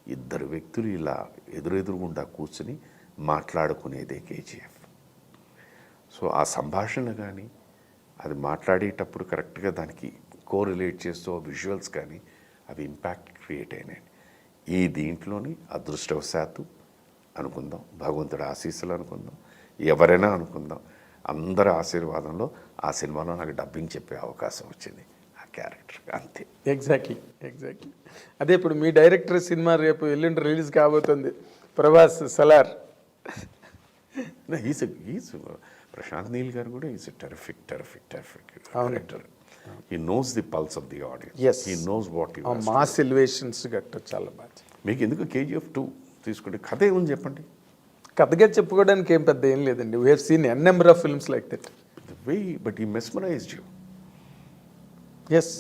ఇద్దరు వ్యక్తులు ఇలా ఎదురెదురుగుండా కూర్చుని మాట్లాడుకునేదే కేజీఎఫ్. సో ఆ సంభాషణ కానీ అది మాట్లాడేటప్పుడు కరెక్ట్గా దానికి కోరిలేట్ చేస్తూ విజువల్స్ కానీ అవి ఇంపాక్ట్ క్రియేట్ అయినాయి. ఈ దీంట్లోని అదృష్టవశాత్తు అనుకుందాం, భగవంతుడి ఆశీస్సులు అనుకుందాం, ఎవరైనా అనుకుందాం, అందరి ఆశీర్వాదంలో ఆ సినిమాలో నాకు డబ్బింగ్ చెప్పే అవకాశం వచ్చింది ఆ క్యారెక్టర్, అంతే. ఎగ్జాక్ట్లీ. అదే ఇప్పుడు మీ డైరెక్టర్ సినిమా రేపు ఎల్లుండి రిలీజ్ కాబోతుంది, ప్రభాస్ సలార్. ఈజ్ ప్రశాంత్ నీల్ గారు కూడా is terrific director. He knows the pulse of the audience, he knows what you mass elevations గట్ట చాలా బాగా. మీకు ఎందుకు కేజీఎఫ్ 2 తీసుకుంటే కథ ఏముంది చెప్పండి. కథగా చెప్పుకోవడానికి ఏం పెద్ద ఏం లేదండి. We have seen n number of films like that. But he mesmerized you. Yes,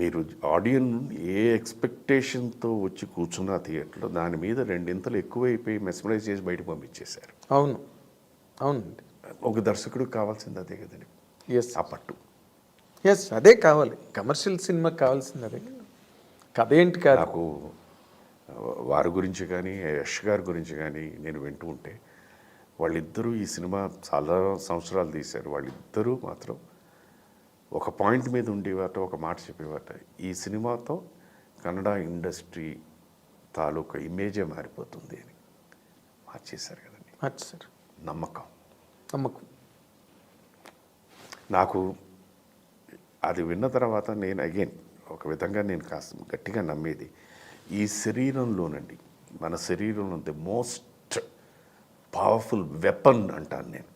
మీరు ఆడియన్స్ ఏ ఎక్స్పెక్టేషన్తో వచ్చి కూర్చున్న థియేటర్లో దాని మీద రెండింతలు ఎక్కువైపోయి మెస్మరైజ్ చేసి బయటకు పంపించేశారు. అవునండి. ఒక దర్శకుడికి కావాల్సింది అదే కదండి. ఎస్, ఆ పట్టు. ఎస్, అదే కావాలి. కమర్షియల్ సినిమాకి కావాల్సింది అదే. కథ ఏంటి కాదు. నాకు వారి గురించి కానీ యష్ గారి గురించి కానీ నేను వింటూ ఉంటే వాళ్ళిద్దరూ ఈ సినిమా చాలా సంవత్సరాలు తీశారు. వాళ్ళిద్దరూ మాత్రం ఒక పాయింట్ మీద ఉండేవాట, ఒక మాట చెప్పేవాట, ఈ సినిమాతో కన్నడ ఇండస్ట్రీ తాలూకా ఇమేజే మారిపోతుంది అని. మార్చేశారు కదండి. మార్చేశారు. నమ్మకం. నాకు అది విన్న తర్వాత నేను అగైన్ ఒక విధంగా నేను కాస్త గట్టిగా నమ్మేది, ఈ శరీరంలోనండి, మన శరీరంలో ది మోస్ట్ పవర్ఫుల్ వెపన్ అంటాను నేను,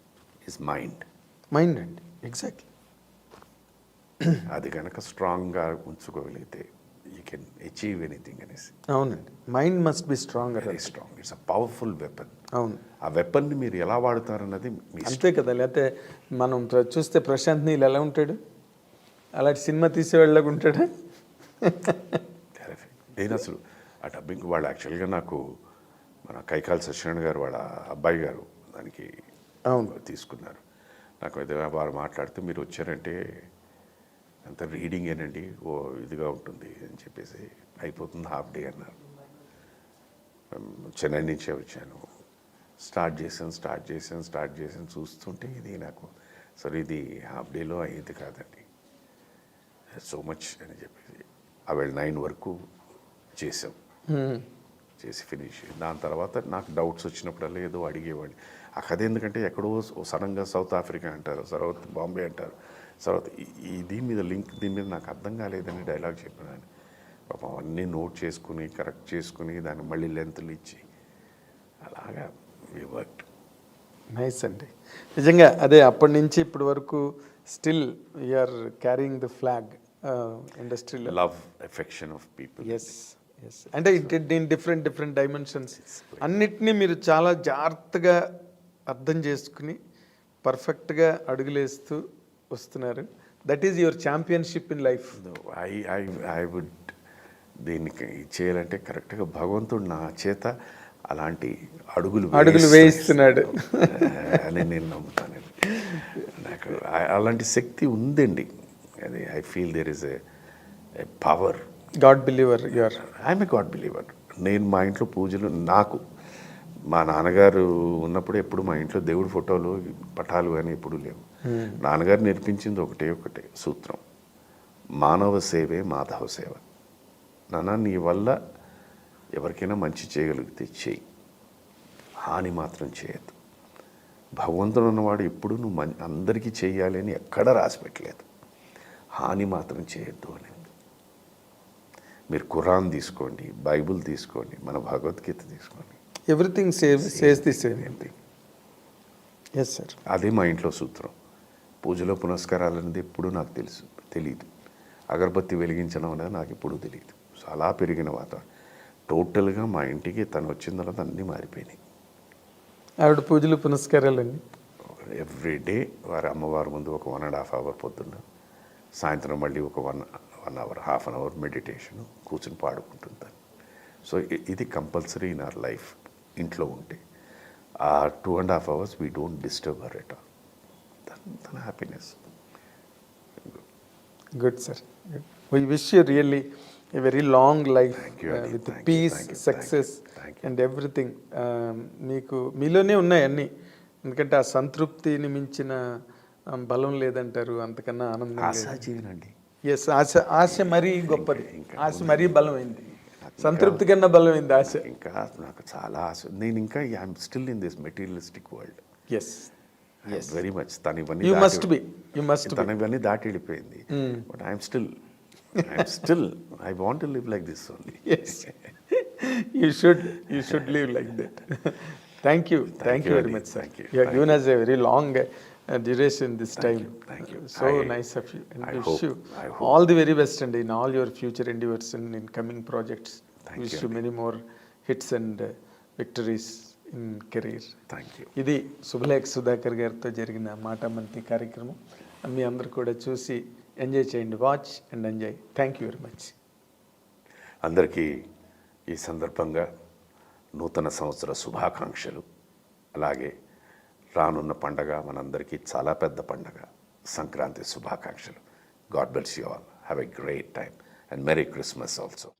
ఇస్ మైండ్ అండి. ఎగ్జాక్ట్లీ. అది కనుక స్ట్రాంగ్గా ఉంచుకోగలిగితే యూ కెన్ అచీవ్ ఎనీథింగ్ అనేసి. అవునండి, mind must be strong. Very strong. It's a powerful weapon. అవును. ఆ వెపన్ని మీరు ఎలా వాడతారన్నది మీ అంతే కదా. లేకపోతే మనం చూస్తే ప్రశాంత్ నీల్ ఎలా ఉంటాడు, అలాంటి సినిమా తీసేవాళ్ళగా ఉంటాడా? నేను అసలు ఆ డబ్బింగ్ వాళ్ళు యాక్చువల్గా నాకు మన కైకాల సత్యనారాయణ గారు వాళ్ళ అబ్బాయి గారు దానికి తీసుకున్నారు. నాకు అయితే వారు మాట్లాడితే మీరు వచ్చారంటే అంత రీడింగ్ ఏనండి, ఓ ఇదిగా ఉంటుంది అని చెప్పేసి, అయిపోతుంది హాఫ్ డే అన్నారు. చెన్నై నుంచే వచ్చాను, స్టార్ట్ చేశాను చూస్తుంటే ఇది నాకు సరే ఇది హాఫ్ డేలో అయ్యేది కాదండి, సో మచ్ అని చెప్పేసి ఆ 9 వరకు చేసాం. చేసి ఫినిష్. దాని తర్వాత నాకు డౌట్స్ వచ్చినప్పుడల్లా ఏదో అడిగేవాడిని. ఆ కథ ఎందుకంటే ఎక్కడో సడన్గా సౌత్ ఆఫ్రికా అంటారు, సౌత్ బాంబే అంటారు, సౌత్ ఈ దీని మీద లింక్ దీని మీద నాకు అర్థం కాలేదని డైలాగ్ చెప్పినాను. పాపం అవన్నీ నోట్ చేసుకుని కరెక్ట్ చేసుకుని దాన్ని మళ్ళీ లెంత్లు ఇచ్చి అలాగా వి వర్క్డ్. నైస్ అండి. నిజంగా అదే అప్పటి నుంచి ఇప్పటి వరకు still you're carrying the flag ఇండస్ట్రీలో. Love, affection of people. Yes. అంటే ఇన్ డిఫరెంట్ డైమెన్షన్స్ అన్నిటినీ మీరు చాలా జాగ్రత్తగా అర్థం చేసుకుని పర్ఫెక్ట్గా అడుగులేస్తూ వస్తున్నారు. That is your championship in life. I would దీనికి చేయాలంటే కరెక్ట్గా భగవంతుడు నా చేత అలాంటి అడుగులు వేయిస్తున్నాడు అని నేను నమ్ముతాను. నాకు అలాంటి శక్తి ఉందండి. అది I feel there is a power. God believer you are. I'm a God believer. నేను మా ఇంట్లో పూజలు, నాకు మా నాన్నగారు ఉన్నప్పుడు ఎప్పుడు మా ఇంట్లో దేవుడి ఫోటోలు పటాలు కానీ ఎప్పుడు లేవు. నాన్నగారు నేర్పించింది ఒకటే సూత్రం, మానవ సేవే మాధవ సేవ. నాన్న నీ వల్ల ఎవరికైనా మంచి చేయగలిగితే చేయి, హాని మాత్రం చేయద్దు. భగవంతుడు ఉన్నవాడు ఎప్పుడు నువ్వు అందరికీ చేయాలి అని ఎక్కడ రాసి పెట్టలేదు, హాని మాత్రం చేయొద్దు అని. మీరు ఖురాన్ తీసుకోండి, బైబుల్ తీసుకోండి, మన భగవద్గీత తీసుకోండి, everything says the same. Yes sir. అదే మా ఇంట్లో సూత్రం. పూజలో పునస్కారాలు అనేది ఎప్పుడు నాకు తెలియదు. అగరబత్తి వెలిగించడం అనేది నాకు ఎప్పుడూ తెలియదు. సో అలా పెరిగిన వాతావరణం టోటల్గా మా ఇంటికి తను వచ్చిన తర్వాత అన్నీ మారిపోయినాయి. ఆవిడ పూజలు పునస్కారాలండి ఎవ్రీ డే వారి అమ్మవారి ముందు ఒక 1.5 hour పొద్దున్న, సాయంత్రం మళ్ళీ ఒక 1 hour, half an hour meditation కూర్చొని పాడుకుంటుంటాను. సో ఇది కంపల్సరీ ఇన్ అవర్ లైఫ్. ఇంట్లో ఉంటే ఆ 2.5 hours we don't disturb her at all. తన happiness. Good sir. We wish you really a very long life Thank you, Andy. with Thank you, peace, thank you, success thank you. and everything. మీకు మీలోనే ఉన్నాయి అన్నీ, ఎందుకంటే ఆ సంతృప్తిని మించిన బలం లేదంటారు, అంతకన్నా ఆనందం లేదు. ఆశాజీవినండి. ఎస్, ఆశ మరీ గొప్పది, ఇంకా ఆశ మరీ బలమైంది, సంతృప్తి కన్నా బలమైంది ఆశ. ఇంకా నాకు చాలా ఆశ. నేను ఇంకా I'm still in this materialistic world. Yes very much. తను ఇవన్నీ you must be, you must be. తను ఇవన్నీ దాటి వెళ్ళిపోయింది. But I'm still I want to live like this only. Yes, you should live like that. Thank you you, very Adi. much, sir. Thank you. You have given us a very long duration this time. Thank you. So nice of you, and wish you all the very best, and in all your future endeavors and in coming projects. Wish you many more hits and victories in career. Thank you. ఇది శుభలేఖ సుధాకర్ గారితో జరిగిన మాటామంతి కార్యక్రమం. మీ అందరు కూడా చూసి enjoy చేయండి. Watch and enjoy. Thank you very much. అందరికీ ఈ సందర్భంగా నూతన సంవత్సర శుభాకాంక్షలు. అలాగే రానున్న పండగ మనందరికీ చాలా పెద్ద పండగ, సంక్రాంతి శుభాకాంక్షలు. God bless you all. Have a great time and merry Christmas also.